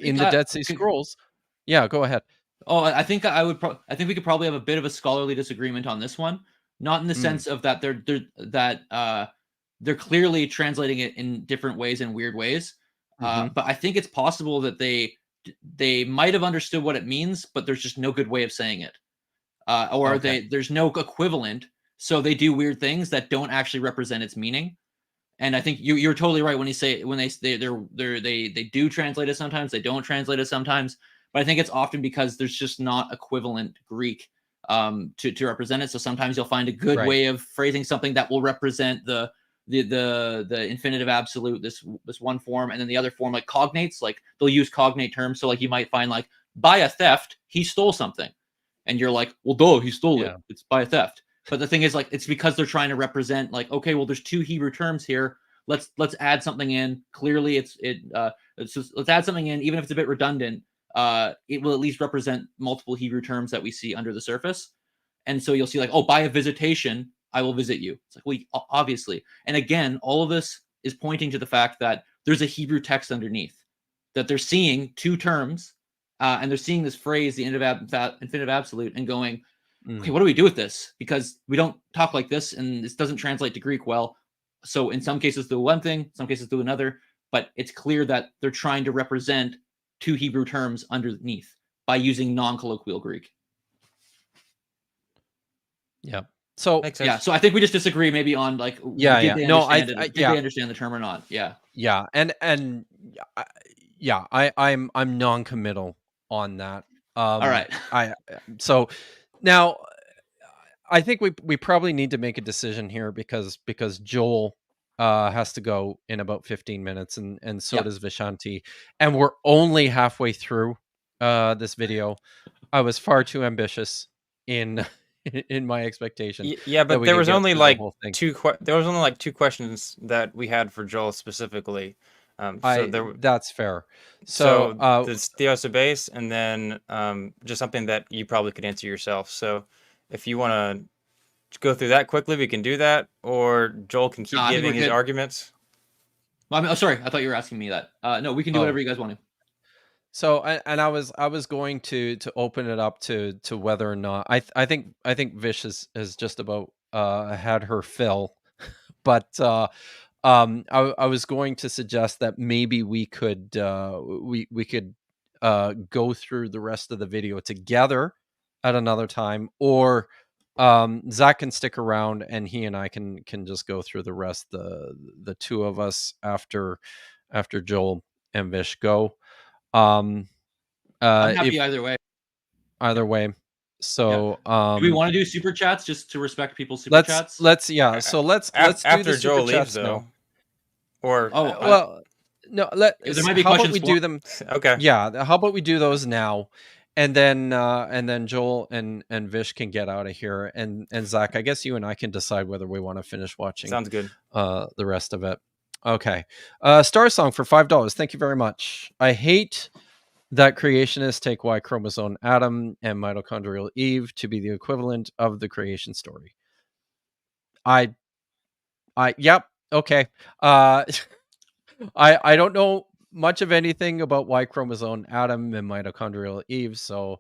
In the Dead Sea Scrolls. Yeah, go ahead. Oh, I think I think we could probably have a bit of a scholarly disagreement on this one. Not in the sense of that they're clearly translating it in different ways and weird ways. But I think it's possible that they might have understood what it means, but there's just no good way of saying it. There's no equivalent, so they do weird things that don't actually represent its meaning. And I think you're totally right when they do translate it sometimes, they don't translate it sometimes. But I think it's often because there's just not equivalent Greek to represent it. So sometimes you'll find a good way of phrasing something that will represent the infinitive absolute, this one form, and then the other form, like cognates, like they'll use cognate terms. So like you might find like by a theft, he stole something. And you're like, well, duh, he stole it. It's by a theft. But the thing is, like, it's because they're trying to represent, like, okay, well, there's two Hebrew terms here. Let's add something in. Clearly, let's add something in, even if it's a bit redundant. It will at least represent multiple Hebrew terms that we see under the surface. And so you'll see, like, oh, by a visitation, I will visit you. It's like, well, obviously. And again, all of this is pointing to the fact that there's a Hebrew text underneath, that they're seeing two terms. And they're seeing this phrase, the infinitive absolute, and going, okay, what do we do with this? Because we don't talk like this, and this doesn't translate to Greek well. So in some cases do one thing, some cases do another, but it's clear that they're trying to represent two Hebrew terms underneath by using non-colloquial Greek. Yeah. So yeah, so I think we just disagree maybe on like did they understand the term or not? Yeah. Yeah, and I'm non-committal on that. All right. So now I think we probably need to make a decision here because Joel has to go in about 15 minutes and so does Vishanti, and we're only halfway through this video. I was far too ambitious in my expectation. Yeah, but there was only like two questions that we had for Joel specifically. That's fair. So the Theos base, and then just something that you probably could answer yourself. So if you want to go through that quickly, we can do that, or Joel can keep giving his arguments. Well, oh, sorry, I thought you were asking me that. No, we can do whatever you guys want to. So and I was going to open it up to whether or not I think Vish has just about had her fill, but I was going to suggest that maybe we could we could go through the rest of the video together at another time, or Zach can stick around and he and I can just go through the rest, the two of us after Joel and Vish go. I'm happy either way. Either way. So do we want to do super chats just to respect people's super chats? Let's do after the Joel super leaves chats now. though. Or no, there might be how questions about we do them? Okay. Yeah, how about we do those now? And then Joel and Vish can get out of here, and Zach, I guess you and I can decide whether we want to finish watching. Sounds good. The rest of it. Okay. Star Song for $5. Thank you very much. I hate that creationists take Y chromosome Adam and mitochondrial Eve to be the equivalent of the creation story. Yep. Okay. I don't know much of anything about Y chromosome Adam and mitochondrial Eve, so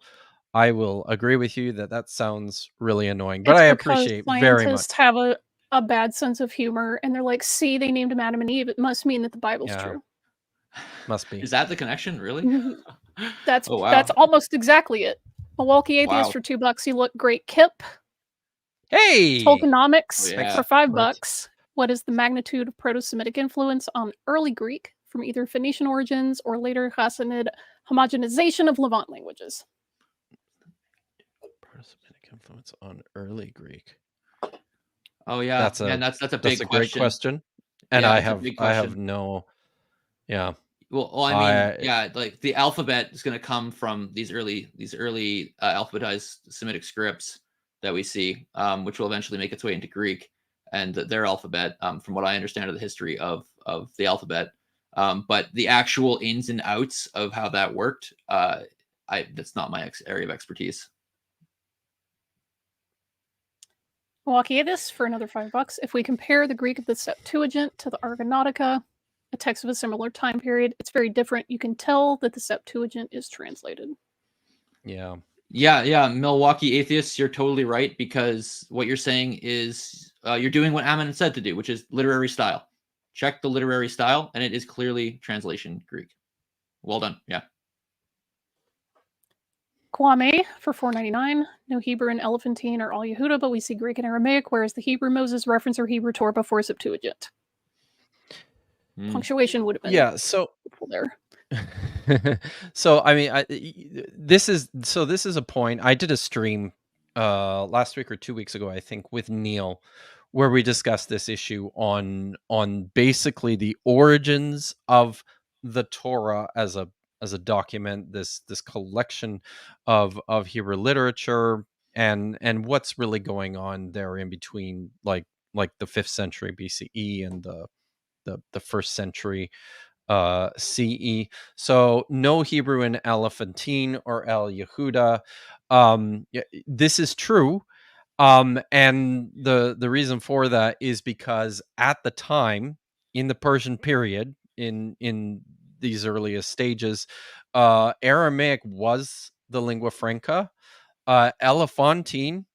I will agree with you that sounds really annoying, but I appreciate very much. Scientists have a bad sense of humor, and they're like, see, they named him Adam and Eve. It must mean that the Bible's true. Must be. Is that the connection, really? That's almost exactly it. Milwaukee Atheist for $2. You look great, Kipp. Hey! Tolkienomics for $5. What is the magnitude of Proto-Semitic influence on early Greek from either Phoenician origins or later Hassanid homogenization of Levant languages? Proto-Semitic influence on early Greek. Oh yeah, that's a big great question, and I have no. Yeah. Well, I mean, like the alphabet is going to come from these early alphabetized Semitic scripts that we see, which will eventually make its way into Greek and their alphabet, from what I understand of the history of the alphabet. But the actual ins and outs of how that worked, that's not my area of expertise. Milwaukee Atheist for another $5. If we compare the Greek of the Septuagint to the Argonautica, a text of a similar time period, it's very different. You can tell that the Septuagint is translated. Yeah. Milwaukee Atheists, you're totally right, because what you're saying is you're doing what Ammon said to do, which is literary style. Check the literary style, and it is clearly translation Greek. Well done. Yeah. Kwame for $4.99. No Hebrew and Elephantine are all Yehuda, but we see Greek and Aramaic, whereas the Hebrew Moses reference or Hebrew Torah before Septuagint. Punctuation would have been so there. So I mean, this is a point. I did a stream last week or 2 weeks ago, I think, with Neil, where we discussed this issue on basically the origins of the Torah as a document, this collection of Hebrew literature, and what's really going on there in between, like the 5th century BCE and the 1st century CE. So no Hebrew in Elephantine or El Yehuda. This is true. And the reason for that is because at the time, in the Persian period, in these earliest stages, Aramaic was the lingua franca. Elephantine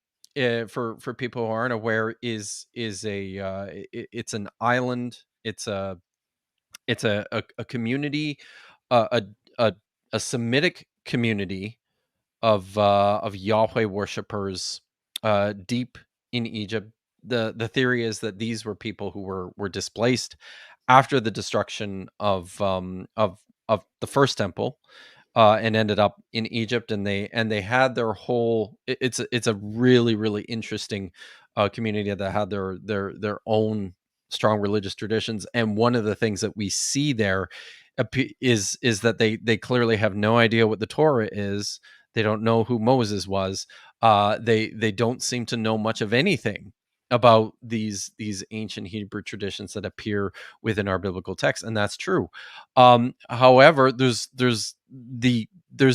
for people who aren't aware, is it's an island. It's a community, a a a Semitic community of Yahweh worshippers deep in Egypt. The theory is that these were people who were displaced after the destruction of the first temple, and ended up in Egypt, and they had their whole. It's a really really interesting community that had their own strong religious traditions, and one of the things that we see there is that they clearly have no idea what the Torah is. They don't know who Moses was. They don't seem to know much of anything about these ancient Hebrew traditions that appear within our biblical text, and that's true. However, there's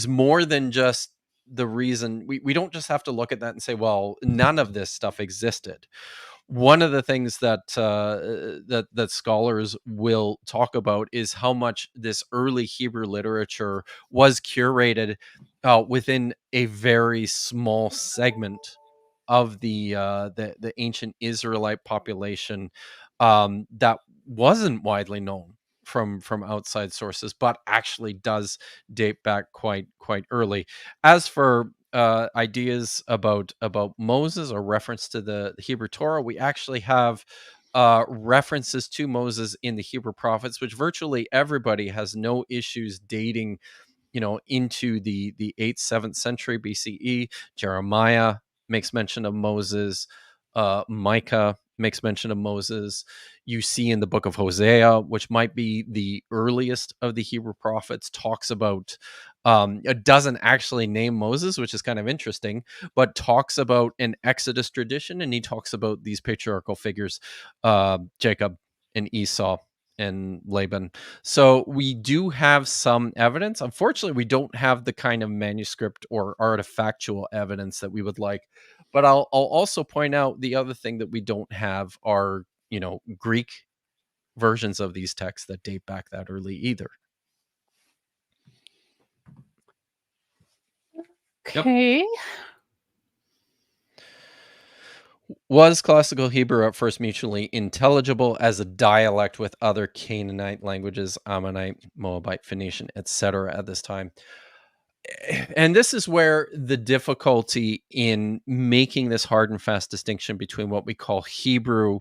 more than just the reason. We don't just have to look at that and say, well, none of this stuff existed. One of the things that that scholars will talk about is how much this early Hebrew literature was curated within a very small segment of the ancient Israelite population, that wasn't widely known from outside sources, but actually does date back quite early. As for ideas about Moses, or reference to the Hebrew Torah, we actually have references to Moses in the Hebrew prophets, which virtually everybody has no issues dating, into the 8th, 7th century BCE. Jeremiah makes mention of Moses. Micah makes mention of Moses. You see in the book of Hosea, which might be the earliest of the Hebrew prophets, talks about, it doesn't actually name Moses, which is kind of interesting, but talks about an Exodus tradition, and he talks about these patriarchal figures, Jacob and Esau and Laban. So we do have some evidence. Unfortunately, we don't have the kind of manuscript or artifactual evidence that we would like. But I'll also point out the other thing that we don't have are, Greek versions of these texts that date back that early either. Okay. Was classical Hebrew at first mutually intelligible as a dialect with other Canaanite languages, Ammonite, Moabite, Phoenician, etc. at this time? And this is where the difficulty in making this hard and fast distinction between what we call Hebrew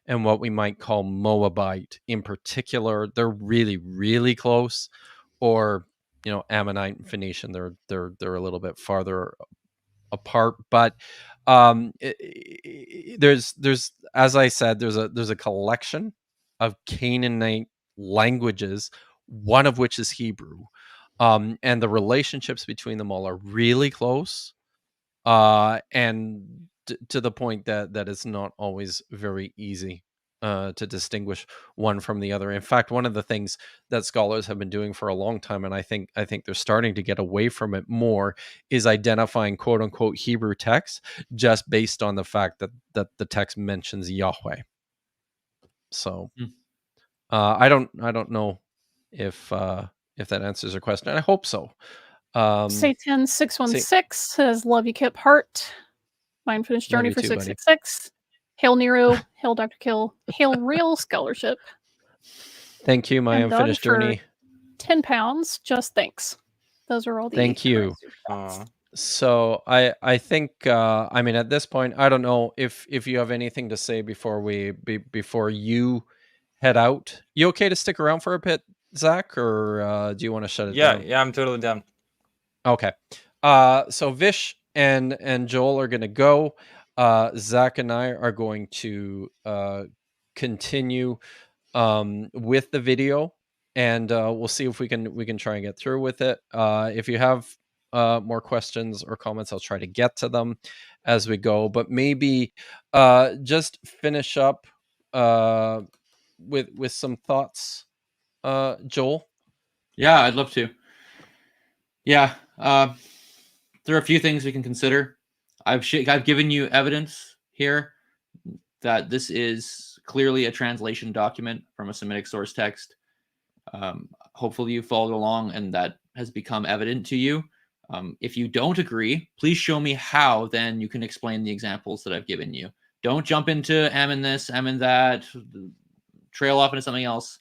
and what we might call Moabite in particular. They're really, really close. Or, Ammonite and Phoenician, they're a little bit farther apart. But there's as I said, there's a collection of Canaanite languages, one of which is Hebrew. And the relationships between them all are really close, and to the point that it's not always very easy to distinguish one from the other. In fact, one of the things that scholars have been doing for a long time, and I think they're starting to get away from it more, is identifying "quote unquote" Hebrew texts just based on the fact that the text mentions Yahweh. So, I don't know if that answers your question. I hope so. Satan 616 says, "Love you, Kipp Hart. Mindfulness Journey for too, 666. Hail Nero, hail Dr. Kill, hail Real Scholarship." Thank you, my And unfinished done for journey. £10. Just thanks. Those are all the. Thank you. So I think I mean, at this point, I don't know if you have anything to say before before you head out. You okay to stick around for a bit, Zach, or do you want to shut it down? Yeah, I'm totally down. Okay. So Vish and Joel are going to go. Zach and I are going to continue with the video, and we'll see if we can try and get through with it. If you have more questions or comments, I'll try to get to them as we go. But maybe just finish up with some thoughts, Joel. Yeah, I'd love to. Yeah, there are a few things we can consider. I've given you evidence here that this is clearly a translation document from a Semitic source text. Hopefully you followed along and that has become evident to you. If you don't agree, please show me how then you can explain the examples that I've given you. Don't jump into Ammon this, Ammon that, trail off into something else.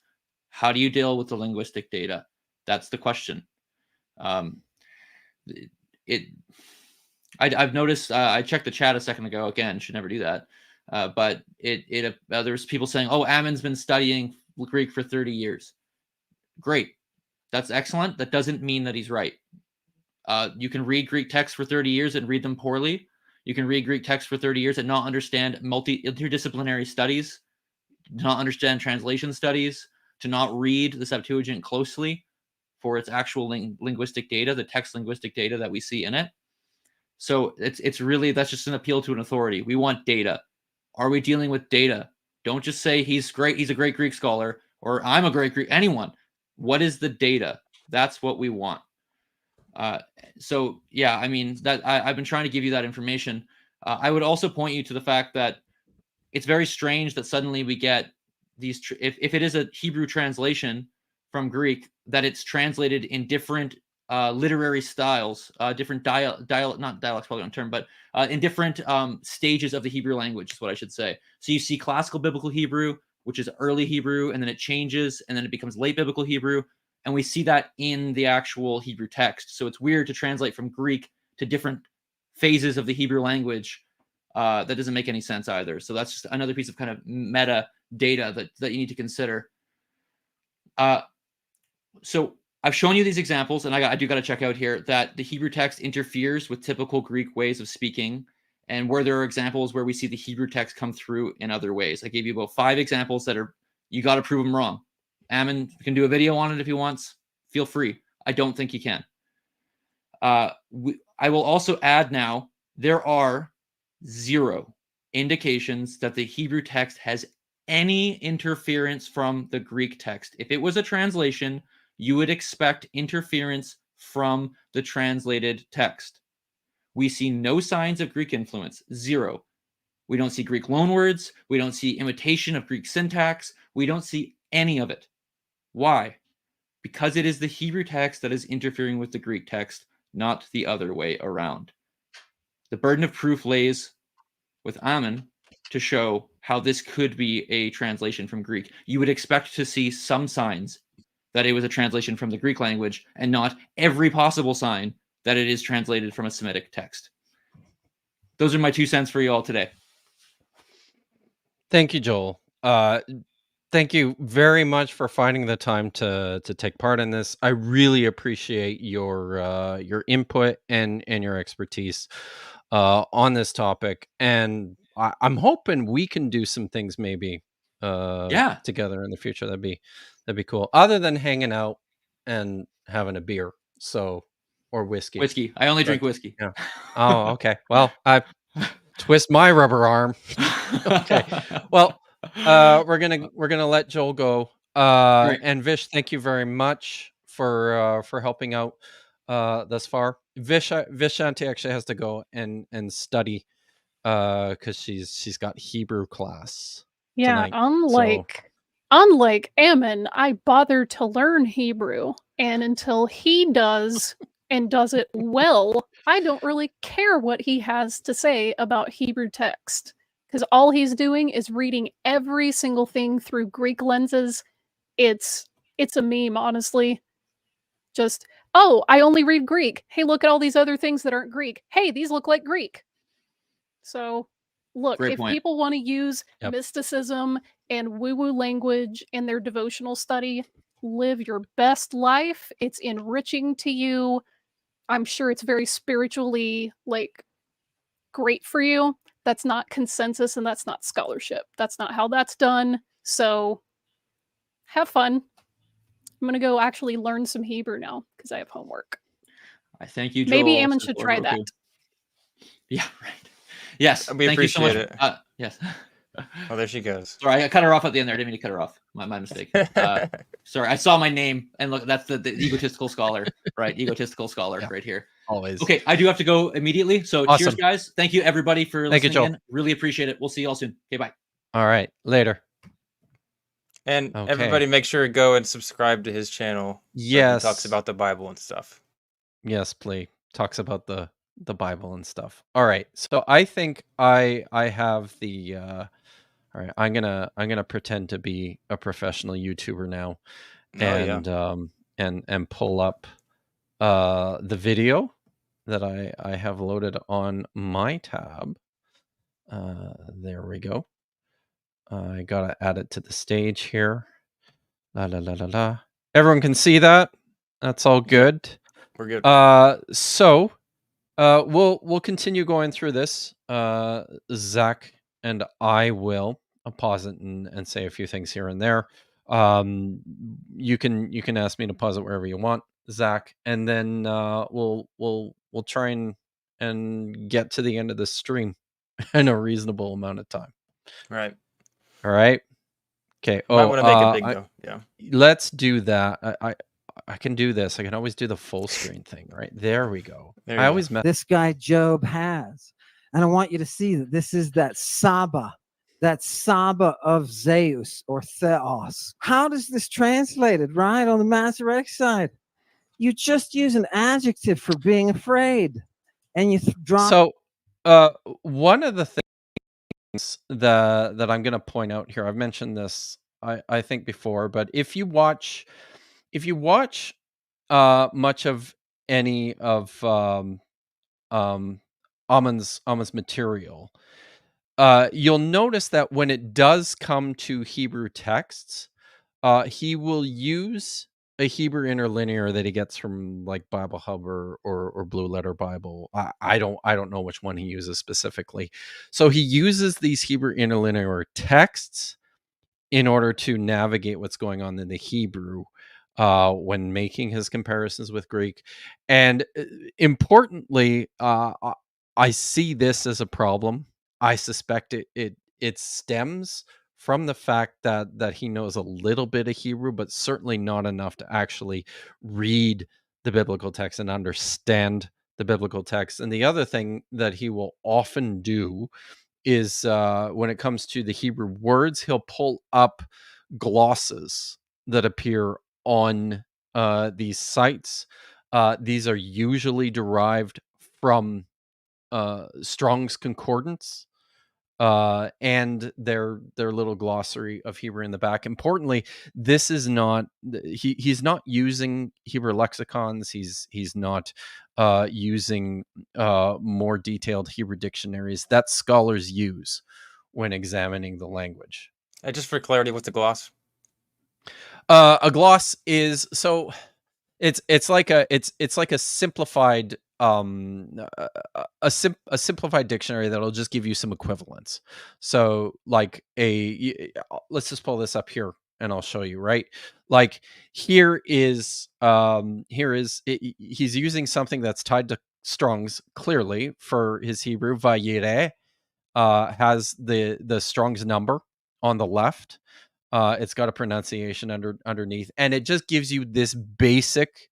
How do you deal with the linguistic data? That's the question. I've noticed, I checked the chat a second ago, again, should never do that. But there's people saying, oh, Ammon's been studying Greek for 30 years. Great. That's excellent. That doesn't mean that he's right. You can read Greek texts for 30 years and read them poorly. You can read Greek texts for 30 years and not understand interdisciplinary studies, not understand translation studies, to not read the Septuagint closely for its actual linguistic data, the text linguistic data that we see in it. So it's really, that's just an appeal to an authority. We want data. Are we dealing with data? Don't just say he's great, he's a great Greek scholar, or I'm a great Greek, anyone. What is the data? That's what we want. So yeah, I mean, that I've been trying to give you that information. I would also point you to the fact that it's very strange that suddenly we get these, if it is a Hebrew translation from Greek, that it's translated in different literary styles, different not dialects, probably on term, but in different stages of the Hebrew language is what I should say. So you see classical biblical Hebrew, which is early Hebrew, and then it changes, and then it becomes late biblical Hebrew. And we see that in the actual Hebrew text. So it's weird to translate from Greek to different phases of the Hebrew language. That doesn't make any sense either. So that's just another piece of kind of meta data that you need to consider. So I've shown you these examples, and I do got to check out here that the Hebrew text interferes with typical Greek ways of speaking, and where there are examples where we see the Hebrew text come through in other ways. I gave you about 5 examples that are, you got to prove them wrong. Ammon can do a video on it if he wants. Feel free. I don't think he can. I will also add now, there are 0 indications that the Hebrew text has any interference from the Greek text. If it was a translation, you would expect interference from the translated text. We see no signs of Greek influence, 0. We don't see Greek loanwords. We don't see imitation of Greek syntax. We don't see any of it. Why? Because it is the Hebrew text that is interfering with the Greek text, not the other way around. The burden of proof lays with Ammon to show how this could be a translation from Greek. You would expect to see some signs that it was a translation from the Greek language, and not every possible sign that it is translated from a Semitic text. Those are my 2 cents for you all today. Thank you, Joel. Thank you very much for finding the time to take part in this. I really appreciate your input and your expertise on this topic, and I'm hoping we can do some things maybe together in the future. That'd be cool. Other than hanging out and having a beer, or whiskey. Whiskey. I only drink whiskey. Yeah. Oh, okay. Well, I twist my rubber arm. Okay. Well, we're gonna let Joel go. And Vish, thank you very much for helping out thus far. Vishanti actually has to go and study because she's got Hebrew class. Yeah, tonight, unlike Ammon, I bother to learn Hebrew, and until he does and does it well, I don't really care what he has to say about Hebrew text, because all he's doing is reading every single thing through Greek lenses. It's a meme, honestly. Just, oh, I only read Greek. Hey, look at all these other things that aren't Greek. Hey, these look like Greek. So, look, if people want to use mysticism and woo-woo language in their devotional study, live your best life. It's enriching to you. I'm sure it's very spiritually, great for you. That's not consensus and that's not scholarship. That's not how that's done. So, have fun. I'm going to go actually learn some Hebrew now because I have homework. I thank you, Joel. Maybe Ammon should try that. Yeah, right. Yes, we appreciate it. Yes. Oh, there she goes. Sorry, I cut her off at the end there. I didn't mean to cut her off. My mistake. Sorry, I saw my name and look, that's the egotistical scholar, right? Egotistical scholar right here. Always. Okay, I do have to go immediately. So awesome. Cheers, guys. Thank you, everybody, for listening Joel. in. Really appreciate it. We'll see you all soon. Okay, bye. All right, later. And everybody make sure to go and subscribe to his channel. Yes. He talks about the Bible and stuff. Yes, please. talks about the Bible and stuff. All right, so I think I have the. All right, I'm gonna pretend to be a professional YouTuber now, and and pull up the video that I have loaded on my tab. There we go. I gotta add it to the stage here. La la la la la. Everyone can see that. That's all good. We're good. So we'll continue going through this. Zach and I will pause it and say a few things here and there. You can ask me to pause it wherever you want, Zach, and then we'll try and get to the end of the stream in a reasonable amount of time. Right. All right. Okay. Might want to make it big though. Yeah. Let's do that. I can do this. I can always do the full screen thing, right? There we go. I always mess. This guy Job has, and I want you to see that this is that Saba of Zeus or Theos. How does this translated, right? On the Masoretic side, you just use an adjective for being afraid, and you drop. So, one of the things that I'm going to point out here, I've mentioned this, I think before, but if you watch much of any of Ammon's material, you'll notice that when it does come to Hebrew texts, he will use a Hebrew interlinear that he gets from like Bible Hub or Blue Letter Bible. I don't know which one he uses specifically. So he uses these Hebrew interlinear texts in order to navigate what's going on in the Hebrew when making his comparisons with Greek. And importantly, I see this as a problem. I suspect it stems from the fact that he knows a little bit of Hebrew, but certainly not enough to actually read the biblical text and understand the biblical text. And the other thing that he will often do is when it comes to the Hebrew words, he'll pull up glosses that appear on these sites. These are usually derived from Strong's Concordance and their little glossary of Hebrew in the back. Importantly, this is not he's not using Hebrew lexicons. He's not using more detailed Hebrew dictionaries that scholars use when examining the language. Just for clarity, what's a gloss? A gloss is so it's like a simplified a simplified dictionary that'll just give you some equivalents. So like let's just pull this up here and I'll show you, right? Like he's using something that's tied to Strong's clearly for his Hebrew. Vayireh has the Strong's number on the left. It's got a pronunciation underneath, and it just gives you this basic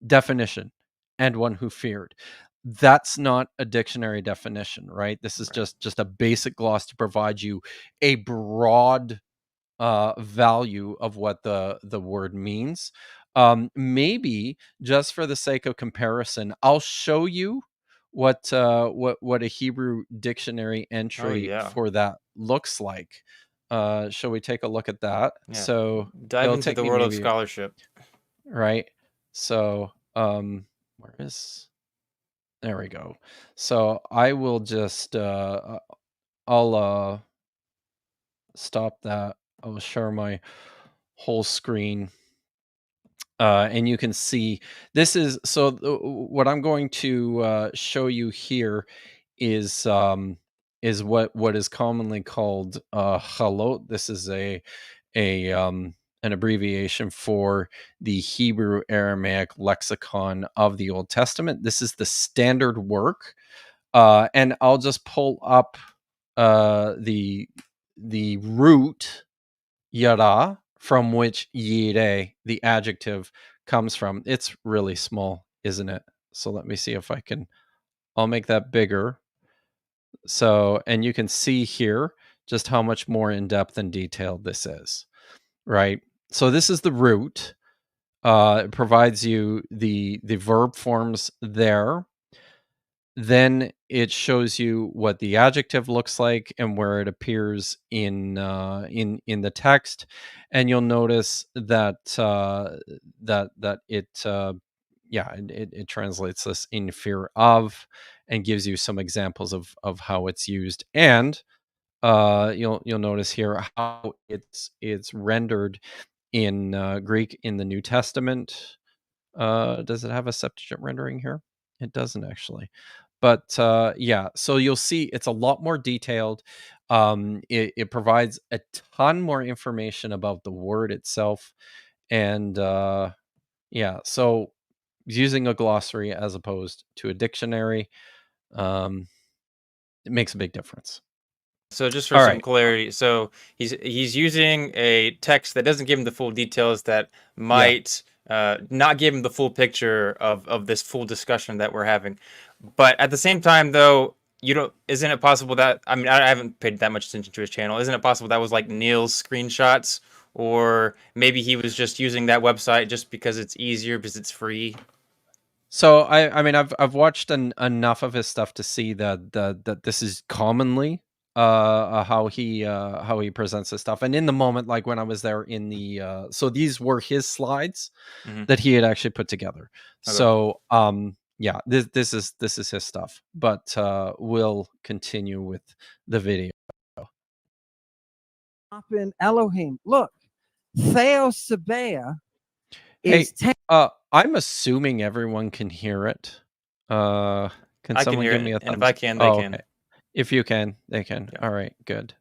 definition, and one who feared. That's not a dictionary definition, right? This is just a basic gloss to provide you a broad value of what the word means. Maybe just for the sake of comparison, I'll show you what a Hebrew dictionary entry for that looks like. Shall we take a look at that? Yeah. So dive into the world of scholarship, right? So there we go. So I will just I'll stop that. I'll share my whole screen, and you can see this is what I'm going to show you here is what is commonly called halot. This is an abbreviation for the Hebrew Aramaic lexicon of the Old Testament. This is the standard work, and I'll just pull up the root yara, from which yire, the adjective, comes from. It's really small, isn't it? So let me see if I'll make that bigger. So, and you can see here just how much more in depth and detailed this is, right? So this is the root. It provides you the verb forms there. then it shows you what the adjective looks like and where it appears in the text, and you'll notice that it translates this in fear of, and gives you some examples of how it's used. And you'll notice here how it's rendered in Greek in the New Testament. Does it have a Septuagint rendering here? It doesn't actually. But yeah, so you'll see it's a lot more detailed. It provides a ton more information about the word itself. And yeah, so using a glossary as opposed to a dictionary, it makes a big difference. So just for some clarity, so he's using a text that doesn't give him the full details, that might not give him the full picture of this full discussion that we're having. But at the same time, though, isn't it possible that, I mean, I haven't paid that much attention to his channel. Isn't it possible that was like Neil's screenshots, or maybe he was just using that website just because it's easier, because it's free? So I mean I've watched enough of his stuff to see that this is commonly how he presents his stuff. And in the moment, like when I was there in the so these were his slides that he had actually put together. Okay. So yeah, this is his stuff. But we'll continue with the video. Up in Elohim. Look, Theosebea is I'm assuming everyone can hear it. Can someone give me a thumbs? And if I can, they can. Okay. If you can, they can. Yeah. All right, good.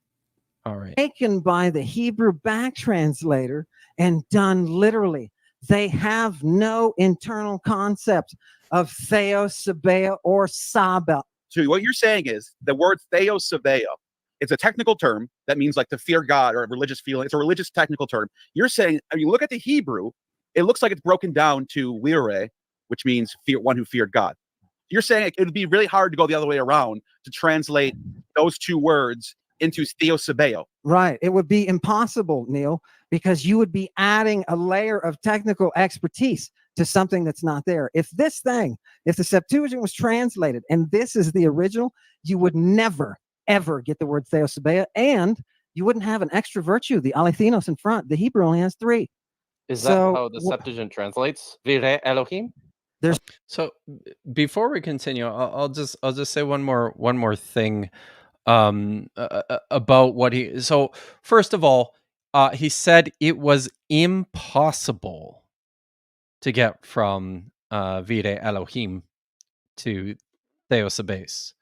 All right. Taken by the Hebrew back translator and done literally. They have no internal concept of Theosebea or Saba. So what you're saying is the word Theosebea, it's a technical term that means like to fear God or a religious feeling. It's a religious technical term. You're saying, I mean, look at the Hebrew, it looks like it's broken down to lire, which means fear, one who feared God. You're saying it would be really hard to go the other way around to translate those two words into Theosebeo. Right. It would be impossible, Neil, because you would be adding a layer of technical expertise to something that's not there. If the Septuagint was translated and this is the original, you would never, ever get the word Theosebea, and you wouldn't have an extra virtue, the alethinos in front. The Hebrew only has 3. Is that how the Septuagint translates? Vire Elohim? So before we continue, I'll just say one more thing about what he. So first of all, he said it was impossible to get from Vire Elohim to Theosebes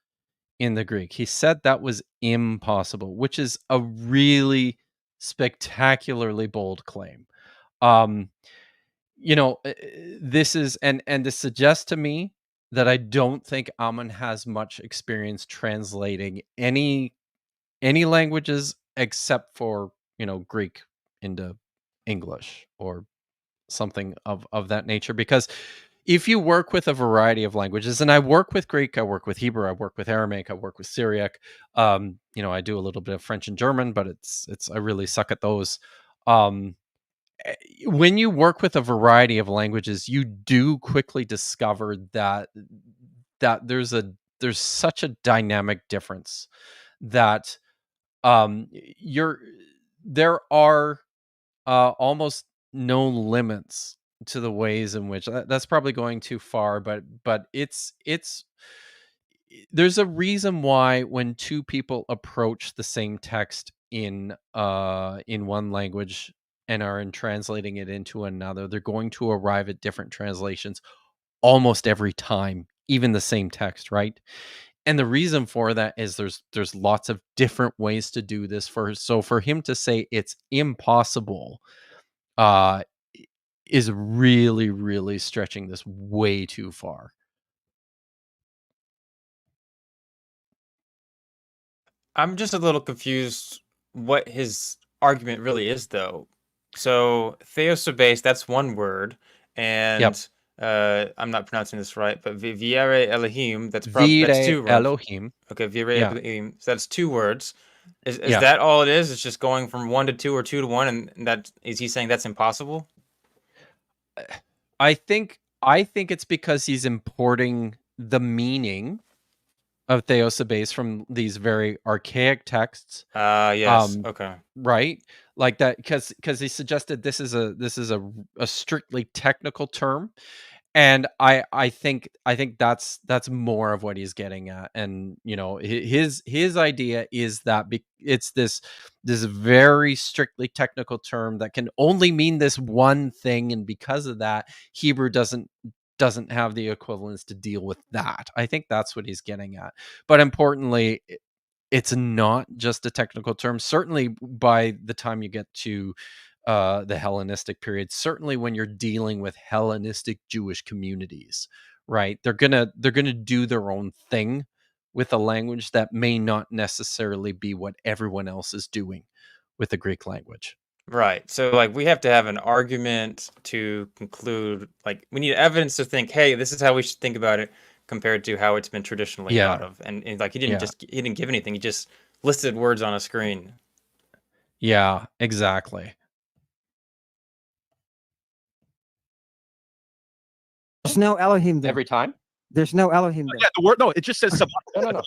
in the Greek. He said that was impossible, which is a really spectacularly bold claim. This is and this suggests to me that I don't think Ammon has much experience translating any languages except for Greek into English or something of that nature. Because if you work with a variety of languages, and I work with Greek, I work with Hebrew, I work with Aramaic, I work with Syriac, I do a little bit of French and German, but I really suck at those. When you work with a variety of languages, you do quickly discover that there's such a dynamic difference that there are almost no limits to the ways in which that's probably going too far, but there's a reason why when two people approach the same text in one language and are in translating it into another, they're going to arrive at different translations almost every time, even the same text, right? And the reason for that is there's lots of different ways to do this. So for him to say it's impossible is really, really stretching this way too far. I'm just a little confused what his argument really is, though. So Theosebes, that's one word, and I'm not pronouncing this right, but Vire Elohim, that's 2 words. Elohim. Okay, Vire Elohim, so that's 2 words. Is that all it is? It's just going from 1 to 2 or 2 to 1, and that is he saying that's impossible? I think it's because he's importing the meaning theosebase from these very archaic texts. Yes. Okay. Right, like that, because he suggested this is a strictly technical term, and I think that's more of what he's getting at. And his idea is that it's this very strictly technical term that can only mean this one thing, and because of that, Hebrew doesn't have the equivalence to deal with that. I think that's what he's getting at. But importantly, it's not just a technical term. Certainly by the time you get to the Hellenistic period, certainly when you're dealing with Hellenistic Jewish communities, right? They're gonna do their own thing with a language that may not necessarily be what everyone else is doing with the Greek language. Right. So like we have to have an argument to conclude, like we need evidence to think, hey, this is how we should think about it compared to how it's been traditionally thought of. And like he didn't give anything. He just listed words on a screen. Yeah, exactly. There's no Elohim there. Every time? There's no Elohim there. Yeah, the word, no, it just says No.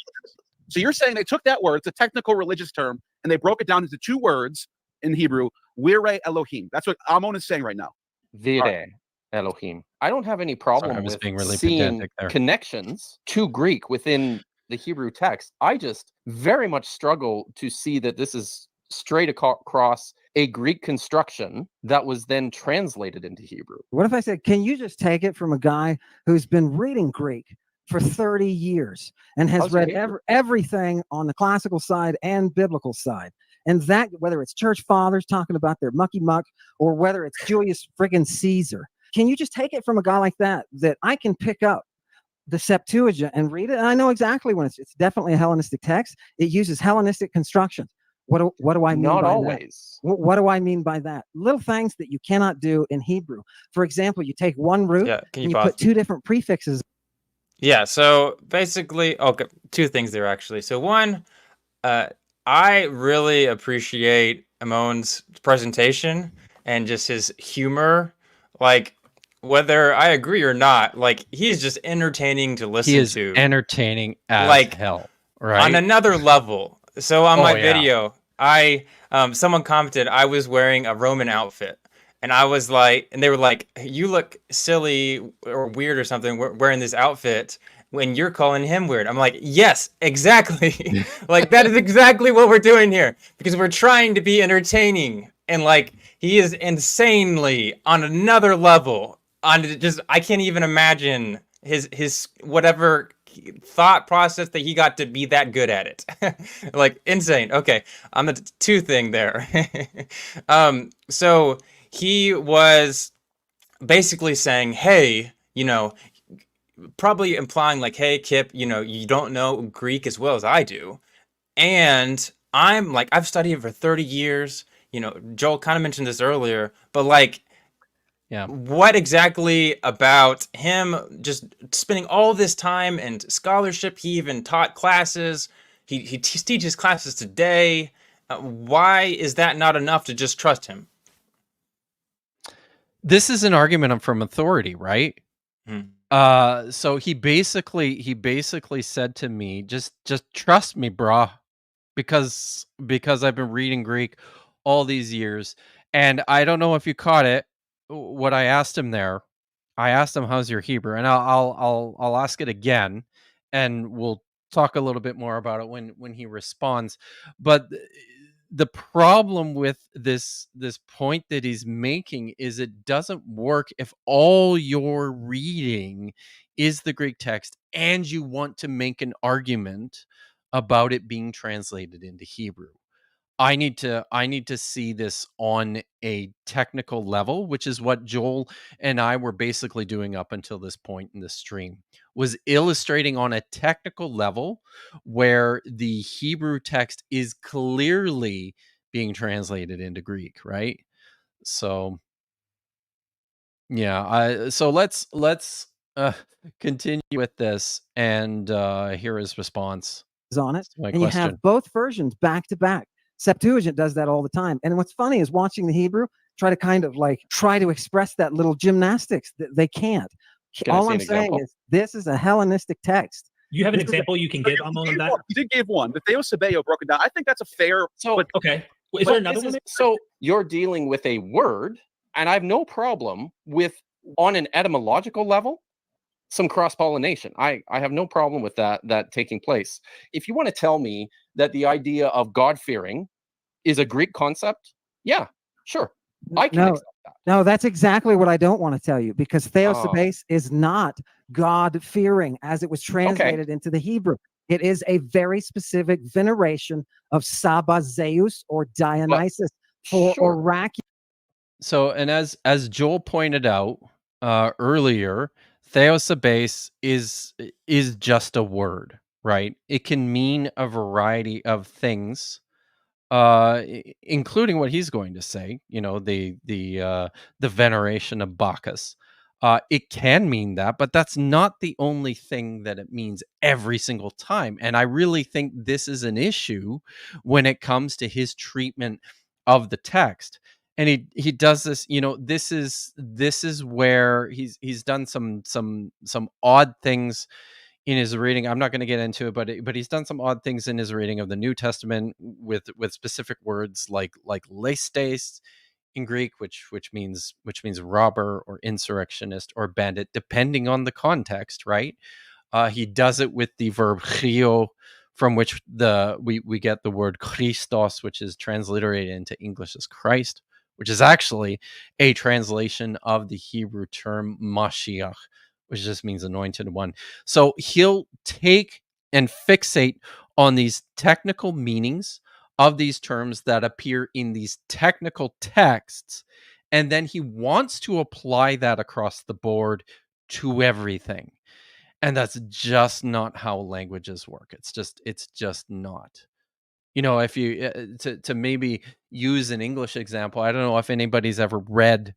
So you're saying they took that word, it's a technical religious term, and they broke it down into two words in Hebrew, Vire Elohim. That's what Ammon is saying right now. Vire Elohim. I don't have any problem with being really seeing connections to Greek within the Hebrew text. I just very much struggle to see that this is straight across a Greek construction that was then translated into Hebrew. What if I said, can you just take it from a guy who's been reading Greek for 30 years and has read everything on the classical side and biblical side? And that, whether it's church fathers talking about their mucky muck or whether it's Julius friggin' Caesar, can you just take it from a guy like that I can pick up the Septuagint and read it? And I know exactly when it's definitely a Hellenistic text. It uses Hellenistic constructions. What do I mean by that? Not always. What do I mean by that? Little things that you cannot do in Hebrew. For example, you take one root and you put two different prefixes. Yeah, so basically, okay, two things there actually. So one, I really appreciate Ammon's presentation and just his humor. Like, whether I agree or not, like he's just entertaining to listen to. He is entertaining as hell, right? On another level. So on my video, someone commented I was wearing a Roman outfit. And I was like, and they were like, you look silly or weird or something wearing this outfit when you're calling him weird. I'm like, yes, exactly. Like, that is exactly what we're doing here, because we're trying to be entertaining. And like, he is insanely on another level. I can't even imagine his whatever thought process that he got to be that good at it. Like, insane. Okay, on the two thing there. So he was basically saying, hey, probably implying like, hey, Kipp, you don't know Greek as well as I do. And I'm like, I've studied it for 30 years. Joel kind of mentioned this earlier, but like, yeah, what exactly about him just spending all this time and scholarship? He even taught classes. He teaches classes today. Why is that not enough to just trust him? This is an argument from authority, right? So he basically said to me, just trust me, brah, because I've been reading Greek all these years. And I don't know if you caught it, what I asked him there. I asked him, how's your Hebrew? And I'll ask it again, and we'll talk a little bit more about it when he responds. But the problem with this point that he's making is it doesn't work if all you're reading is the Greek text and you want to make an argument about it being translated into Hebrew. I need to see this on a technical level, which is what Joel and I were basically doing up until this point in the stream, was illustrating on a technical level where the Hebrew text is clearly being translated into Greek, right? So yeah, so let's continue with this and hear his response on it, and you have both versions back to back. Septuagint does that all the time. And what's funny is watching the Hebrew try to express that little gymnastics. They can't. All I'm saying is this is a Hellenistic text. You have an example you can give on that? You did give one. The Theosebeo broke it down. I think that's a fair. So okay, is there another one? So you're dealing with a word, and I have no problem with, on an etymological level, some cross-pollination. I have no problem with that taking place. If you want to tell me that the idea of God-fearing is a Greek concept, yeah, sure. I can accept that. No, that's exactly what I don't want to tell you, because Theosebes is not God-fearing as it was translated into the Hebrew. It is a very specific veneration of Sabazeus or Dionysus for oracular. So, and as Joel pointed out earlier, Theosebes is just a word, right? It can mean a variety of things, including what he's going to say. You know, the veneration of Bacchus. It can mean that, but that's not the only thing that it means every single time. And I really think this is an issue when it comes to his treatment of the text. And he does this, you know, this is where he's done some odd things in his reading. I'm not going to get into it, but he's done some odd things in his reading of the New Testament with specific words like lestes in Greek, which means robber or insurrectionist or bandit, depending on the context, right? He does it with the verb chrio, from which we get the word Christos, which is transliterated into English as Christ, which is actually a translation of the Hebrew term Mashiach, which just means anointed one. So he'll take and fixate on these technical meanings of these terms that appear in these technical texts, and then he wants to apply that across the board to everything. And that's just not how languages work. It's just not. You know, if you to maybe use an English example, I don't know if anybody's ever read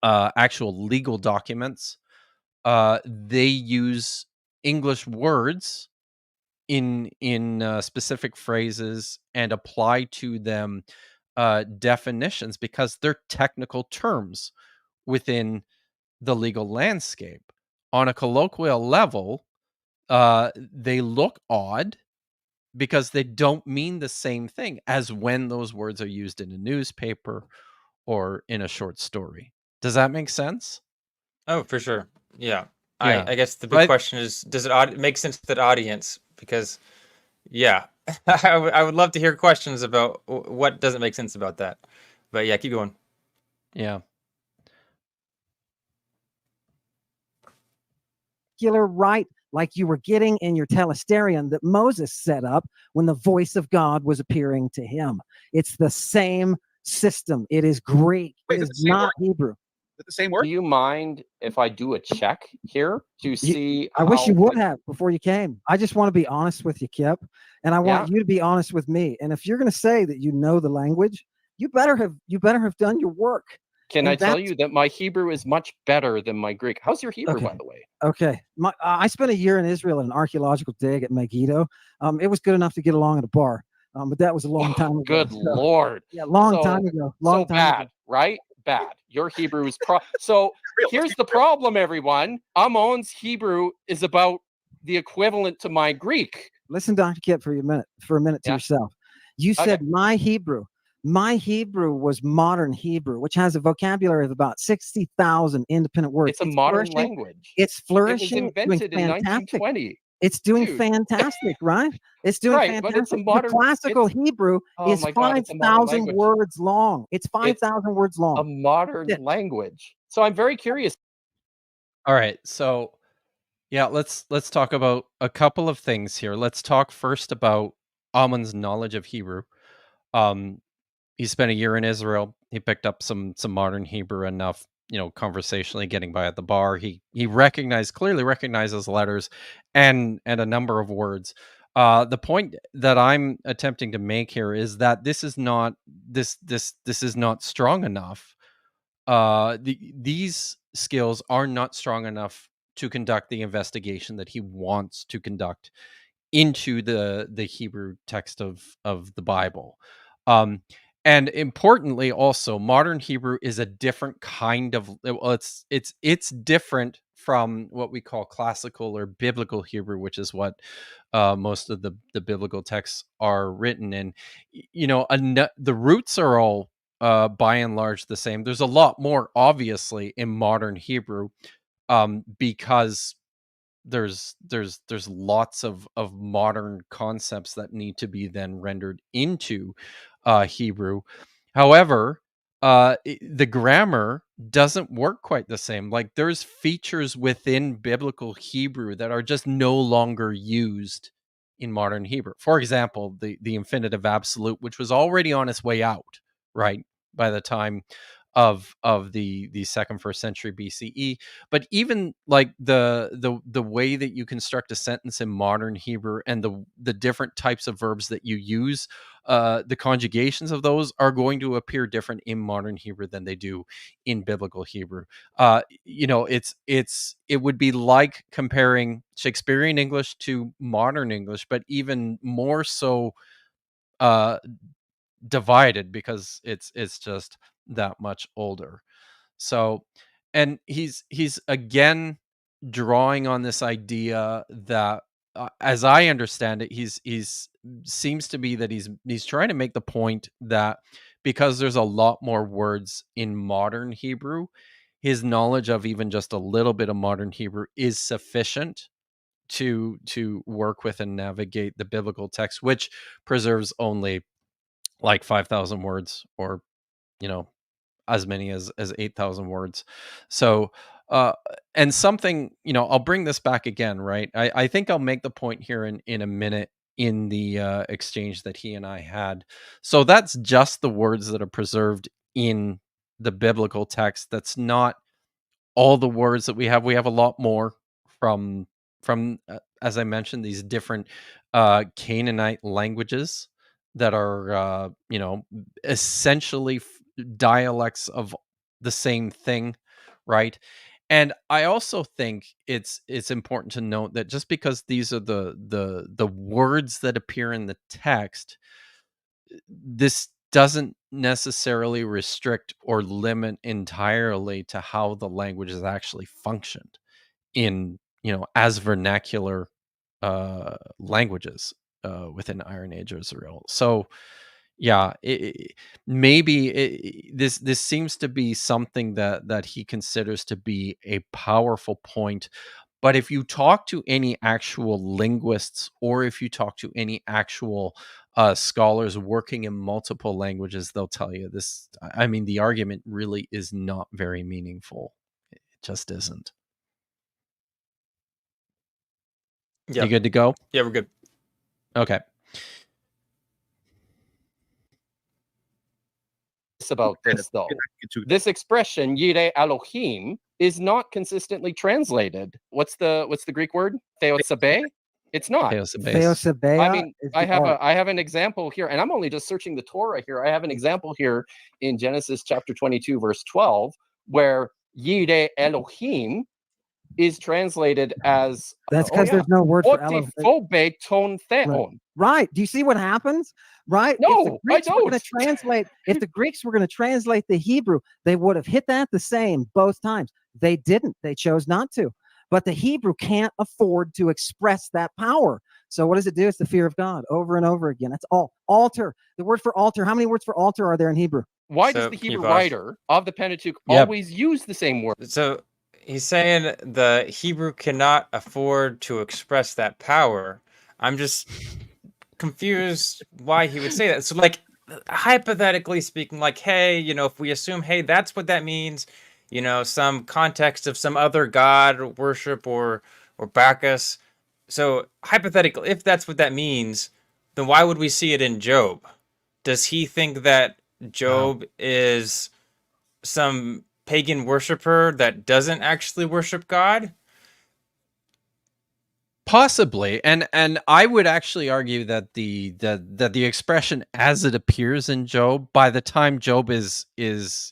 actual legal documents. They use English words in specific phrases and apply to them definitions because they're technical terms within the legal landscape. On a colloquial level, they look odd because they don't mean the same thing as when those words are used in a newspaper or in a short story. Does that make sense? Oh, for sure. Yeah. Yeah. I guess the big question is, does it make sense to that audience? Because, yeah, I would love to hear questions about what doesn't make sense about that. But yeah, keep going. Yeah. Right, like you were getting in your telesterion that Moses set up when the voice of God was appearing to him. It's the same system. It is Greek. It is not Hebrew. Is it the same word? Do you mind if I do a check here to see? I wish you would have before you came. I just want to be honest with you, Kipp, and I want you to be honest with me. And if you're going to say that you know the language, you better have done your work. Can I tell you that my Hebrew is much better than my Greek? How's your Hebrew, by the way? Okay. I spent a year in Israel in an archaeological dig at Megiddo. It was good enough to get along at a bar, but that was a long time ago. Good Lord. Yeah, long time ago. Long time bad, ago. Right? Bad. Your Hebrew is so here's the problem, everyone. Ammon's Hebrew is about the equivalent to my Greek. Listen, Dr. Kipp, for a minute to yourself. You said my Hebrew. My Hebrew was modern Hebrew, which has a vocabulary of about 60,000 independent words. It's a modern language. It's flourishing. It was invented in 1920. It's doing fantastic, right? It's doing fantastic. But it's a modern, the classical Hebrew is 5,000 words long. It's 5,000 words long. A modern language. So I'm very curious. All right. So yeah, let's talk about a couple of things here. Let's talk first about Ammon's knowledge of Hebrew. He spent a year in Israel. He picked up some modern Hebrew enough, you know, conversationally getting by at the bar. He clearly recognizes letters and a number of words. The point that I'm attempting to make here is that this is not strong enough. These skills are not strong enough to conduct the investigation that he wants to conduct into the Hebrew text of the Bible. And importantly, also, modern Hebrew is a different kind of. Well, it's different from what we call classical or biblical Hebrew, which is what most of the biblical texts are written in. The roots are all by and large the same. There's a lot more, obviously, in modern Hebrew, because there's lots of modern concepts that need to be then rendered into Hebrew. However, the grammar doesn't work quite the same. Like, there's features within biblical Hebrew that are just no longer used in modern Hebrew. For example, the infinitive absolute, which was already on its way out, right, by the time of the first century BCE. But even like the way that you construct a sentence in modern Hebrew and the different types of verbs that you use, the conjugations of those are going to appear different in modern Hebrew than they do in biblical Hebrew. It would be like comparing Shakespearean English to modern English, but even more so divided, because it's just that much older. So, and he's again drawing on this idea that, as I understand it, he's seems to be that he's trying to make the point that because there's a lot more words in modern Hebrew, his knowledge of even just a little bit of modern Hebrew is sufficient to work with and navigate the biblical text, which preserves only like 5,000 words, or as many as 8,000 words. So and something, I'll bring this back again, right? I think I'll make the point here in a minute in the exchange that he and I had. So that's just the words that are preserved in the biblical text. That's not all the words that we have. We have a lot more from as I mentioned, these different Canaanite languages that are essentially dialects of the same thing, right? And I also think it's important to note that just because these are the words that appear in the text, this doesn't necessarily restrict or limit entirely to how the language has actually functioned in, as vernacular languages within Iron Age Israel. So yeah, this seems to be something that he considers to be a powerful point. But if you talk to any actual linguists, or if you talk to any actual scholars working in multiple languages, they'll tell you this. I mean, the argument really is not very meaningful. It just isn't. Yeah. You good to go? Yeah, we're good. Okay. About this though. This expression Yireh Elohim is not consistently translated. What's the Greek word? Theosabe? It's not. Theosabea. I mean, I have an example here, and I'm only just searching the Torah here. I have an example here in Genesis chapter 22, verse 12, where Yireh Elohim is translated as that's because there's no word for Elohim. Right. Do you see what happens? Right? No, I don't. If the Greeks were going to translate the Hebrew, they would have hit that the same both times. They didn't. They chose not to. But the Hebrew can't afford to express that power. So what does it do? It's the fear of God over and over again. That's all. Altar. The word for altar. How many words for altar are there in Hebrew? Why does the Hebrew writer of the Pentateuch always use the same word? So he's saying the Hebrew cannot afford to express that power. I'm just confused why he would say that. So, like, hypothetically speaking, like, hey, if we assume, hey, that's what that means, some context of some other god or worship or Bacchus. So, hypothetically, if that's what that means, then why would we see it in Job? Does he think that Job is some pagan worshiper that doesn't actually worship God? Possibly, and I would actually argue that the expression as it appears in Job, by the time Job is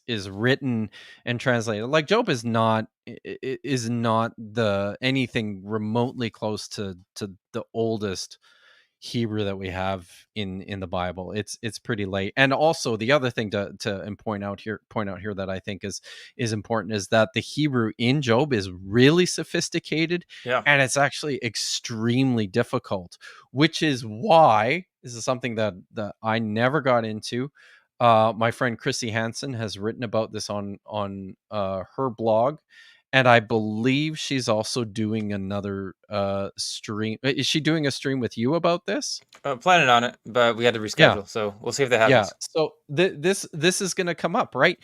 written and translated, like, Job is not the anything remotely close to the oldest Hebrew that we have in the Bible. It's pretty late. And also the other thing to point out here that I think is important is that the Hebrew in Job is really sophisticated, and it's actually extremely difficult, which is why this is something that I never got into. My friend Chrissy Hansen has written about this on her blog. And I believe she's also doing another stream. Is she doing a stream with you about this? Planning on it, but we had to reschedule. So we'll see if that happens. Yeah. So this is going to come up, right?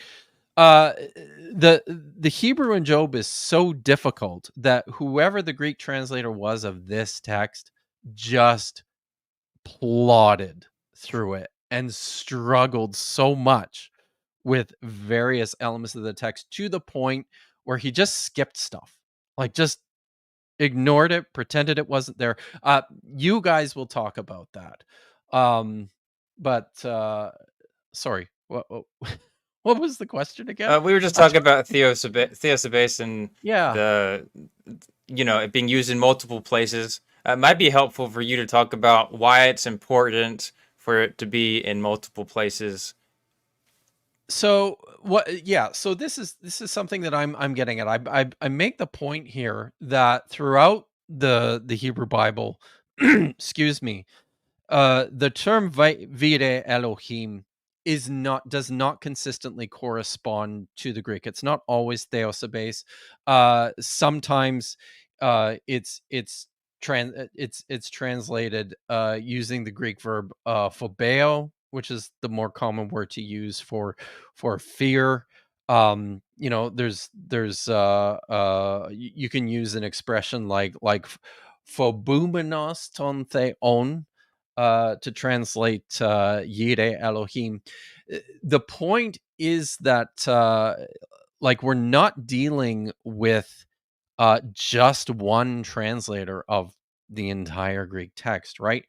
The Hebrew in Job is so difficult that whoever the Greek translator was of this text just plodded through it and struggled so much with various elements of the text to the point where he just skipped stuff, like just ignored it, pretended it wasn't there. You guys will talk about that. But sorry, what was the question again? We were just talking about theosebase and the it being used in multiple places. It might be helpful for you to talk about why it's important for it to be in multiple places. So so this is something that I'm getting at. I make the point here that throughout the Hebrew Bible, excuse me, the term vire Elohim does not consistently correspond to the Greek. It's not always theosebase. Sometimes it's translated using the Greek verb phobeo, which is the more common word to use for fear. There's you can use an expression like phobumenos ton theon to translate Yire Elohim. The point is that we're not dealing with just one translator of the entire Greek text, right?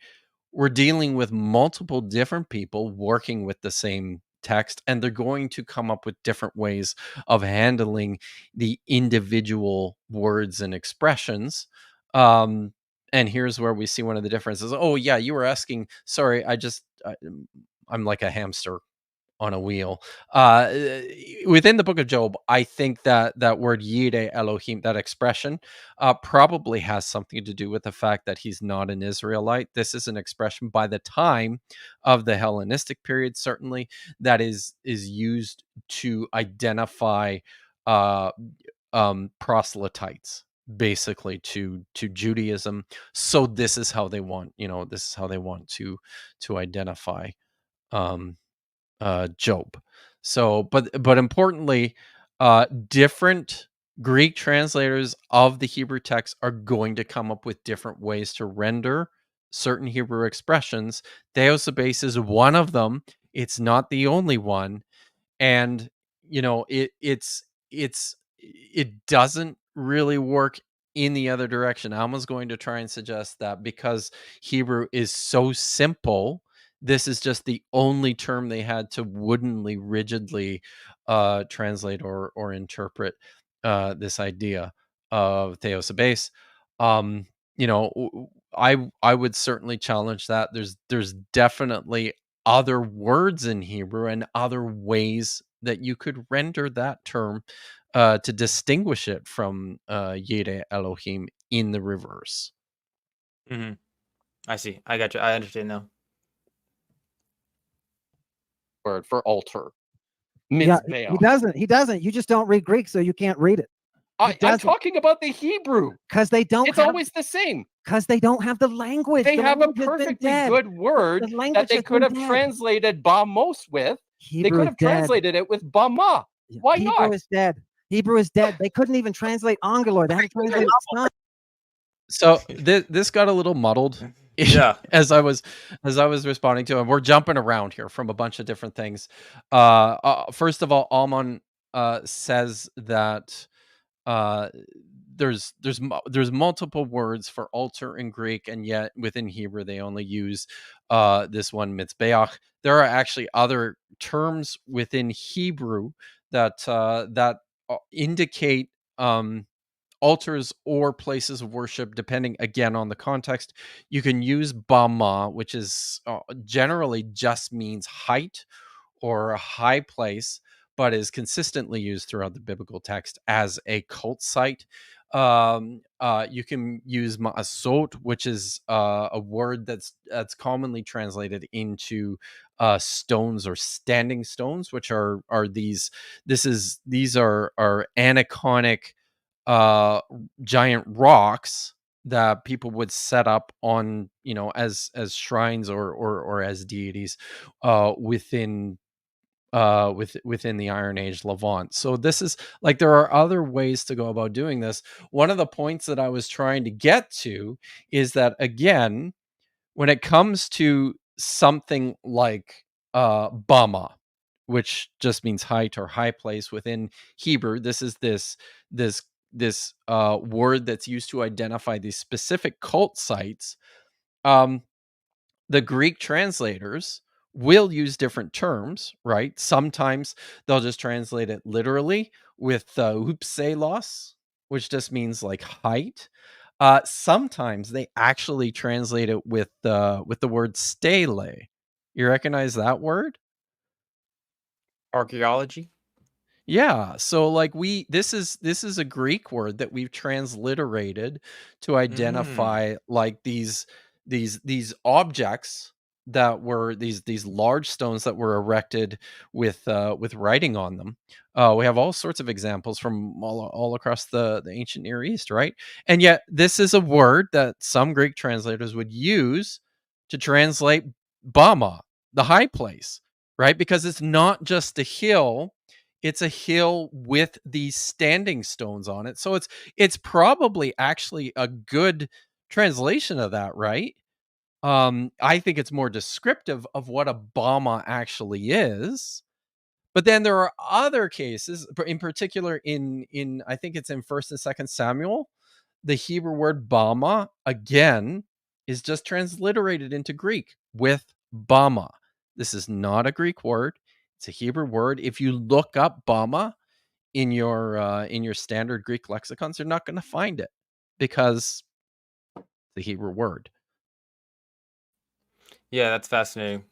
We're dealing with multiple different people working with the same text, and they're going to come up with different ways of handling the individual words and expressions. And here's where we see one of the differences. Oh yeah, you were asking. Sorry, I'm like a hamster on a wheel. Within the book of Job, I think that word Yire Elohim, that expression, probably has something to do with the fact that he's not an Israelite. This is an expression by the time of the Hellenistic period, certainly, that is used to identify proselytes, basically to Judaism. So this is how they want, to identify Job. So, but importantly, different Greek translators of the Hebrew text are going to come up with different ways to render certain Hebrew expressions. Theosebase is one of them. It's not the only one, and it doesn't really work in the other direction. Alma's going to try and suggest that because Hebrew is so simple, this is just the only term they had to woodenly, rigidly translate or interpret this idea of theosebase. I would certainly challenge that. There's definitely other words in Hebrew and other ways that you could render that term to distinguish it from Yire Elohim in the reverse. Mm-hmm. I see. I got you. I understand now. Word for altar. Yeah, he doesn't. You just don't read Greek, so you can't read it. I'm talking about the Hebrew. Because they don't. It's always the same. Because they don't have the language. They have a perfectly good word that they could have translated bamos with. They could have translated it with bama. Why not? Hebrew is dead. Hebrew is dead. They couldn't even translate angeloi. They haven't translated son. So this got a little muddled. Yeah. as I was responding to him. We're jumping around here from a bunch of different things. First of all, Alman says that there's multiple words for altar in Greek, and yet within Hebrew they only use this one mitzbeach. There are actually other terms within Hebrew that indicate altars or places of worship, depending again on the context. You can use bama, which is generally just means height or a high place, but is consistently used throughout the biblical text as a cult site. You can use ma'asot, which is a word that's commonly translated into stones or standing stones, which are these. These are aniconic giant rocks that people would set up on, as shrines or as deities within within the Iron Age Levant. So this is like, there are other ways to go about doing this. One of the points that I was trying to get to is that, again, when it comes to something like bama, which just means height or high place within Hebrew, this is this word that's used to identify these specific cult sites. The Greek translators will use different terms, right? Sometimes they'll just translate it literally with upselos, which just means like height. Sometimes they actually translate it with the word stele. You recognize that word? Archaeology. Yeah, so like this is a Greek word that we've transliterated to identify like these objects that were these large stones that were erected with writing on them. We have all sorts of examples from all across the ancient Near East, right? And yet this is a word that some Greek translators would use to translate Bama, the high place, right? Because it's not just a hill, it's a hill with these standing stones on it. So it's probably actually a good translation of that, right? I think it's more descriptive of what a bama actually is. But then there are other cases, in particular in I think it's in 1st and 2nd Samuel, the Hebrew word bama again is just transliterated into Greek with bama. This is not a Greek word. It's a Hebrew word. If you look up bama in your standard Greek lexicons, you're not going to find it because the Hebrew word. Yeah, that's fascinating.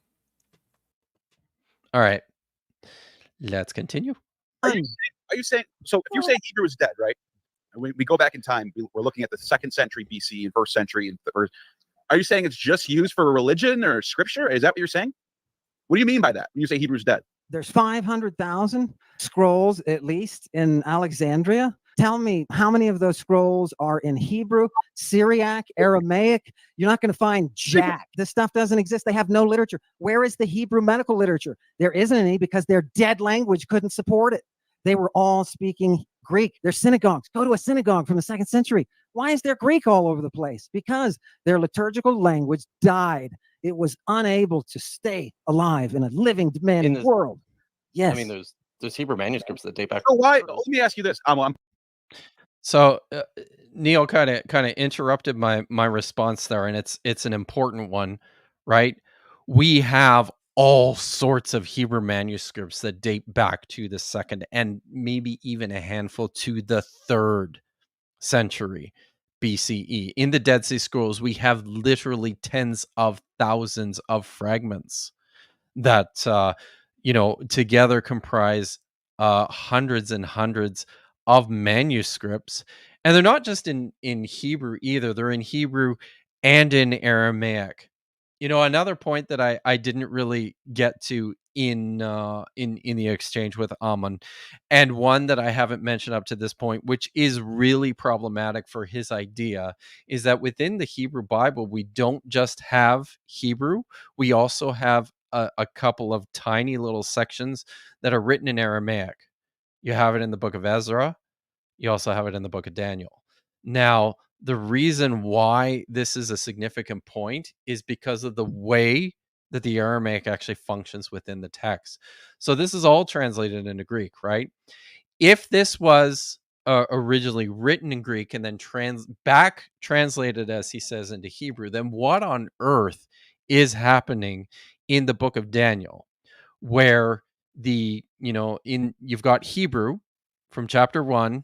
All right, let's continue. Are you saying so? If you're saying Hebrew is dead, right? We go back in time. We're looking at the 2nd century BC and 1st century. Are you saying it's just used for religion or scripture? Is that what you're saying? What do you mean by that when you say Hebrew's dead? There's 500,000 scrolls at least in Alexandria. Tell me how many of those scrolls are in Hebrew, Syriac, Aramaic? You're not going to find jack. This stuff doesn't exist. They have no literature. Where is the Hebrew medical literature? There isn't any because their dead language couldn't support it. They were all speaking Greek. Their synagogues. Go to a synagogue from the 2nd century. Why is there Greek all over the place? Because their liturgical language died. It was unable to stay alive in a living, demanding world. Yes. I mean, there's Hebrew manuscripts that date back. So why? Let me ask you this. So Neil kind of interrupted my response there, and it's an important one, right? We have all sorts of Hebrew manuscripts that date back to the 2nd and maybe even a handful to the 3rd century BCE. In the Dead Sea Scrolls, we have literally tens of thousands of fragments that together comprise hundreds and hundreds of manuscripts. And they're not just in Hebrew either. They're in Hebrew and in Aramaic. Another point that I didn't really get to in the exchange with Ammon, and one that I haven't mentioned up to this point, which is really problematic for his idea, is that within the Hebrew Bible, we don't just have Hebrew, we also have a couple of tiny little sections that are written in Aramaic. You have it in the book of Ezra. You also have it in the book of Daniel. Now, the reason why this is a significant point is because of the way that the Aramaic actually functions within the text. So this is all translated into Greek, right? If this was originally written in Greek and then translated, as he says, into Hebrew, then what on earth is happening in the book of Daniel, where you've got Hebrew from chapter 1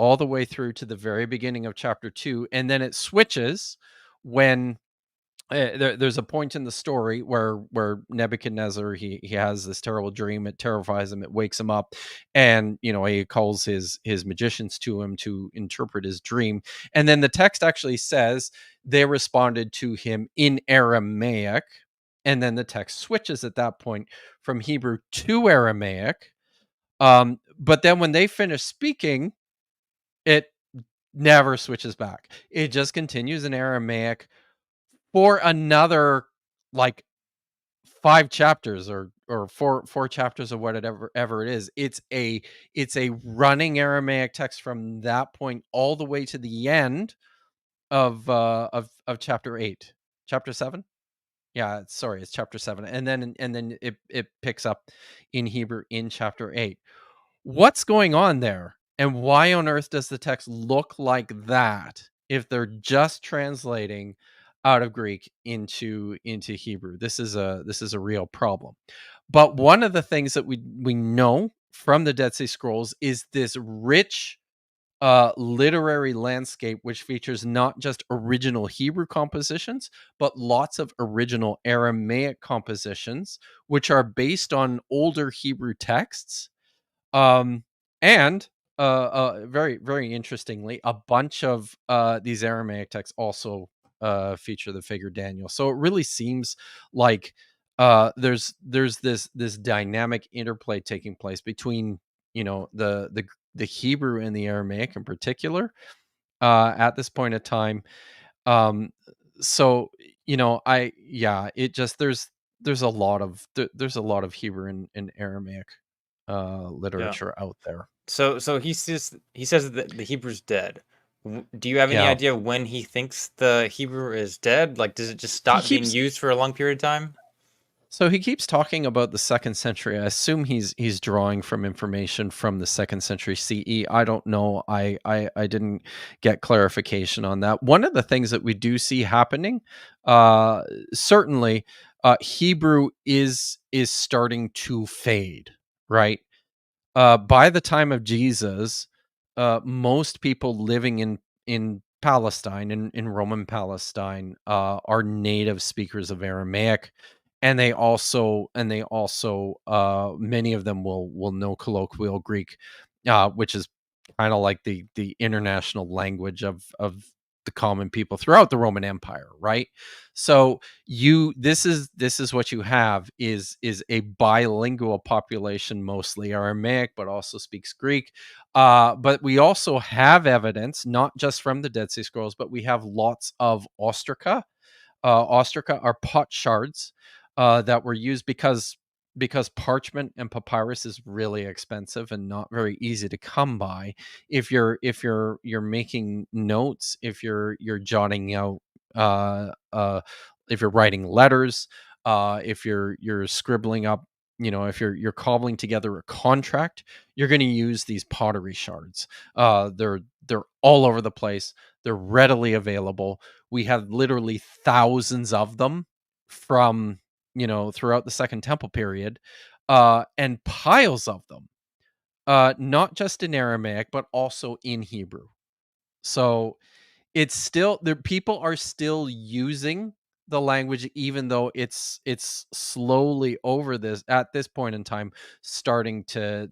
all the way through to the very beginning of chapter 2, and then it switches when there's a point in the story where Nebuchadnezzar he has this terrible dream. It terrifies him. It wakes him up, and he calls his magicians to him to interpret his dream. And then the text actually says they responded to him in Aramaic, and then the text switches at that point from Hebrew to Aramaic. But then when they finish speaking, it never switches back. It just continues in Aramaic for another like 5 chapters or four chapters or whatever it is. It's a running Aramaic text from that point all the way to the end of chapter 8. Chapter 7? Yeah, sorry, it's chapter 7. And then it picks up in Hebrew in chapter 8. What's going on there? And why on earth does the text look like that if they're just translating out of Greek into Hebrew? This is a real problem. But one of the things that we know from the Dead Sea Scrolls is this rich literary landscape which features not just original Hebrew compositions, but lots of original Aramaic compositions, which are based on older Hebrew texts. And very, very interestingly, a bunch of these Aramaic texts also feature the figure Daniel. So it really seems like there's this dynamic interplay taking place between the Hebrew and the Aramaic in particular at this point in time. So it just there's a lot of Hebrew and Aramaic literature out there. So he says that the Hebrew's dead. Do you have any idea when he thinks the Hebrew is dead? Like, does it just stop being used for a long period of time? So he keeps talking about the 2nd century. I assume he's drawing from information from the 2nd century CE. I don't know. I didn't get clarification on that. One of the things that we do see happening, certainly, Hebrew is starting to fade, right? By the time of Jesus, most people living in Palestine, in Roman Palestine, are native speakers of Aramaic, and they also many of them will know colloquial Greek, which is kind of like the international language of the common people throughout the Roman Empire, right? So this is what you have is a bilingual population, mostly Aramaic, but also speaks Greek. But we also have evidence, not just from the Dead Sea Scrolls, but we have lots of ostraca. Ostraca are pot shards that were used because parchment and papyrus is really expensive and not very easy to come by. If you're making notes, if you're jotting out, if you're writing letters, if you're scribbling up, if you're cobbling together a contract, you're going to use these pottery shards. They're all over the place. They're readily available. We have literally thousands of them from throughout the Second Temple period, and piles of them, not just in Aramaic, but also in Hebrew. So it's still there. People are still using the language, even though it's slowly at this point in time starting to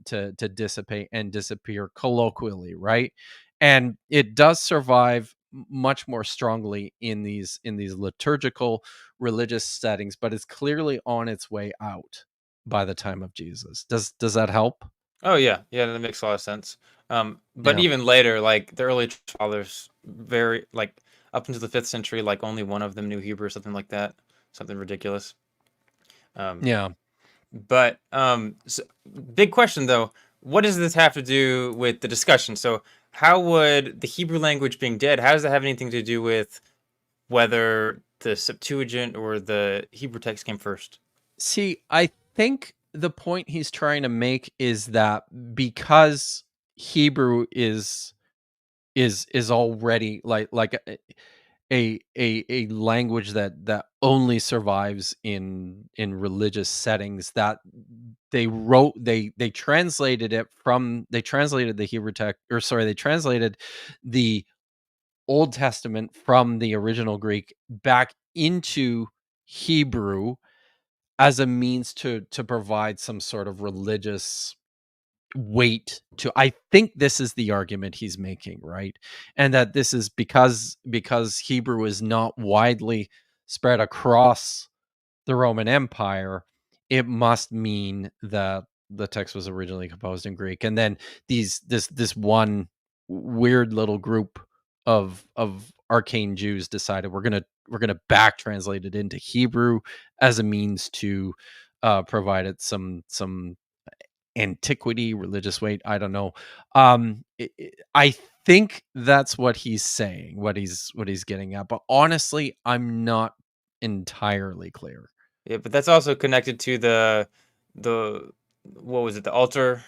dissipate and disappear colloquially, right? And it does survive much more strongly in these liturgical religious settings, but it's clearly on its way out by the time of Jesus. Does that help? Oh yeah, that makes a lot of sense. But even later, like the early fathers, very like up into the 5th century, like only one of them knew Hebrew or something like that, something ridiculous. But so, big question though, what does this have to do with the discussion? So how would the Hebrew language being dead, how does that have anything to do with whether the Septuagint or the Hebrew text came first? See, I think the point he's trying to make is that because Hebrew is already like a language that only survives in religious settings, that they translated the Hebrew text, or sorry, they translated the Old Testament from the original Greek back into Hebrew as a means to provide some sort of religious weight to. I think this is the argument he's making, right? And that this is because Hebrew is not widely spread across the Roman Empire, it must mean that the text was originally composed in Greek. And then this one weird little group of arcane Jews decided we're gonna back translate it into Hebrew as a means to provide it some antiquity, religious weight. I don't know. I think that's what he's saying, what he's getting at. But honestly, I'm not entirely clear. Yeah, but that's also connected to the what was it, the altar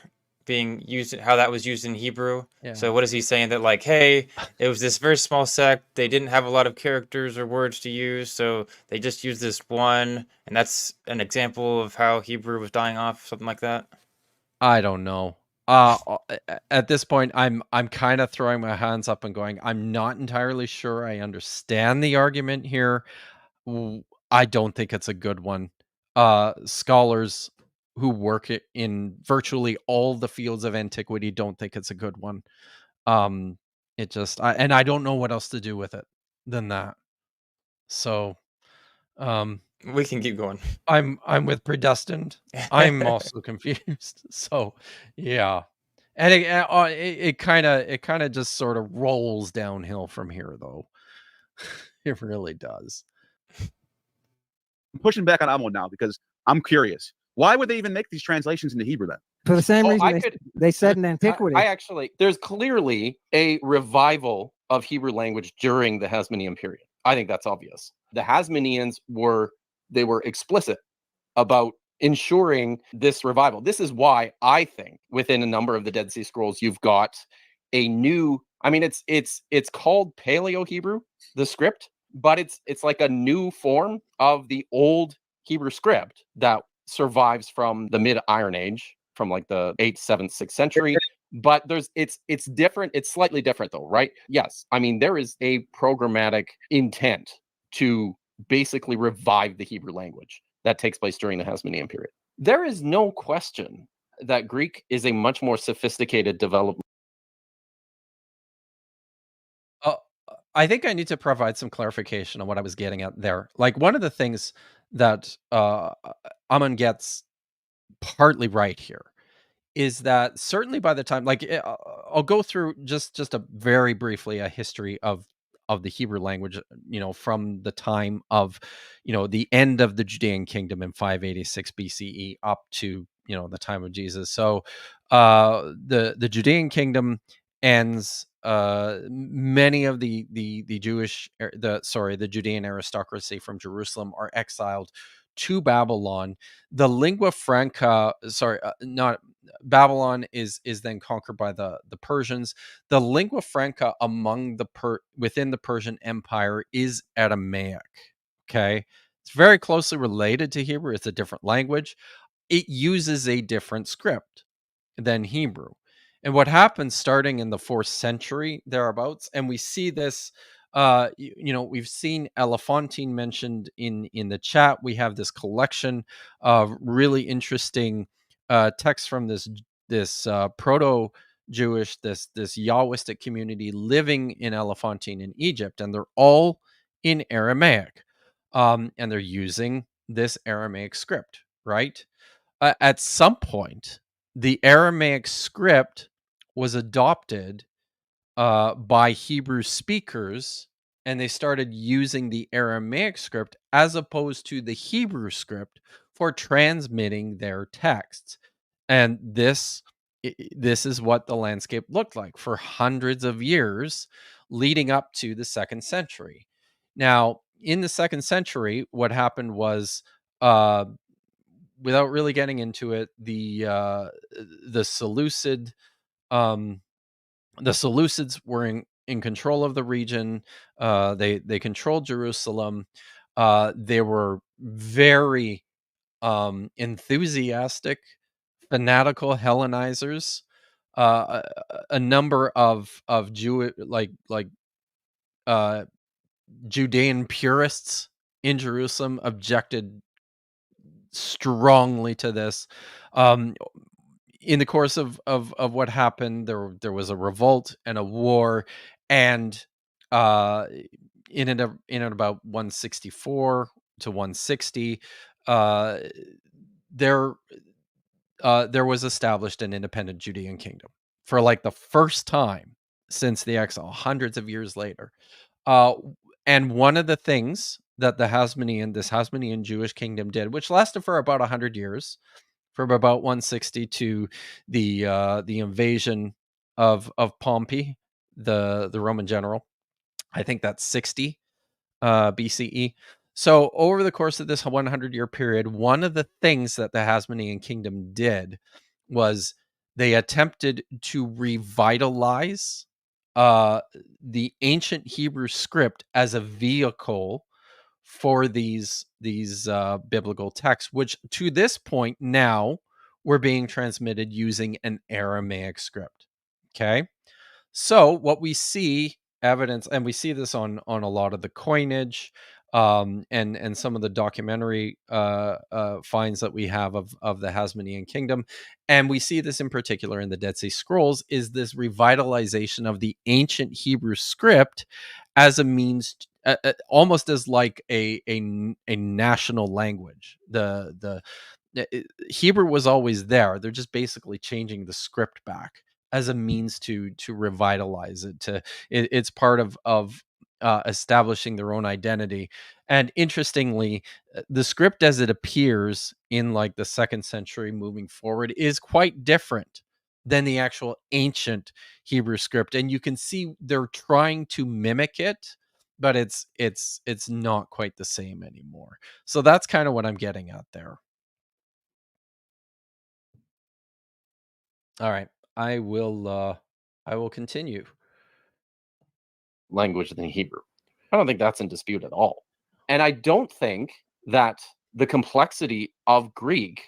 being used, how that was used in Hebrew. Yeah. So what is he saying, that like, hey, it was this very small sect, they didn't have a lot of characters or words to use, so they just used this one, and that's an example of how Hebrew was dying off, something like that? I don't know. At this point, I'm kind of throwing my hands up and going, I'm not entirely sure I understand the argument here. I don't think it's a good one. Scholars who work in virtually all the fields of antiquity don't think it's a good one. It just, and I don't know what else to do with it than that. So, we can keep going. I'm with predestined. I'm also confused. So, yeah. And it kind of just sort of rolls downhill from here, though. It really does. I'm pushing back on Ammon now because I'm curious. Why would they even make these translations into Hebrew then? For the same reason they said in antiquity. I actually, there's clearly a revival of Hebrew language during the Hasmonean period. I think that's obvious. The Hasmoneans were explicit about ensuring this revival. This is why I think within a number of the Dead Sea Scrolls, you've got a new, I mean, it's called Paleo Hebrew, the script, but it's like a new form of the old Hebrew script that survives from the mid Iron Age, from like the 8th, 7th, 6th century. But it's different. It's slightly different though, right? Yes. I mean, there is a programmatic intent to basically revive the Hebrew language that takes place during the Hasmonean period. There is no question that Greek is a much more sophisticated development. I think I need to provide some clarification on what I was getting at there. Like, one of the things that Ammon gets partly right here is that certainly by the time, like, I'll go through just a very briefly a history of the Hebrew language, from the time of, the end of the Judean kingdom in 586 BCE up to, the time of Jesus. So the Judean kingdom ends. Many of the Judean aristocracy from Jerusalem are exiled to Babylon. The lingua franca, not Babylon, is then conquered by the Persians. The lingua franca among within the Persian Empire is Aramaic. Okay, it's very closely related to Hebrew. It's a different language. It uses a different script than Hebrew. And what happens starting in the 4th century thereabouts, and we see this, we've seen Elephantine mentioned in the chat. We have this collection of really interesting texts from this proto-Jewish, this Yahwistic community living in Elephantine in Egypt, and they're all in Aramaic, and they're using this Aramaic script, right? At some point, the Aramaic script was adopted by Hebrew speakers, and they started using the Aramaic script as opposed to the Hebrew script for transmitting their texts. And this is what the landscape looked like for hundreds of years leading up to the 2nd century. Now, in the 2nd century, what happened was, without really getting into it, the Seleucids were in control of the region. They controlled Jerusalem. They were very enthusiastic, fanatical Hellenizers. A number of Jew Judean purists in Jerusalem objected strongly to this. In the course of what happened, there was a revolt and a war, and in and about 164 to 160, there was established an independent Judean kingdom for like the first time since the exile, hundreds of years later. And one of the things that this Hasmonean Jewish kingdom did, which lasted for about 100 years, from about 160 to the invasion of Pompey, the Roman general. I think that's 60 BCE. So over the course of this 100-year period, one of the things that the Hasmonean kingdom did was they attempted to revitalize the ancient Hebrew script as a vehicle for these biblical texts, which to this point now were being transmitted using an Aramaic script. Okay, so what we see evidence, and we see this on a lot of the coinage, and some of the documentary finds that we have of the Hasmonean kingdom, and we see this in particular in the Dead Sea Scrolls, is this revitalization of the ancient Hebrew script as a means, almost as like a national language. The Hebrew was always there. They're just basically changing the script back as a means to revitalize it. It's part of establishing their own identity. And interestingly, the script as it appears in like the 2nd century moving forward is quite different than the actual ancient Hebrew script. And you can see they're trying to mimic it, but it's not quite the same anymore. So that's kind of what I'm getting at there. All right. I will continue. Language than Hebrew. I don't think that's in dispute at all. And I don't think that the complexity of Greek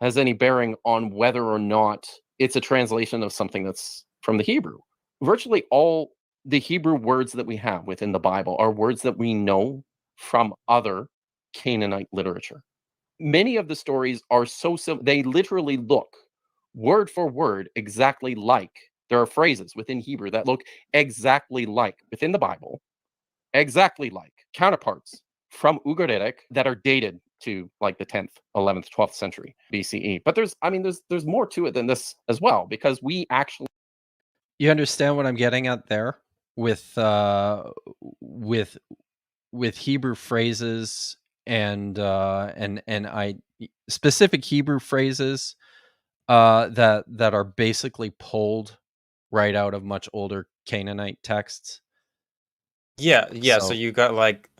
has any bearing on whether or not it's a translation of something that's from the Hebrew. Virtually all the Hebrew words that we have within the Bible are words that we know from other Canaanite literature. Many of the stories are so simple, they literally look word for word exactly like. There are phrases within Hebrew that look exactly like within the Bible, exactly like counterparts from Ugaritic that are dated to like the 10th, 11th, 12th century BCE. But there's more to it than this as well, because we actually. You understand what I'm getting at there with Hebrew phrases and specific Hebrew phrases that are basically pulled right out of much older Canaanite texts. Yeah. So you got like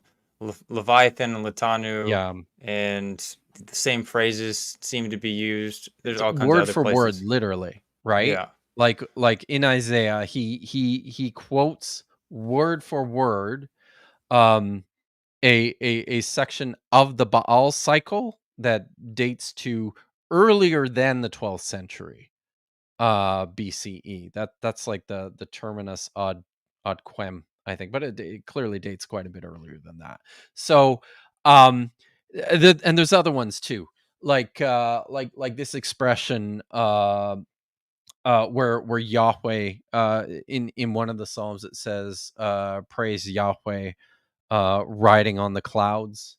Leviathan and Latanu, and the same phrases seem to be used. There's all kinds word of other for places. word, literally, right? Yeah. Like in Isaiah, he quotes word for word a section of the Baal cycle that dates to earlier than the 12th century BCE. That's like the terminus ad quem, I think, but it clearly dates quite a bit earlier than that. So and there's other ones too, like this expression where Yahweh in one of the Psalms it says praise Yahweh riding on the clouds,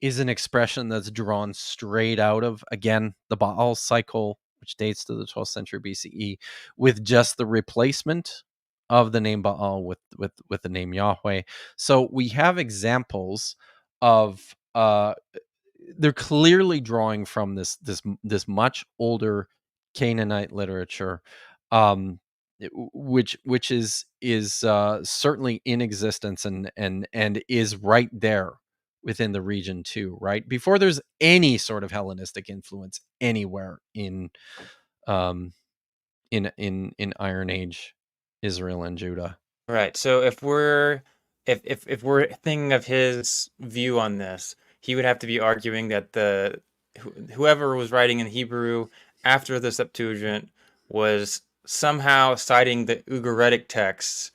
is an expression that's drawn straight out of, again, the Baal cycle, which dates to the 12th century BCE, with just the replacement of the name Baal with the name Yahweh. So we have examples of they're clearly drawing from this much older Canaanite literature, which is certainly in existence and is right there within the region too, right before there's any sort of Hellenistic influence anywhere in Iron Age Israel and Judah. Right. So if we're thinking of his view on this, he would have to be arguing that whoever was writing in Hebrew after the Septuagint was somehow citing the Ugaritic texts,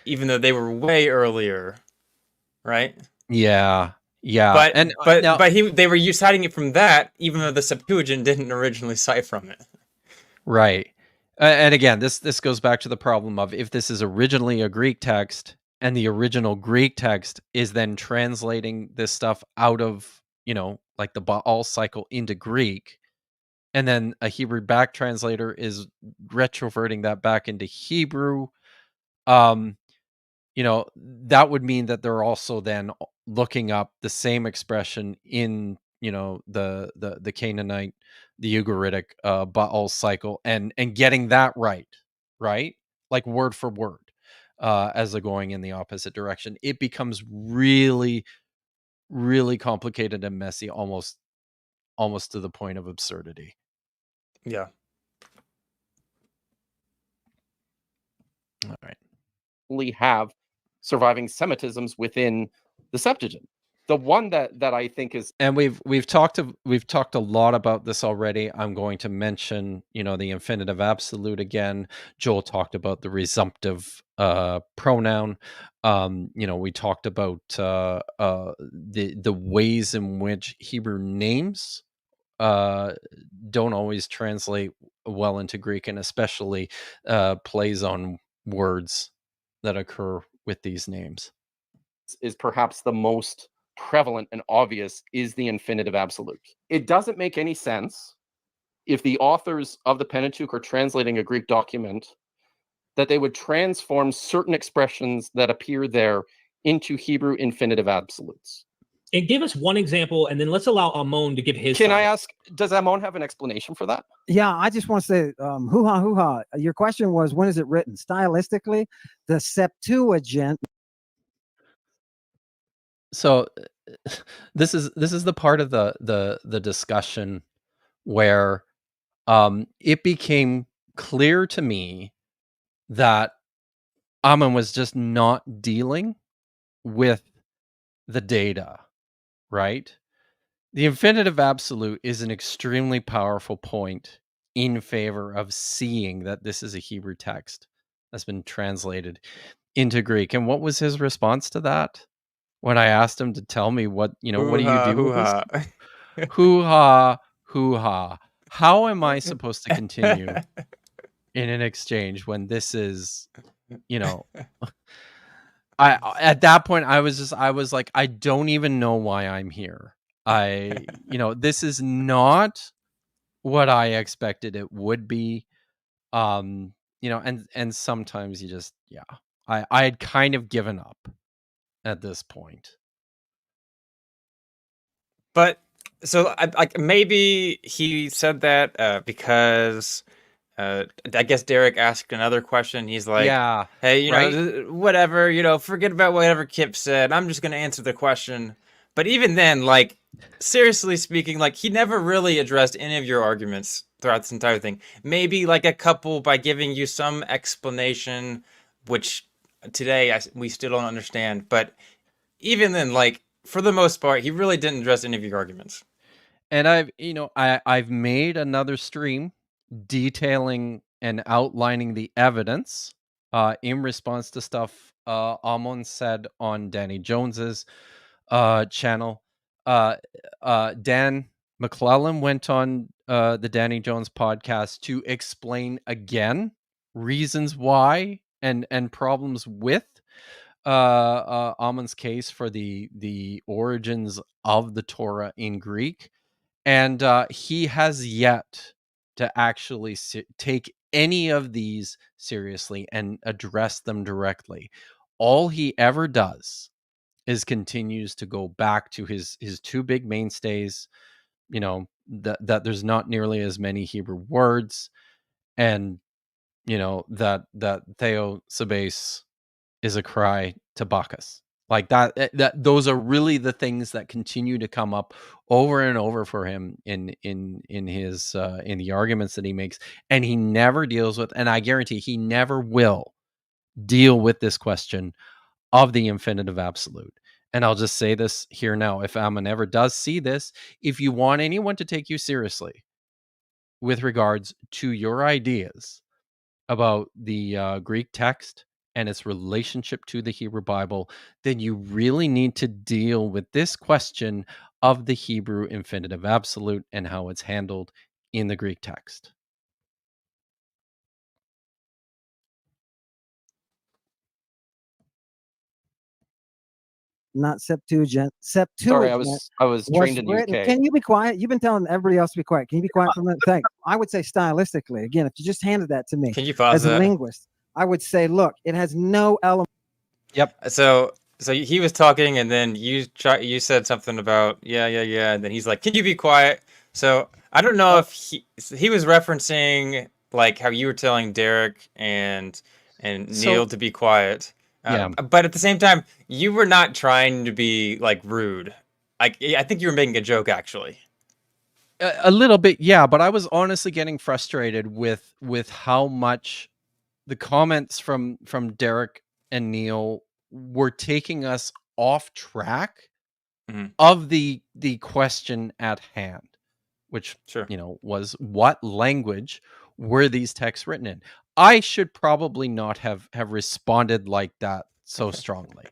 even though they were way earlier, right? Yeah. But And now, they were citing it from that, even though the Septuagint didn't originally cite from it. right. And again, this goes back to the problem of if this is originally a Greek text and the original Greek text is then translating this stuff out of, like the Baal cycle into Greek, and then a Hebrew back translator is retroverting that back into Hebrew, um, that would mean that they're also then looking up the same expression in, the Canaanite, the Ugaritic Baal cycle and getting that right, like word for word, as they're going in the opposite direction. It becomes really, really complicated and messy, almost to the point of absurdity. Yeah. All right. We have surviving Semitisms within the Septuagint. The one that I think is, and we've talked a lot about this already. I'm going to mention, the infinitive absolute again. Joel talked about the resumptive pronoun. We talked about the ways in which Hebrew names don't always translate well into Greek, and especially plays on words that occur with these names. Is perhaps the most prevalent and obvious is the infinitive absolute. It doesn't make any sense if the authors of the Pentateuch are translating a Greek document that they would transform certain expressions that appear there into Hebrew infinitive absolutes. And give us one example, and then let's allow Ammon to give his. Can I ask, does Ammon have an explanation for that? Yeah, I just want to say, hoo-ha, hoo-ha. Your question was, when is it written? Stylistically, the Septuagint. So this is the part of the discussion where it became clear to me that Ammon was just not dealing with the data, right? The infinitive absolute is an extremely powerful point in favor of seeing that this is a Hebrew text that's been translated into Greek. And what was his response to that? When I asked him to tell me what do you do with this? Hoo-ha, hoo-ha. How am I supposed to continue in an exchange when this is, at that point I was like, I don't even know why I'm here. This is not what I expected it would be. And sometimes you just, I had kind of given up at this point. But so maybe he said that because I guess Derek asked another question. He's like, yeah, hey, right? whatever, forget about whatever Kipp said. I'm just going to answer the question. But even then, seriously speaking, he never really addressed any of your arguments throughout this entire thing. Maybe a couple by giving you some explanation, which today we still don't understand. But even then, for the most part, he really didn't address any of your arguments. And I've made another stream detailing and outlining the evidence in response to stuff Ammon said on Danny Jones's channel. Dan McClellan went on the Danny Jones podcast to explain again reasons why and problems with Ammon's case for the origins of the Torah in Greek, and he has yet to actually take any of these seriously and address them directly. All he ever does is continues to go back to his two big mainstays, that there's not nearly as many Hebrew words, and that Theo Sabes is a cry to Bacchus. Like that those are really the things that continue to come up over and over for him in his in the arguments that he makes, and he never deals with, and I guarantee he never will deal with this question of the infinitive absolute. And I'll just say this here now. If Ammon ever does see this, if you want anyone to take you seriously with regards to your ideas about the Greek text and its relationship to the Hebrew Bible, then you really need to deal with this question of the Hebrew infinitive absolute and how it's handled in the Greek text. Not Septuagint. Sorry, Septuagint I was trained in the written. UK. Can you be quiet? You've been telling everybody else to be quiet. Can you be quiet for a minute? Thanks. I would say stylistically, again, if you just handed that to me Can you pause as a that? linguist, I would say, look, it has no element. Yep. So he was talking, and then you said something about yeah, and then he's like, "Can you be quiet?" So I don't know if he was referencing like how you were telling Derek and Neil to be quiet. Yeah. But at the same time, you were not trying to be like rude. Like I think you were making a joke, actually. A little bit, yeah, but I was honestly getting frustrated with how much the comments from Derek and Neil were taking us off track of the question at hand, which was what language were these texts written in. I should probably not have responded like that so strongly.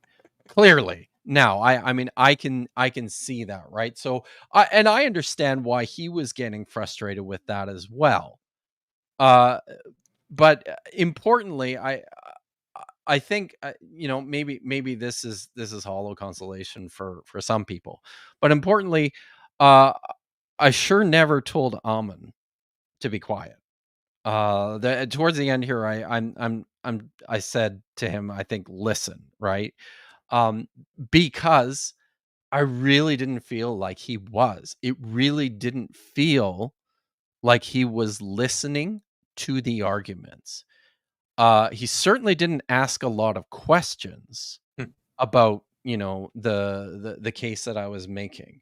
Clearly. Now, I mean, I can see that, right? So, I understand why he was getting frustrated with that as well. But importantly, I think maybe this is hollow consolation for some people, but importantly, I sure never told Ammon to be quiet. Towards the end here, I said to him, I think, listen, right? Because I really didn't feel like he was. It really didn't feel like he was listening to the arguments. He certainly didn't ask a lot of questions about, the case that I was making.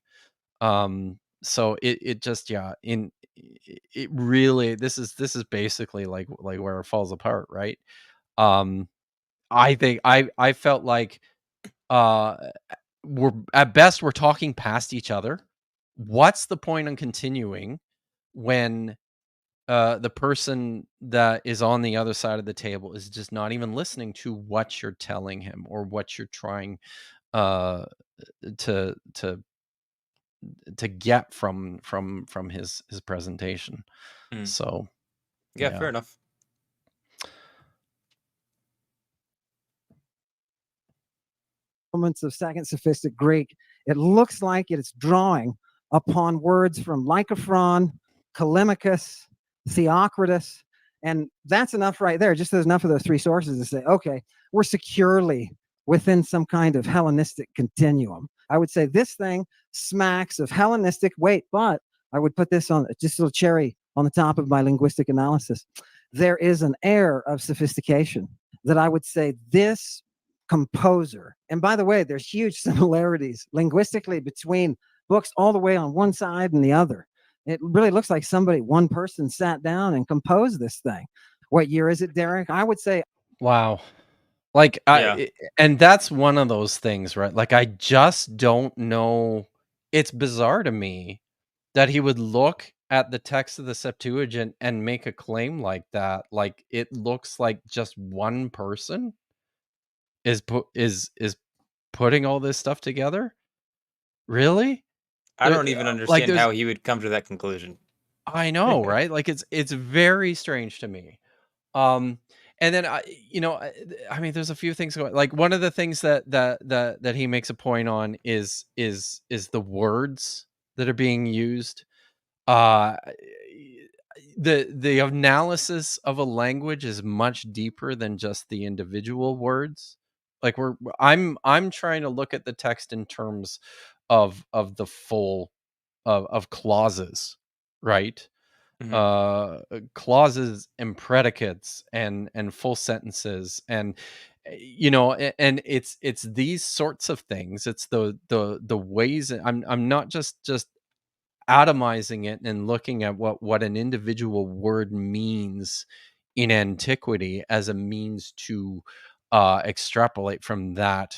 So it just, it really, this is basically like where it falls apart, right? I think I felt like, we're at best we're talking past each other. What's the point in continuing when the person that is on the other side of the table is just not even listening to what you're telling him or what you're trying to get from his presentation. So yeah, fair enough. Elements of Second Sophistic Greek, it looks like it's drawing upon words from Lycophron, Callimachus, Theocritus, and that's enough right there. Just there's enough of those three sources to say, okay, we're securely within some kind of Hellenistic continuum. I would say this thing smacks of Hellenistic. Wait, but I would put this on just a little cherry on the top of my linguistic analysis. There is an air of sophistication that I would say this composer, and by the way, there's huge similarities linguistically between books all the way on one side and the other. It really looks like one person sat down and composed this thing. What year is it, Derek? I would say, wow. Like, and that's one of those things, right? Like, I just don't know. It's bizarre to me that he would look at the text of the Septuagint and make a claim like that. Like, it looks like just one person is putting all this stuff together. Really? I don't even understand how he would come to that conclusion. I know, right? Like, it's very strange to me. And then I mean, there's a few things going. Like, one of the things that he makes a point on is the words that are being used. The analysis of a language is much deeper than just the individual words. Like, I'm trying to look at the text in terms of the full of clauses, right? Clauses and predicates and full sentences, and and it's these sorts of things. It's the ways. I'm not just atomizing it and looking at what an individual word means in antiquity as a means to extrapolate from that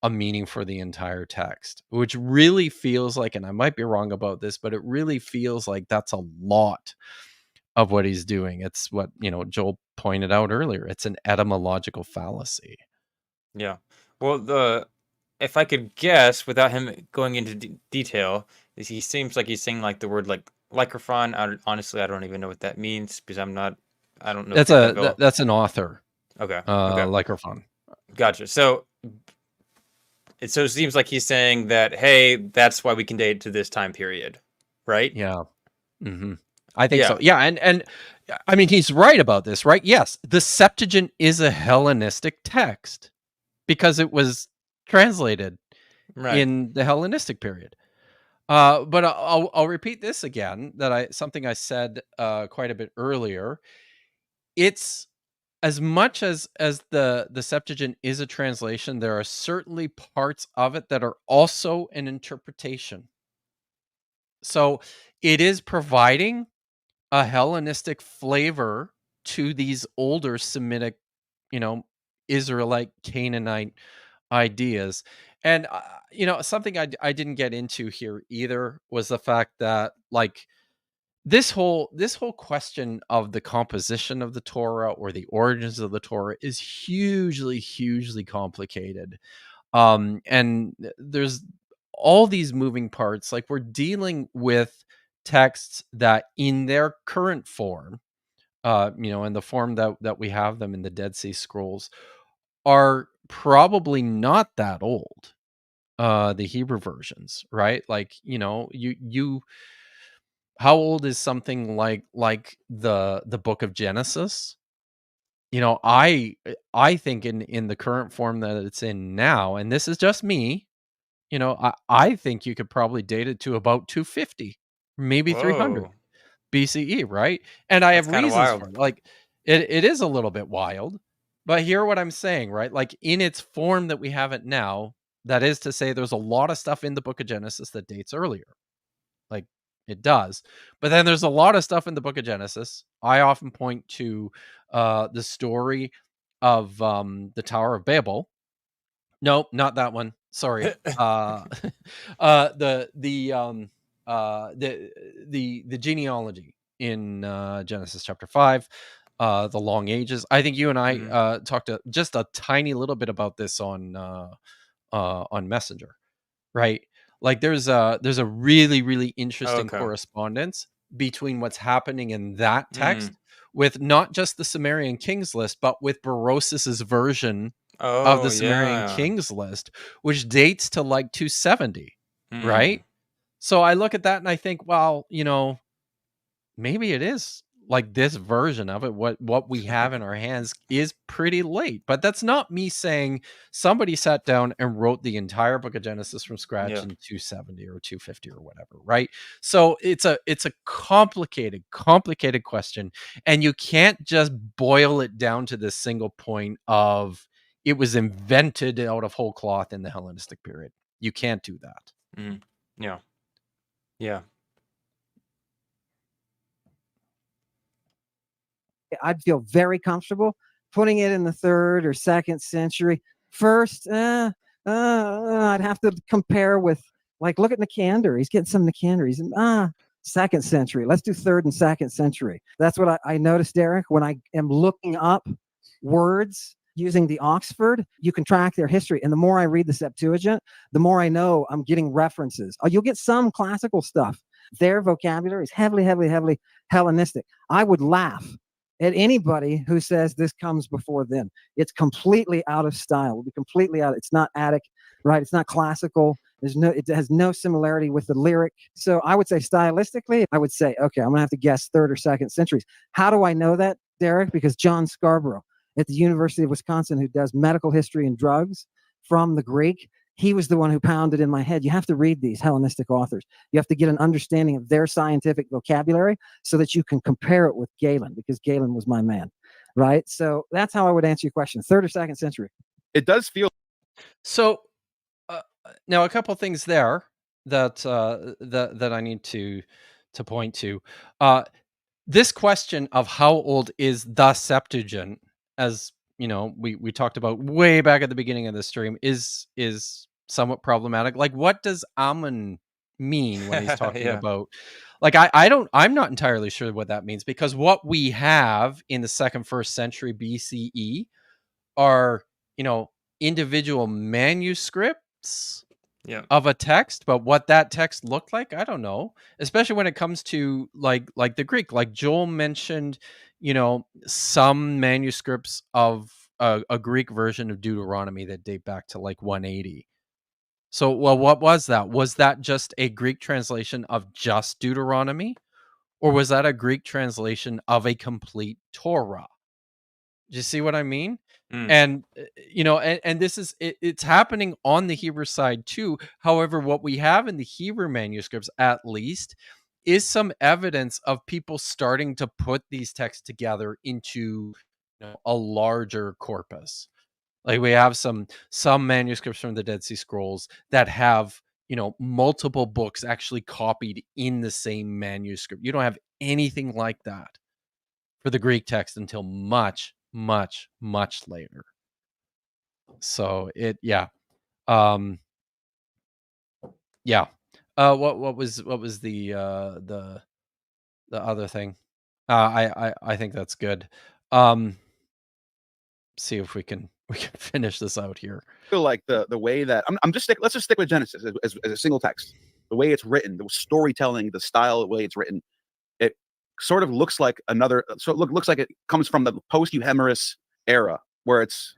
a meaning for the entire text, which really feels like, and I might be wrong about this, but it really feels like that's a lot of what he's doing. It's what, Joel pointed out earlier. It's an etymological fallacy. Yeah. Well, if I could guess without him going into detail, is he seems like he's saying like the word like lycrophon. Honestly, I don't even know what that means because I don't know. That's an author. Okay. Lycrophon. Gotcha. So it seems like he's saying that, hey, that's why we can date to this time period, right? Yeah. Mm-hmm. I think so. Yeah, and I mean, he's right about this, right? Yes, the Septuagint is a Hellenistic text because it was translated in the Hellenistic period. But I'll repeat this again, something I said quite a bit earlier. It's as much as the Septuagint is a translation, there are certainly parts of it that are also an interpretation. So it is providing a Hellenistic flavor to these older Semitic, Israelite, Canaanite ideas. And, something I didn't get into here either was the fact that, like, this whole question of the composition of the Torah or the origins of the Torah is hugely, hugely complicated. And there's all these moving parts. Like, we're dealing with texts that in their current form, in the form that we have them in the Dead Sea Scrolls, are probably not that old. The Hebrew versions, right? Like, how old is something like the book of Genesis? I think in the current form that it's in now, and this is just me, I think you could probably date it to about 250, maybe 300 BCE, right? And I have reasons for it. Like, it is a little bit wild, but hear what I'm saying, right? Like, in its form that we have it now, that is to say, there's a lot of stuff in the book of Genesis that dates earlier. Like, it does. But then there's a lot of stuff in the book of Genesis. I often point to the story of the Tower of Babel. No, not that one. Sorry. The genealogy in Genesis chapter 5, the long ages. I think you and I talked just a tiny little bit about this on Messenger, right? Like, there's a really, really interesting correspondence between what's happening in that text with not just the Sumerian Kings list, but with Berossus's version of the Sumerian Kings list, which dates to like 270, right? So I look at that and I think, well, maybe it is like this version of it. What we have in our hands is pretty late, but that's not me saying somebody sat down and wrote the entire book of Genesis from scratch in 270 or 250 or whatever, right? So it's a complicated question, and you can't just boil it down to this single point of it was invented out of whole cloth in the Hellenistic period. You can't do that. Yeah. I'd feel very comfortable putting it in the 3rd or 2nd century. First, I'd have to compare with, like, look at Nicander. He's getting some Nicander. He's 2nd century. Let's do 3rd and 2nd century. That's what I noticed, Derek, when I am looking up words using the Oxford. You can track their history. And the more I read the Septuagint, the more I know I'm getting references. You'll get some classical stuff. Their vocabulary is heavily, heavily, heavily Hellenistic. I would laugh at anybody who says this comes before them. It's completely out of style. It'll be completely out. It's not Attic, right? It's not classical. It has no similarity with the lyric. So I would say stylistically, I would say, okay, I'm gonna have to guess 3rd or 2nd centuries. How do I know that, Derek? Because John Scarborough at the University of Wisconsin, who does medical history and drugs from the Greek, he was the one who pounded in my head. You have to read these Hellenistic authors. You have to get an understanding of their scientific vocabulary so that you can compare it with Galen, because Galen was my man, right? So that's how I would answer your question. 3rd or 2nd century. It does feel so. Now, a couple things there that I need to point to. This question of how old is the Septuagint, as we talked about way back at the beginning of the stream is somewhat problematic. Like, what does Ammon mean when he's talking Yeah. about, like, I'm not entirely sure what that means, because what we have in the first century BCE are, individual manuscripts Yeah. of a text, but what that text looked like, I don't know. Especially when it comes to like the Greek, like Joel mentioned, some manuscripts of a Greek version of Deuteronomy that date back to like 180. So, well, what was that? Was that just a Greek translation of just Deuteronomy, or was that a Greek translation of a complete Torah? Do you see what I mean? And and this is it's happening on the Hebrew side too. However, what we have in the Hebrew manuscripts, at least, is some evidence of people starting to put these texts together into a larger corpus. Like, we have some manuscripts from the Dead Sea Scrolls that have multiple books actually copied in the same manuscript. You don't have anything like that for the Greek text until much, much, much later. So yeah. What was the other thing? I think that's good. See if we can finish this out here. I feel like the way that let's just stick with Genesis as a single text. The way it's written, the storytelling, the style, the way it's written, it sort of looks like looks like it comes from the post-Euhemerus era, where it's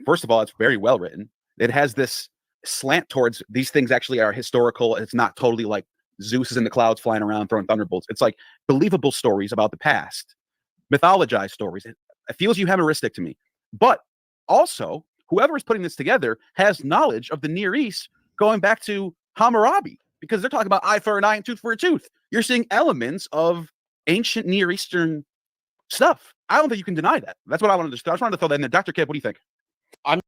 first of all, it's very well written. It has this slant towards these things actually are historical. It's not totally like Zeus is in the clouds flying around throwing thunderbolts. It's like believable stories about the past, mythologized stories. It feels Euhemeristic to me. But also, whoever is putting this together has knowledge of the Near East going back to Hammurabi, because they're talking about eye for an eye and tooth for a tooth. You're seeing elements of ancient Near Eastern stuff. I don't think you can deny that. That's what I wanted to. I just wanted to throw that in there. Dr. Kipp, what do you think? I'm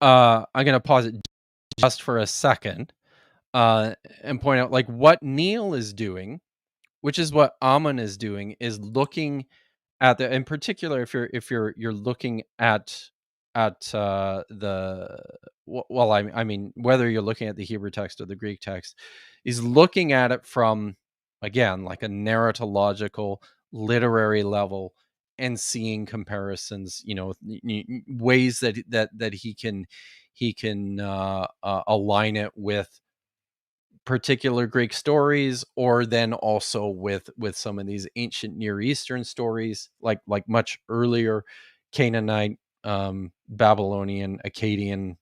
going to pause it just for a second and point out, like, what Neil is doing, which is what Ammon is doing, is looking at in particular, if you're looking at the I mean, whether you're looking at the Hebrew text or the Greek text, is looking at it from, again, like a narratological, literary level, and seeing comparisons, ways that he can align it with particular Greek stories, or then also with some of these ancient Near Eastern stories, like much earlier Canaanite, Babylonian, Akkadian,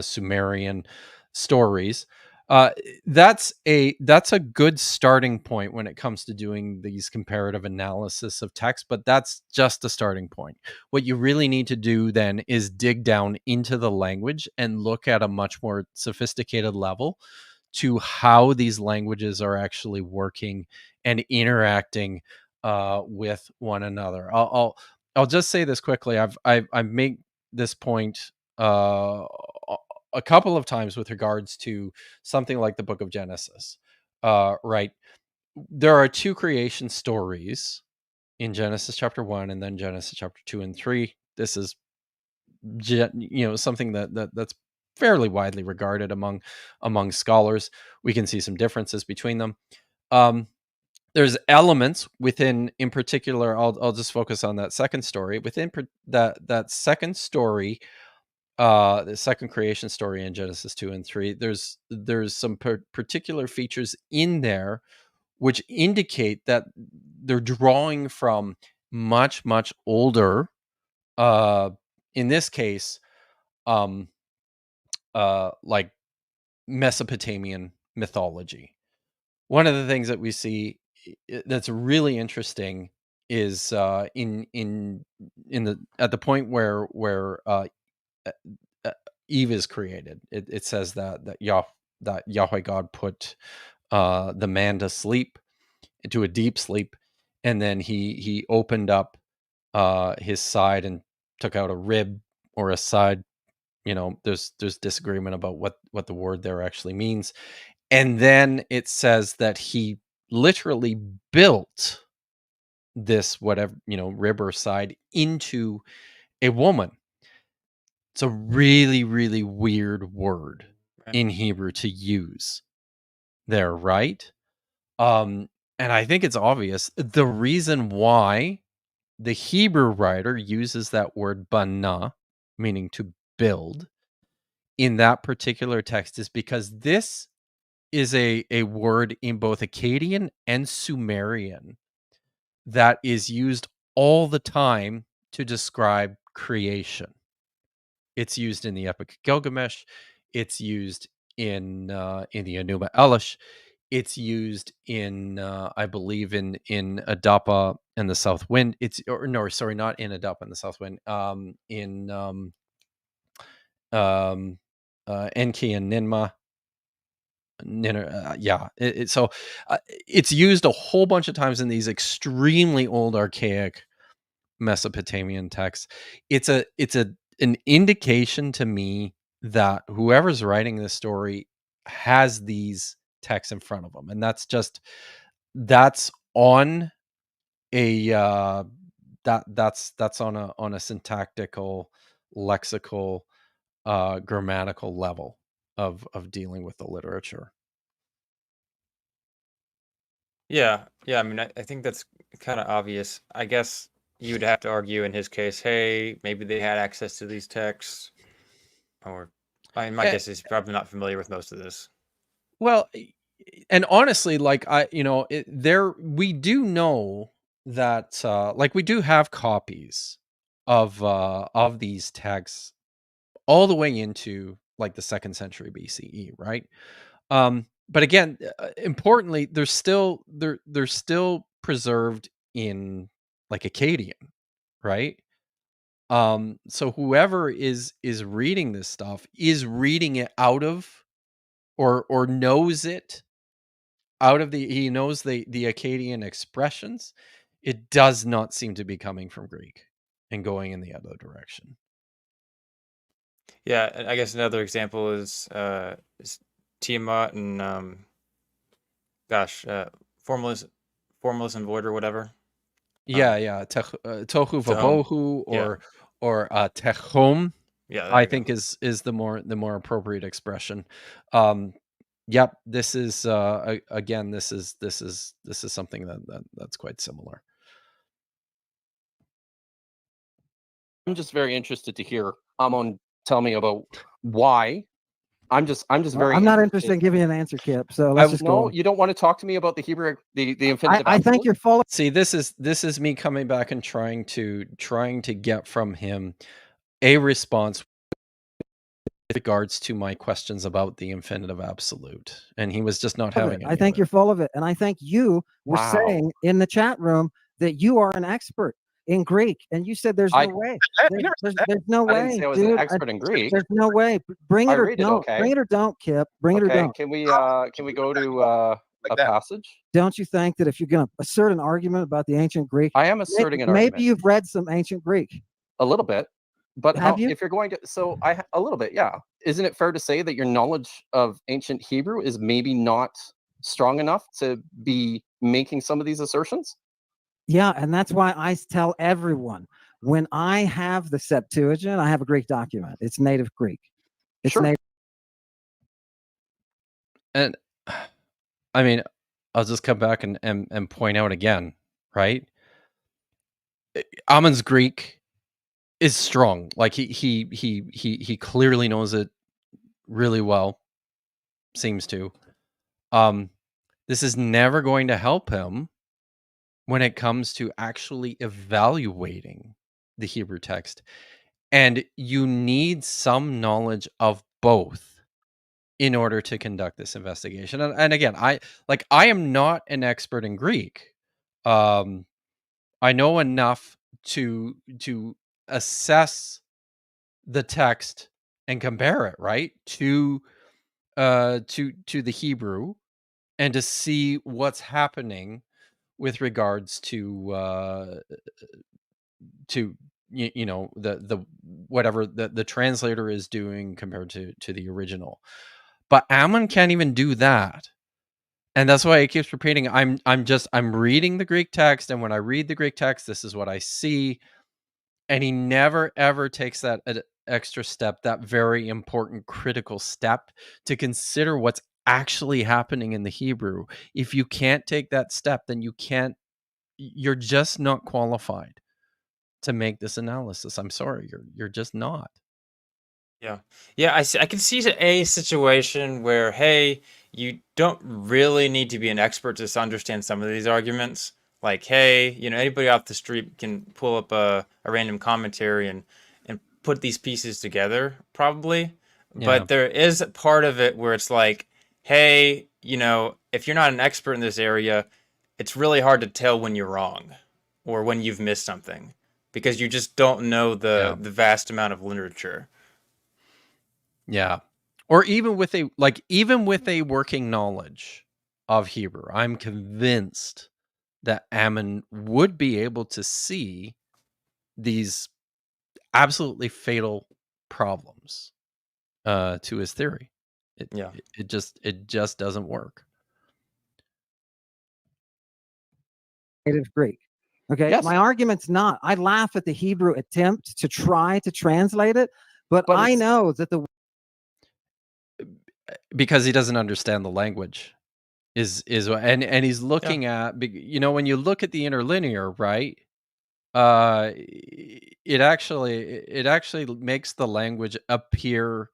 Sumerian stories. That's a good starting point when it comes to doing these comparative analysis of text, but that's just a starting point. What you really need to do then is dig down into the language and look at a much more sophisticated level to how these languages are actually working and interacting with one another. I'll just say this quickly. I've made this point a couple of times with regards to something like the Book of Genesis. Right, there are two creation stories in Genesis chapter 1 and then Genesis chapter 2 and 3. This is something that's fairly widely regarded among scholars. We can see some differences between them. There's elements within, in particular, I'll just focus on that second story. Within that second story, the second creation story in Genesis 2 and 3, there's some particular features in there which indicate that they're drawing from much, much older, in this case, like Mesopotamian mythology. One of the things that we see that's really interesting is at the point where Eve is created. It says that Yahweh God put the man to sleep, into a deep sleep, and then he opened up his side and took out a rib or a side. There's disagreement about what the word there actually means. And then it says that he literally built this whatever, rib or side into a woman. It's a really, really weird word in Hebrew to use there, right? And I think it's obvious the reason why the Hebrew writer uses that word bana, meaning to build, in that particular text is because this is a word in both Akkadian and Sumerian that is used all the time to describe creation. It's used in the Epic of Gilgamesh. It's used in the Enuma Elish. It's used in I believe in Adapa and the South Wind. Not in Adapa and the South Wind. In Enki and Ninma. It's used a whole bunch of times in these extremely old, archaic Mesopotamian texts. It's an indication to me that whoever's writing this story has these texts in front of them, and that's on a that's on a syntactical, lexical, grammatical level of dealing with the literature. Yeah. I mean, I think that's kind of obvious. I guess you'd have to argue in his case, hey, maybe they had access to these texts, or my guess is probably not familiar with most of this. Well, and honestly, like we do know that we do have copies of these texts all the way into like the 2nd century BCE, right? But again, importantly, they're still preserved in like Akkadian, right? So whoever is reading this stuff is reading it out of or knows it out of he knows the Akkadian expressions. It does not seem to be coming from Greek and going in the other direction. Yeah, and I guess another example is Tiamat and formless and void or whatever. Tohu vabohu or techom. Yeah, I think is the more appropriate expression. Yep, this is again this is something that's quite similar. I'm just very interested to hear Ammon tell me about why. I'm not interested in giving you an answer, Kipp. So let's just go. You don't want to talk to me about the Hebrew, the infinitive. I think you're full of. See, this is me coming back and trying to get from him a response with regards to my questions about the infinitive absolute, and he was just not having it. I think you're full of it, and I think you were saying in the chat room that you are an expert in Greek, and you said there's no way. There's no way. I didn't say I was an expert in Greek. There's no way. Bring it or don't. Bring it or don't, Kipp. Bring it or don't. Can we go to a passage? Don't you think that if you're going to assert an argument about the ancient Greek, I am asserting an argument. Maybe you've read some ancient Greek. A little bit. But if you're going to, a little bit, yeah. Isn't it fair to say that your knowledge of ancient Hebrew is maybe not strong enough to be making some of these assertions? Yeah, and that's why I tell everyone, when I have the Septuagint, I have a Greek document. It's native Greek. It's native. And I mean, I'll just come back and point out again, right? Ammon's Greek is strong. Like he clearly knows it really well. Seems to. This is never going to help him when it comes to actually evaluating the Hebrew text. And you need some knowledge of both in order to conduct this investigation. And again, I am not an expert in Greek. I know enough to assess the text and compare it, right, to the Hebrew, and to see what's happening with regards to the whatever the translator is doing compared to the original. But Ammon can't even do that. And that's why it keeps repeating. I'm reading the Greek text, and when I read the Greek text, this is what I see. And he never ever takes that extra step, that very important critical step, to consider what's actually happening in the Hebrew. If you can't take that step, then you're just not qualified to make this analysis. I'm sorry, you're just not. Yeah. Yeah, I can see a situation where, hey, you don't really need to be an expert to understand some of these arguments. Like, hey, anybody off the street can pull up a random commentary and put these pieces together, probably. Yeah. But there is a part of it where it's like, hey, if you're not an expert in this area, it's really hard to tell when you're wrong or when you've missed something because you just don't know the vast amount of literature. Yeah. Or even with a working knowledge of Hebrew, I'm convinced that Ammon would be able to see these absolutely fatal problems to his theory. It just doesn't work. Native Greek. Okay. Yes. My argument's not. I laugh at the Hebrew attempt to try to translate it, but I know that because he doesn't understand the language and he's looking at, when you look at the interlinear, right? It actually makes the language appear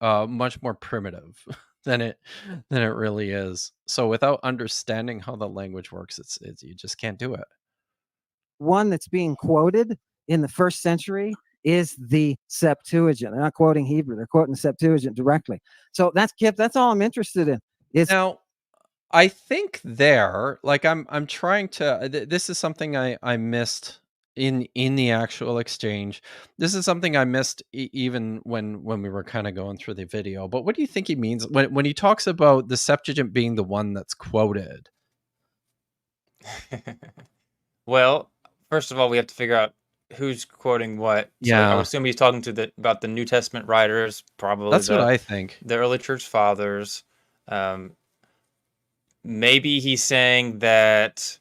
much more primitive than it really is. So without understanding how the language works, it's you just can't do it. one that's being quoted in the first century is the Septuagint. They're not quoting Hebrew; they're quoting the Septuagint directly. So that's Kipp. That's all I'm interested in. Now, I think I'm trying to. This is something I missed in the actual exchange. This is something I missed even when we were kind of going through the video. But what do you think he means when he talks about the Septuagint being the one that's quoted? Well, first of all, we have to figure out who's quoting what. Yeah. So I would assume he's talking about the New Testament writers, probably. That's what I think. The early church fathers. Maybe he's saying that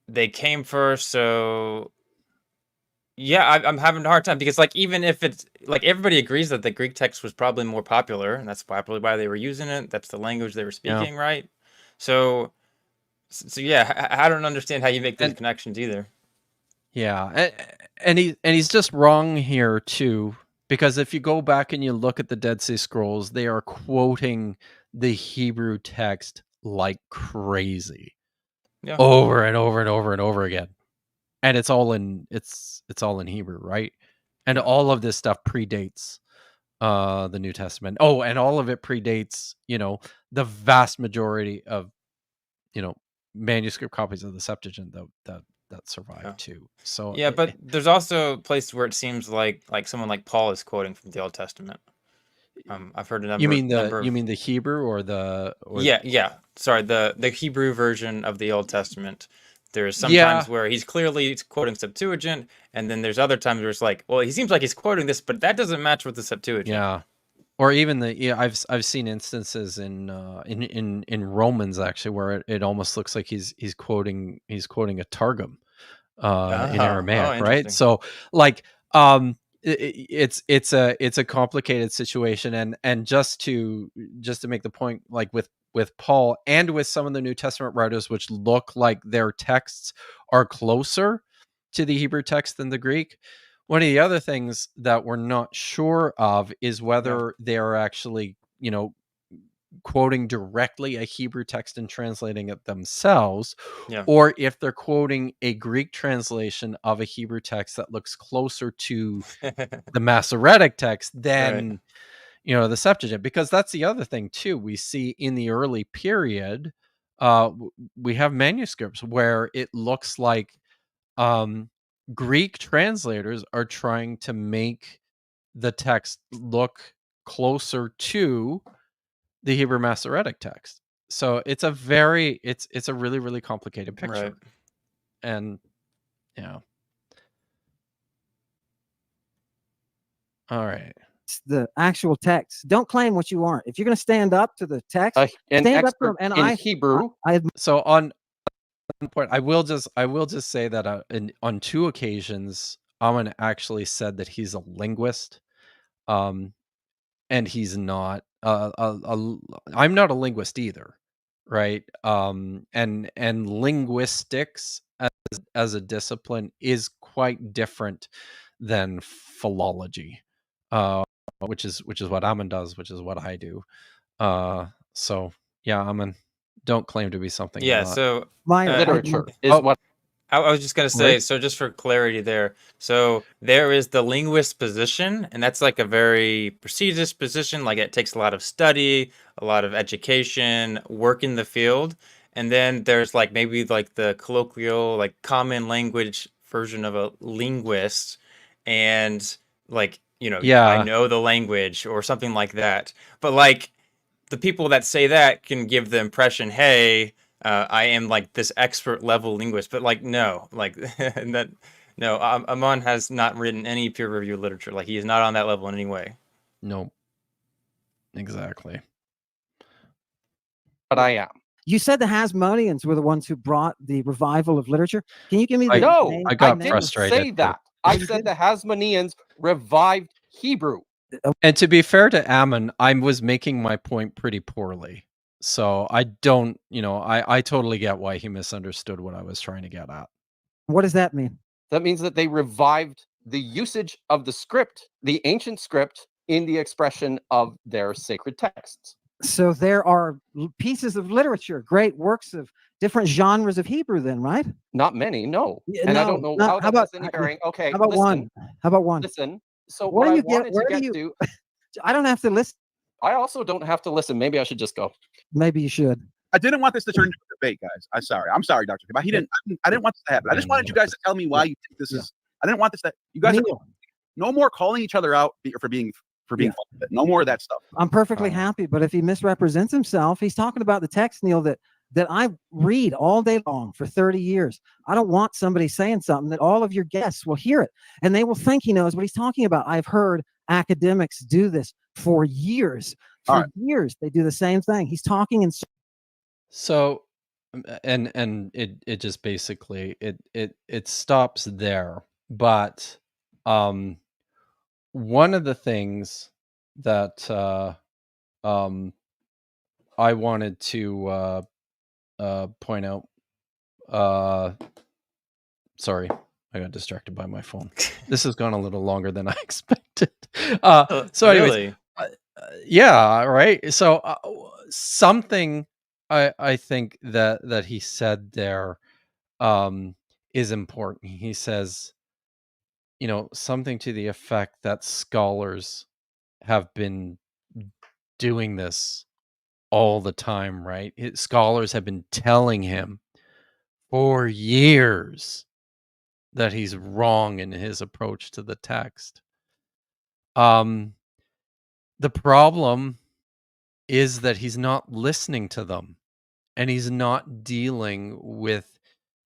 they came first, so yeah, I'm having a hard time because even if it's everybody agrees that the Greek text was probably more popular, and that's probably why they were using it. That's the language they were speaking, right? So yeah, I don't understand how you make those connections either. Yeah, and he's just wrong here too, because if you go back and you look at the Dead Sea Scrolls, they are quoting the Hebrew text like crazy, over and over and over and over again, and it's all in Hebrew, right? And all of this stuff predates the New Testament. Oh, and all of it predates the vast majority of manuscript copies of the Septuagint that survived too. So yeah, but there's also places where it seems like someone like Paul is quoting from the Old Testament. I've heard a number. You mean the Hebrew or the? Yeah. Sorry, the Hebrew version of the Old Testament. There's sometimes where he's clearly quoting Septuagint, and then there's other times where it's like, well, he seems like he's quoting this, but that doesn't match with the Septuagint. Yeah. Or even I've seen instances in Romans actually where it almost looks like he's quoting a targum in Aramaic, right? So it's a complicated situation, and just to make the point, with Paul and with some of the New Testament writers, which look like their texts are closer to the Hebrew text than the Greek. One of the other things that we're not sure of is whether they are actually, quoting directly a Hebrew text and translating it themselves, or if they're quoting a Greek translation of a Hebrew text that looks closer to the Masoretic text than, the Septuagint. Because that's the other thing too. We see in the early period, we have manuscripts where it looks like Greek translators are trying to make the text look closer to the Hebrew Masoretic text. So it's a really, really complicated picture. Right. And all right. the actual text. Don't claim what you aren't. If you're going to stand up to the text, an stand up to expert them. And in Hebrew. So on one point, I will just say that on 2 occasions, Ammon actually said that he's a linguist, and he's not. I'm not a linguist either, right? And linguistics as a discipline is quite different than philology, which is what Ammon does, which is what I do. So yeah, Ammon, don't claim to be something you're Yeah, not. so Literature is what I was just gonna say, Right. so just for clarity there, so there is the linguist position, and that's like a very prestigious position, like it takes a lot of study, a lot of education, work in the field, and then there's like maybe like the colloquial, like common language version of a linguist, and like, you know, I Yeah. know the language or something like that. But like the people that say that can give the impression, hey, I am like this expert level linguist, but like no, like that no, Ammon has not written any peer reviewed literature. Like he is not on that level in any way. Nope. Exactly. But I am. You said the Hasmoneans were the ones who brought the revival of literature. Can you give me the No, name? I got didn't frustrated say too. that. I said the Hasmoneans revived Hebrew. And to be fair to Ammon, I was making my point pretty poorly. So I don't, I totally get why he misunderstood what I was trying to get at. What does that mean? That means that they revived the usage of the script, the ancient script, in the expression of their sacred texts. So there are pieces of literature, great works of different genres of Hebrew then, right? Not many, no. Yeah, and I no, don't know no, how how that has about- any bearing. Okay, How about listen, one? How about one? listen. So Where what do I you get- wanted where to do get you- to, I don't have to listen. I also don't have to listen. Maybe I should just go. Maybe you should. I didn't want this to turn into a debate, guys. I'm sorry, Dr. Kipp. I didn't want this to happen. I just wanted you guys to tell me why you think this is. I didn't want this to. You guys, Neil, no more calling each other out for being full of it. No more of that stuff. I'm perfectly happy, but if he misrepresents himself, he's talking about the text, Neil, that I read all day long for 30 years. I don't want somebody saying something that all of your guests will hear it and they will think he knows what he's talking about. I've heard academics do this for years. For years, they do the same thing. He's talking in. So, and it just basically it stops there. But one of the things that I wanted to point out. Sorry, I got distracted by my phone. This has gone a little longer than I expected. So, anyways, Really? yeah, right. So something I think that he said there is important. He says, something to the effect that scholars have been doing this all the time, right? Scholars have been telling him for years that he's wrong in his approach to the text. The problem is that he's not listening to them and he's not dealing with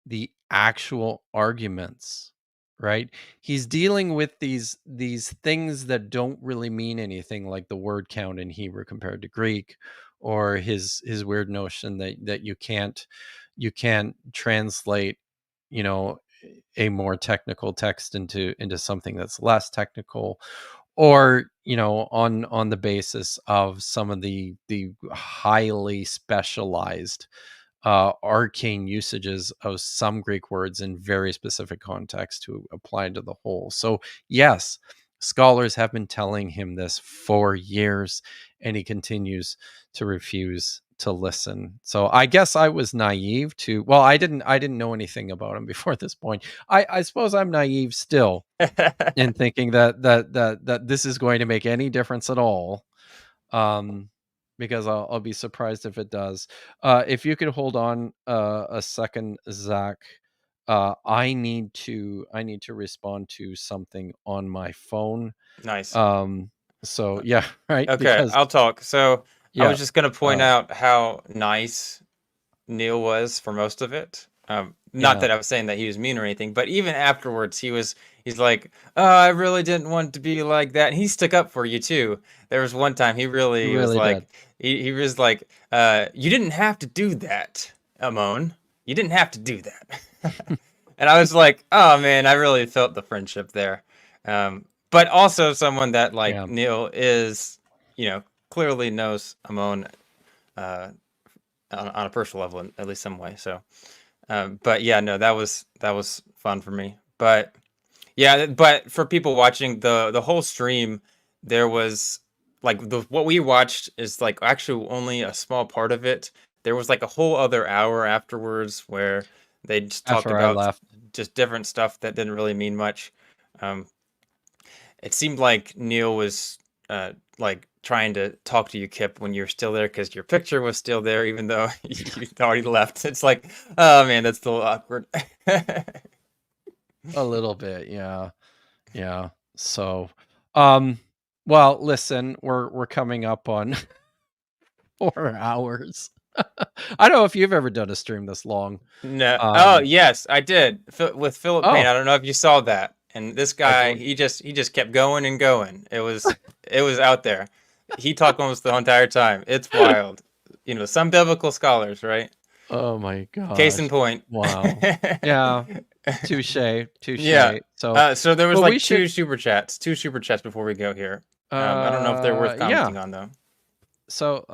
the actual arguments, right? He's dealing with these things that don't really mean anything, like the word count in Hebrew compared to Greek, or his weird notion that you can't translate, a more technical text into something that's less technical, or on the basis of some of the highly specialized arcane usages of some Greek words in very specific contexts to apply to the whole. So yes, scholars have been telling him this for years, and he continues to refuse to listen. So I guess I was naive to. Well, I didn't know anything about him before this point. I suppose I'm naive still in thinking that this is going to make any difference at all. Because I'll be surprised if it does. If you could hold on a second, Zach, I need to respond to something on my phone. Nice. So yeah, right. Okay, Because, I'll talk. So I yeah, was just gonna point out how nice Neil was for most of it. Not that I was saying that he was mean or anything, but even afterwards, he's like, "Oh, I really didn't want to be like that." And he stuck up for you too. There was one time he really was like, he was like, "You didn't have to do that, Ammon. You didn't have to do that." And I was like, "Oh man, I really felt the friendship there." But also someone that like Neil is, clearly knows Ammon on a personal level in at least some way. So. But yeah, no, that was fun for me. But yeah, but for people watching the whole stream, there was like what we watched is like actually only a small part of it. There was like a whole other hour afterwards where they just talked about just different stuff that didn't really mean much. It seemed like Neil was like trying to talk to you, Kipp, when you're still there because your picture was still there, even though you'd already left. It's like, oh man, that's a little awkward. A little bit, yeah. So, well, listen, we're coming up on 4 hours. I don't know if you've ever done a stream this long. No. Oh yes, I did with Philip Payne. I don't know if you saw that. And this guy, he just kept going and going. It was out there. He talked almost the entire time. It's wild. Some biblical scholars, right? Oh my god. Case in point. Wow. Yeah. Touche. Yeah. So there was like two super chats before we go here. I don't know if they're worth commenting on though. So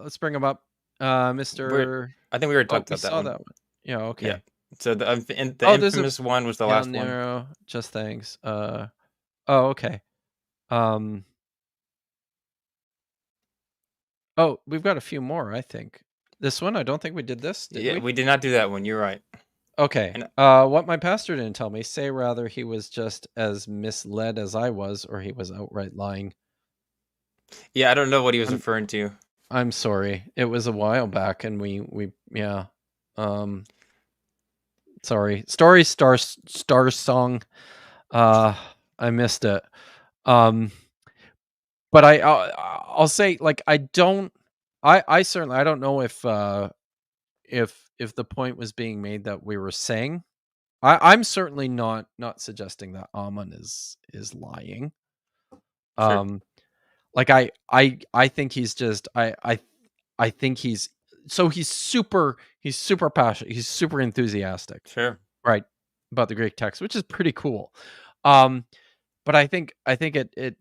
let's bring them up. Mr. I think we already talked about that one. Yeah. Okay. Yeah. So the infamous one was the last one. Just thanks. Okay. Oh, we've got a few more, I think. This one, I don't think we did this. We did not do that one. You're right. Okay. And, what my pastor didn't tell me, say rather he was just as misled as I was, or he was outright lying. Yeah, I don't know what he was referring to. I'm sorry. It was a while back, and we sorry. Story Star Song. I missed it. But I'll say, like, I certainly, I don't know if the point was being made that we were saying, I'm certainly not suggesting that Ammon is lying. Sure. Like I think he's just, I think he's super passionate. He's super enthusiastic. Sure. Right. About the Greek text, which is pretty cool. But I think it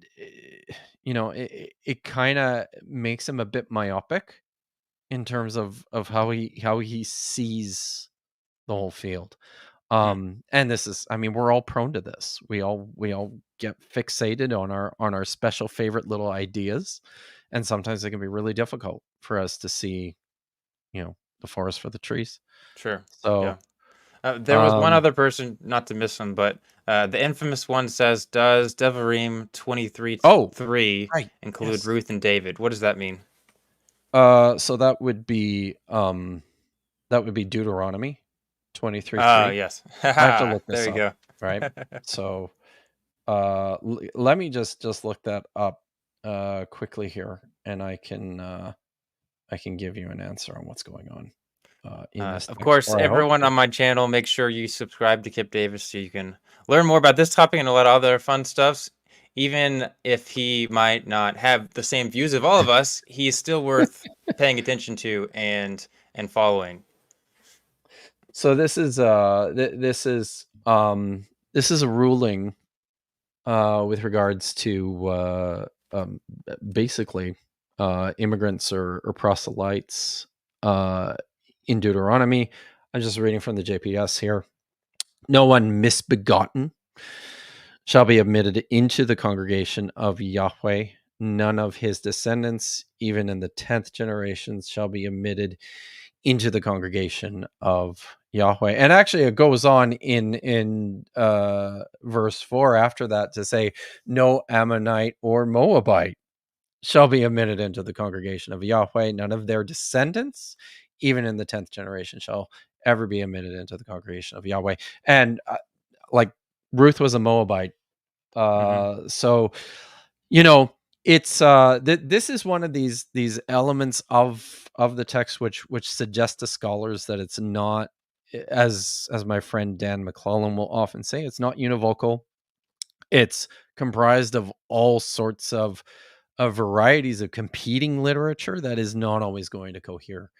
kind of makes him a bit myopic in terms of how he sees the whole field. And this is, I mean, we're all prone to this. We all get fixated on our special favorite little ideas, and sometimes it can be really difficult for us to see, the forest for the trees. Sure. So. Yeah. There was one other person, not to miss him, but the infamous one says, "Does Devarim 23:3 include Ruth and David?" What does that mean? So that would be Deuteronomy 23:3. Oh, yes. I have to look this there you up, go. Right? So, let me just look that up quickly here, and I can give you an answer on what's going on. Of course, everyone on my channel, make sure you subscribe to Kipp Davis so you can learn more about this topic and a lot of other fun stuffs. Even if he might not have the same views of all of us, he's still worth paying attention to and following. So this is a ruling with regards to basically immigrants or proselytes in Deuteronomy. I'm just reading from the JPS here. No one misbegotten shall be admitted into the congregation of Yahweh. None of his descendants, even in the 10th generation, shall be admitted into the congregation of Yahweh. And actually, it goes on in verse 4 after that to say, no Ammonite or Moabite shall be admitted into the congregation of Yahweh. None of their descendants, even in the 10th generation, shall ever be admitted into the congregation of Yahweh. And like Ruth was a Moabite. So, it's this is one of these elements of the text which suggests to scholars that it's not as my friend Dan McClellan will often say, it's not univocal. It's comprised of all sorts of varieties of competing literature that is not always going to cohere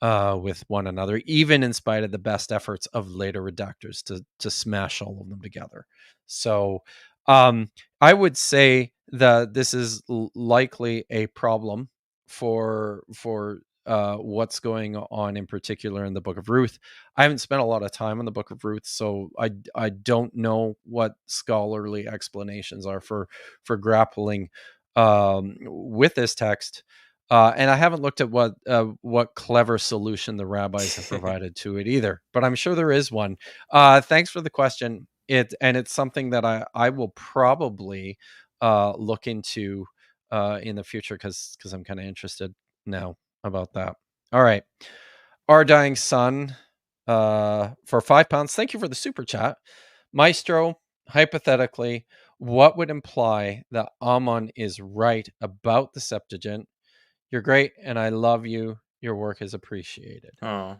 with one another, even in spite of the best efforts of later redactors to smash all of them together. So I would say that this is likely a problem for what's going on in particular in the Book of Ruth. I haven't spent a lot of time on the Book of Ruth, so I don't know what scholarly explanations are for grappling with this text. And I haven't looked at what clever solution the rabbis have provided to it either, but I'm sure there is one. Thanks for the question. It's something that I will probably look into in the future because I'm kind of interested now about that. All right, Our Dying Sun for £5. Thank you for the super chat, Maestro. Hypothetically, what would imply that Ammon is right about the Septuagint? You're great, and I love you. Your work is appreciated. Oh.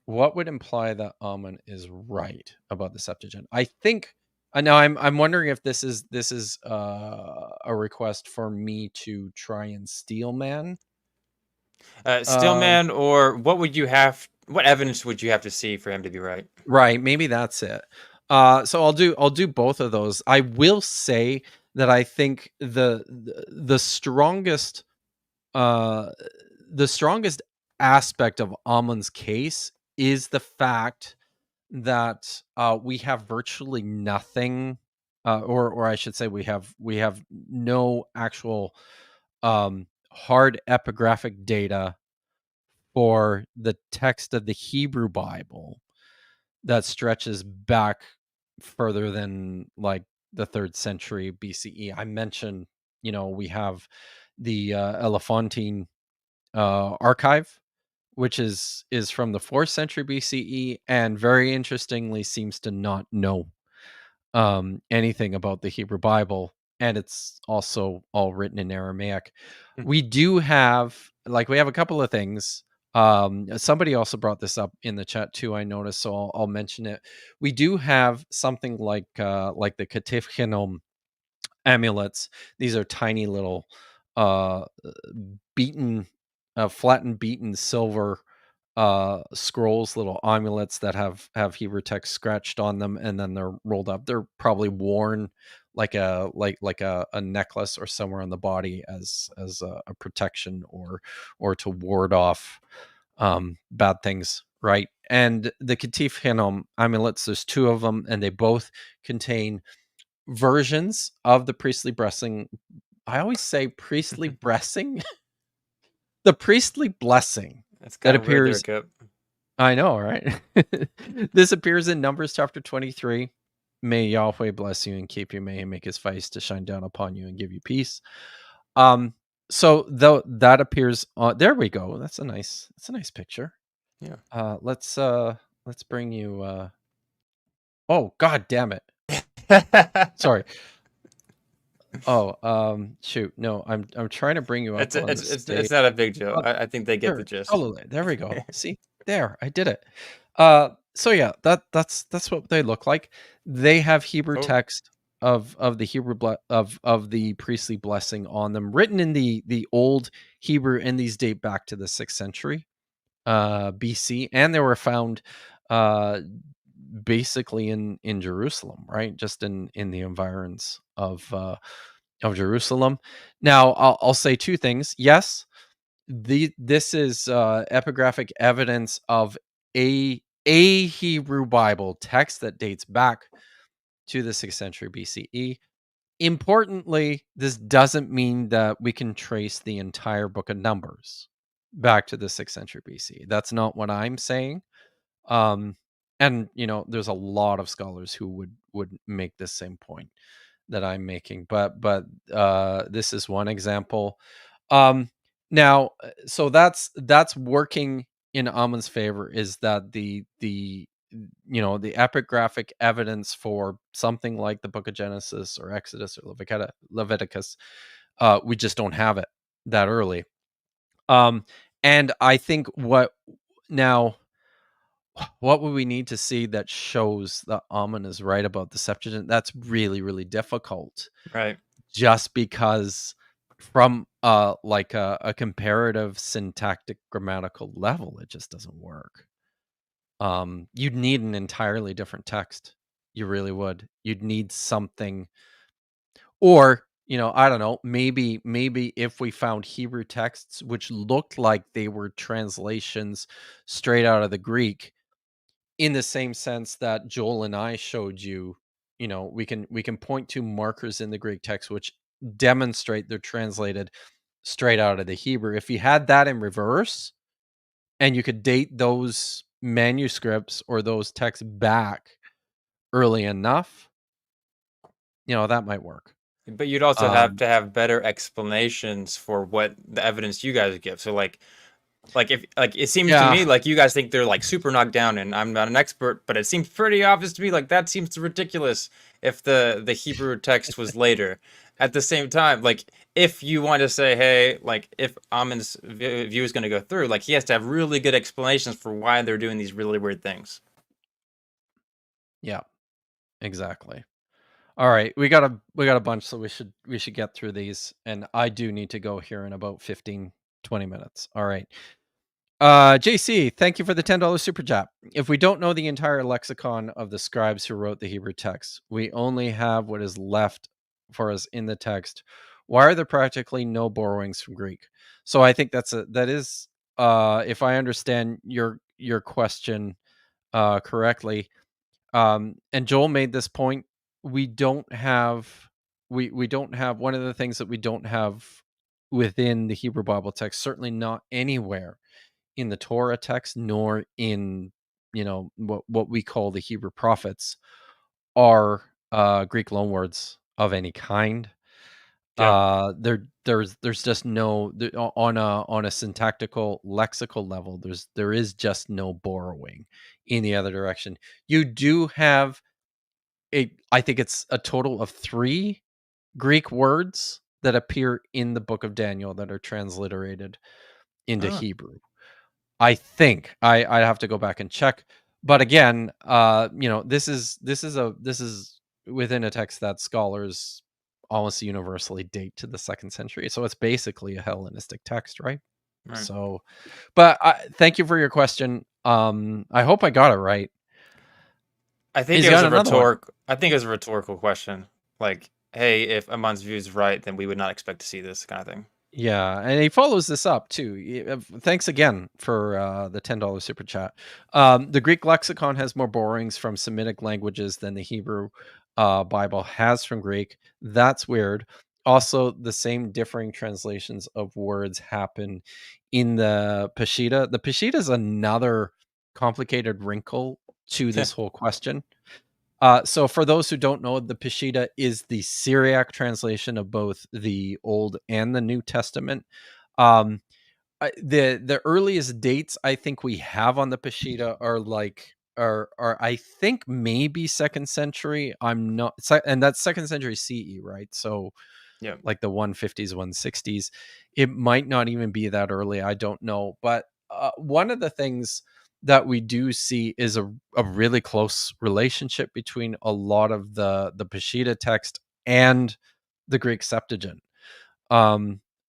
What would imply that Ammon is right about the Septuagint? I think now I'm wondering if this is a request for me to try and steelman. Steelman, or what evidence would you have to see for him to be right? Right, maybe that's it. So I'll do both of those. I will say that I think the strongest aspect of Ammon's case is the fact that we have virtually nothing, or I should say we have no actual hard epigraphic data for the text of the Hebrew Bible that stretches back further than like the 3rd century BCE. I mentioned, we have the Elephantine archive, which is from the 4th century BCE, and very interestingly seems to not know anything about the Hebrew Bible, and it's also all written in Aramaic. We do have a couple of things. Somebody also brought this up in the chat too, I noticed, so I'll mention it. We do have something like the Katif Genome amulets. These are tiny little flattened beaten silver scrolls, little amulets that have Hebrew text scratched on them, and then they're rolled up. They're probably worn like a necklace or somewhere on the body as a protection or to ward off bad things, right? And the Katif Hinnom amulets, there's 2 of them, and they both contain versions of the priestly blessing. I always say priestly blessing. The priestly blessing That's that kind of weird appears. there, Kipp. I know, right? This appears in Numbers chapter 23. May Yahweh bless you and keep you. May he make his face to shine down upon you and give you peace. So though that appears there we go. That's a nice picture. Yeah. Let's bring you oh god damn it. Sorry. Oh, shoot. No, I'm trying to bring you up. It's not a big deal. I think they get the gist. Totally. There we go. See, there, I did it. So yeah, that's what they look like. They have Hebrew text of the Hebrew of the priestly blessing on them, written in the old Hebrew, and these date back to the 6th century BC, and they were found basically in Jerusalem, right? Just in the environs of Jerusalem. Now, I'll say 2 things. Yes, this is epigraphic evidence of a Hebrew Bible text that dates back to the 6th century BCE. Importantly, this doesn't mean that we can trace the entire book of Numbers back to the 6th century BC. That's not what I'm saying. And there's a lot of scholars who would make the same point that I'm making, but this is one example. Now, so that's working in Ammon's favor, is that the epigraphic evidence for something like the book of Genesis or Exodus or Leviticus, we just don't have it that early. And I think what would we need to see that shows that Ammon is right about the Septuagint? That's really, really difficult. Right. Just because from like a comparative syntactic grammatical level, it just doesn't work. You'd need an entirely different text. You really would. You'd need something, or I don't know, maybe if we found Hebrew texts which looked like they were translations straight out of the Greek, in the same sense that Joel and I showed you, we can point to markers in the Greek text which demonstrate they're translated straight out of the Hebrew. If you had that in reverse and you could date those manuscripts or those texts back early enough, that might work. But you'd also have to have better explanations for what the evidence you guys give. So like if it seems to me like you guys think they're like super knocked down, and I'm not an expert, but it seems pretty obvious to me like that seems ridiculous if the Hebrew text was later. At the same time, like if you want to say, hey, like if Ammon's view is going to go through, like he has to have really good explanations for why they're doing these really weird things. Yeah, exactly. All right, we got a bunch, so we should get through these, and I do need to go here in about 15-20 minutes. All right. JC, thank you for the $10 super chat. If we don't know the entire lexicon of the scribes who wrote the Hebrew text, we only have what is left for us in the text. Why are there practically no borrowings from Greek? So I think that is if I understand your question correctly, and Joel made this point, we don't have one of the things that we don't have within the Hebrew Bible text, certainly not anywhere in the Torah text, nor in what we call the Hebrew prophets, are Greek loanwords of any kind. There's just no on a syntactical lexical level. There is just no borrowing in the other direction. You do have I think it's a total of 3 Greek words that appear in the book of Daniel that are transliterated into Hebrew. I think I'd have to go back and check, but again, this is within a text that scholars almost universally date to the 2nd century, so it's basically a Hellenistic text, right? So, but thank you for your question. I hope I got it right. I think it was a rhetorical question. Like, hey, if Ammon's view is right, then we would not expect to see this kind of thing. Yeah, and he follows this up too. Thanks again for the $10 super chat. The Greek lexicon has more borrowings from Semitic languages than the Hebrew Bible has from Greek. That's weird. Also, the same differing translations of words happen in the Peshitta. The Peshitta is another complicated wrinkle to this whole question. So for those who don't know, the Peshitta is the Syriac translation of both the Old and the New Testament. The earliest dates I think we have on the Peshitta are I think maybe 2nd century. I'm not, and that's 2nd century CE, right? So yeah, like the 150s, 160s. It might not even be that early. I don't know, but one of the things that we do see is a really close relationship between a lot of the Peshitta text and the Greek Septuagint.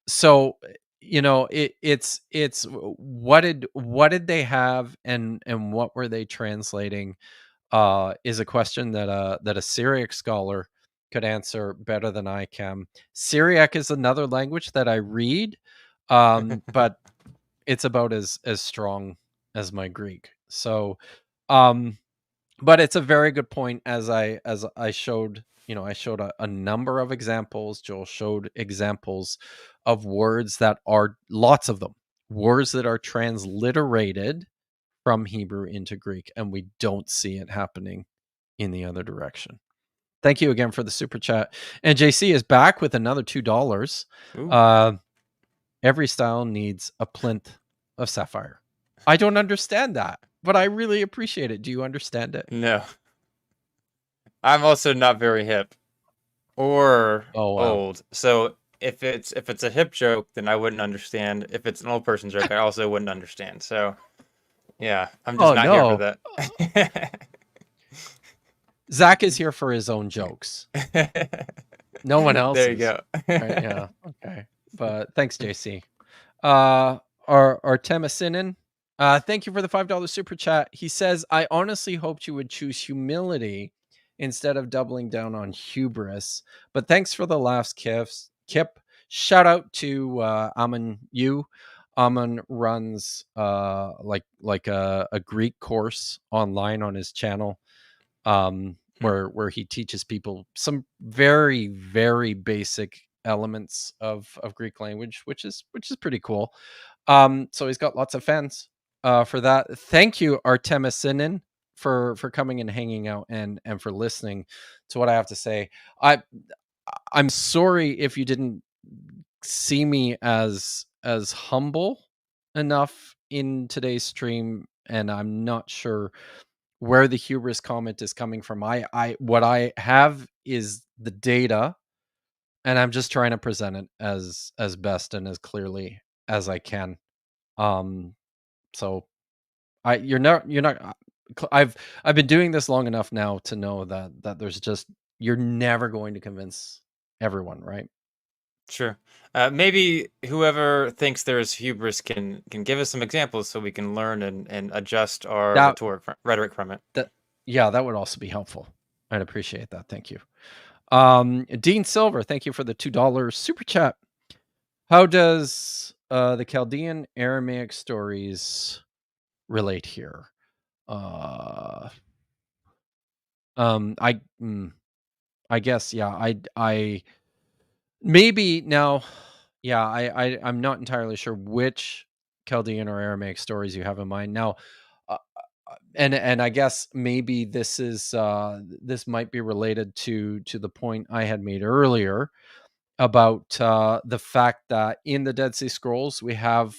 So it's what did they have and what were they translating is a question that a Syriac scholar could answer better than I can. Syriac is another language that I read, but it's about as strong as my Greek. So, but it's a very good point. As I showed, I showed a number of examples. Joel showed examples of words that are, lots of them, words that are transliterated from Hebrew into Greek, and we don't see it happening in the other direction. Thank you again for the super chat. And JC is back with another $2. Every style needs a plinth of sapphire. I don't understand that, but I really appreciate it. Do you understand it? No. I'm also not very hip or old. So if it's a hip joke, then I wouldn't understand. If it's an old person joke, I also wouldn't understand. So Yeah, I'm just not here for that. Zach is here for his own jokes. No one else. There you go. Right, yeah. Okay. But thanks, JC. Artemisinin, thank you for the $5 super chat. He says, I honestly hoped you would choose humility instead of doubling down on hubris. But thanks for the laughs, Kipp. Shout out to Ammon Yu. Ammon runs like a Greek course online on his channel. Where he teaches people some very, very basic elements of Greek language, which is pretty cool. So he's got lots of fans for that. Thank you, Artemisinin, for coming and hanging out and for listening to what I have to say. I'm sorry if you didn't see me as humble enough in today's stream, and I'm not sure where the hubris comment is coming from. What I have is the data, and I'm just trying to present it as best and as clearly as I can. So you're not I've been doing this long enough now to know that there's just, you're never going to convince everyone, right? Sure. Maybe whoever thinks there's hubris can give us some examples so we can learn and adjust our rhetoric from it. That would also be helpful. I'd appreciate that. Thank you. Dean Silver, thank you for the $2 super chat. How does the Chaldean Aramaic stories relate here? I guess, yeah, I maybe now, yeah, I'm not entirely sure which Chaldean or Aramaic stories you have in mind now. And I guess maybe this is this might be related to the point I had made earlier about the fact that in the Dead Sea Scrolls we have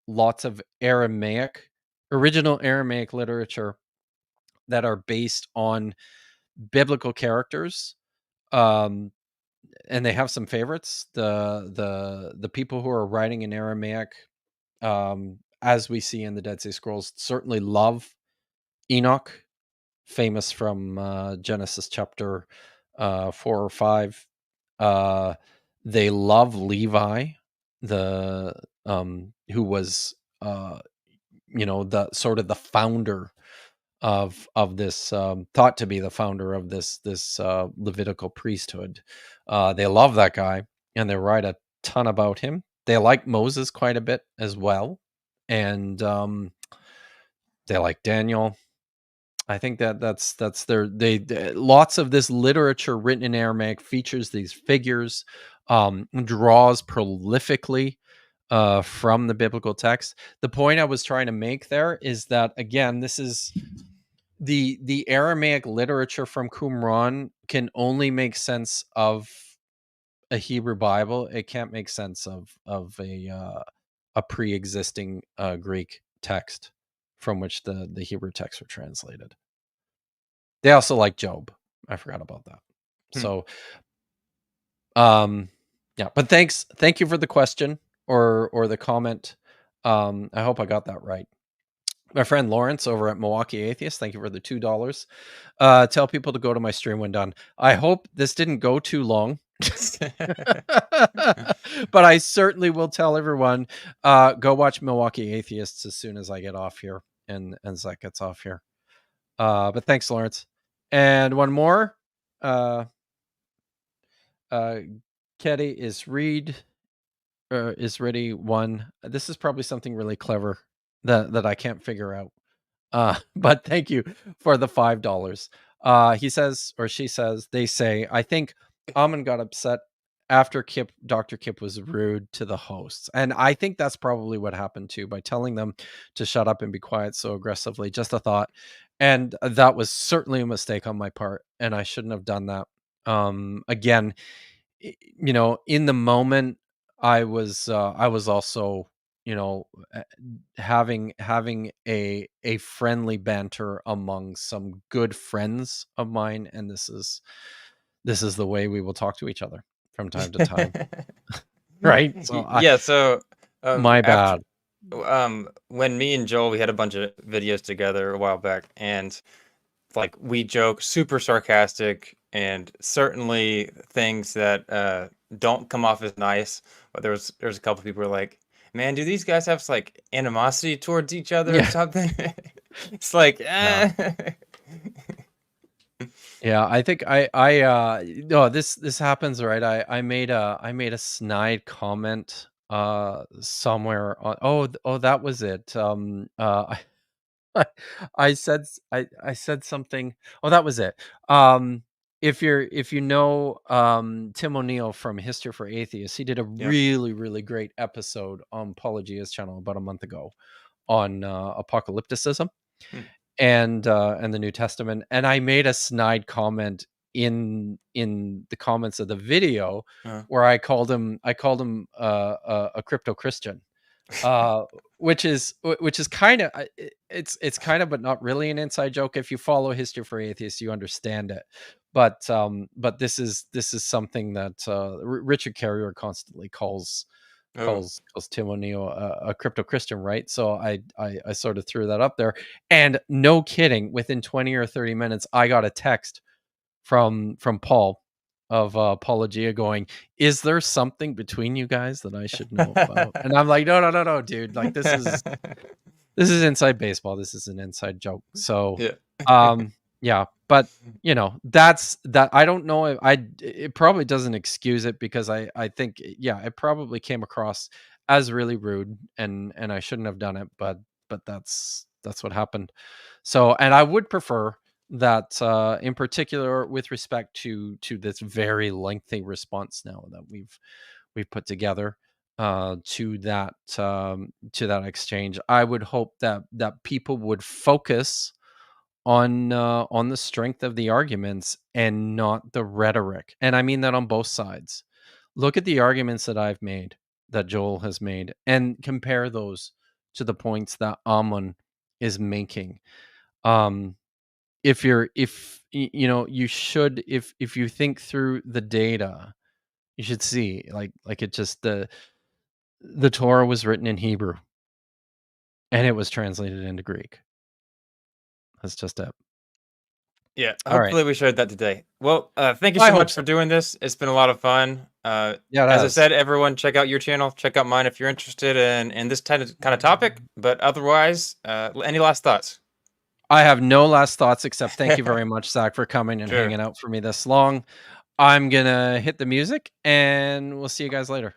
lots of original Aramaic literature that are based on biblical characters, and they have some favorites. The people who are writing in Aramaic, as we see in the Dead Sea Scrolls, certainly love Enoch, famous from Genesis chapter 4 or 5. They love Levi, the who was the sort of the founder of this, thought to be the founder of this Levitical priesthood. They love that guy, and they write a ton about him. They like Moses quite a bit as well, and they like Daniel. I think that's their lots of this literature written in Aramaic features these figures, draws prolifically from the biblical text. The point I was trying to make there is that, again, this is the Aramaic literature from Qumran can only make sense of a Hebrew Bible. It can't make sense of a pre-existing Greek text from which the Hebrew texts were translated. They also like Job. I forgot about that. So, yeah, but thank you for the question or the comment. I hope I got that right. My friend Lawrence over at Milwaukee Atheist, thank you for the $2. Tell people to go to my stream when done. I hope this didn't go too long. But I certainly will tell everyone, go watch Milwaukee Atheists as soon as I get off here and Zach gets off here. But thanks, Lawrence. And one more. Ketty is ready. One. This is probably something really clever that I can't figure out. But thank you for the $5. He says, or she says, they say, I think Ammon got upset after Dr. Kipp was rude to the hosts. And I think that's probably what happened too, by telling them to shut up and be quiet so aggressively. Just a thought. And that was certainly a mistake on my part, and I shouldn't have done that. Again, in the moment, I was also, having a friendly banter among some good friends of mine, and this is the way we will talk to each other from time to time. Right? So yeah. So my bad. when me and Joel, we had a bunch of videos together a while back, and like we joke, super sarcastic, and certainly things that don't come off as nice. But there's a couple people who are like, man, do these guys have like animosity towards each other or something? It's like, Yeah, I think no, this happens, right? I made a snide comment somewhere on that was it. I said something. Oh, that was it. If you know Tim O'Neill from History for Atheists, he did a really great episode on Apologia's channel about a month ago on apocalypticism and the New Testament, and I made a snide comment in the comments of the video where I called him a crypto Christian, which is kind of it's kind of, but not really, an inside joke. If you follow History for Atheists, you understand it. But this is something that Richard Carrier constantly calls Tim O'Neill a crypto Christian, right? So I sort of threw that up there, and no kidding, within 20 or 30 minutes, I got a text from Paul of Apologia going, "Is there something between you guys that I should know about?" And I'm like, no, dude. Like this is inside baseball. This is an inside joke. So yeah, but you know, that's that. I don't know if it probably doesn't excuse it, because I think, it probably came across as really rude, and I shouldn't have done it, but that's what happened. So, and I would prefer that in particular with respect to this very lengthy response now that we've put together to that exchange, I would hope that people would focus on the strength of the arguments and not the rhetoric. And I mean that on both sides. Look at the arguments that I've made, that Joel has made, and compare those to the points that Ammon is making. If you should, if you think through the data, you should see like it just the Torah was written in Hebrew and it was translated into Greek. That's just it. Yeah, All hopefully we showed that today. Well, thank you so much for doing this. It's been a lot of fun. As I said, everyone, check out your channel, check out mine if you're interested in this kind of topic. But otherwise, any last thoughts? I have no last thoughts, except thank you very much, Zach, for coming and hanging out for me this long. I'm gonna hit the music, and we'll see you guys later.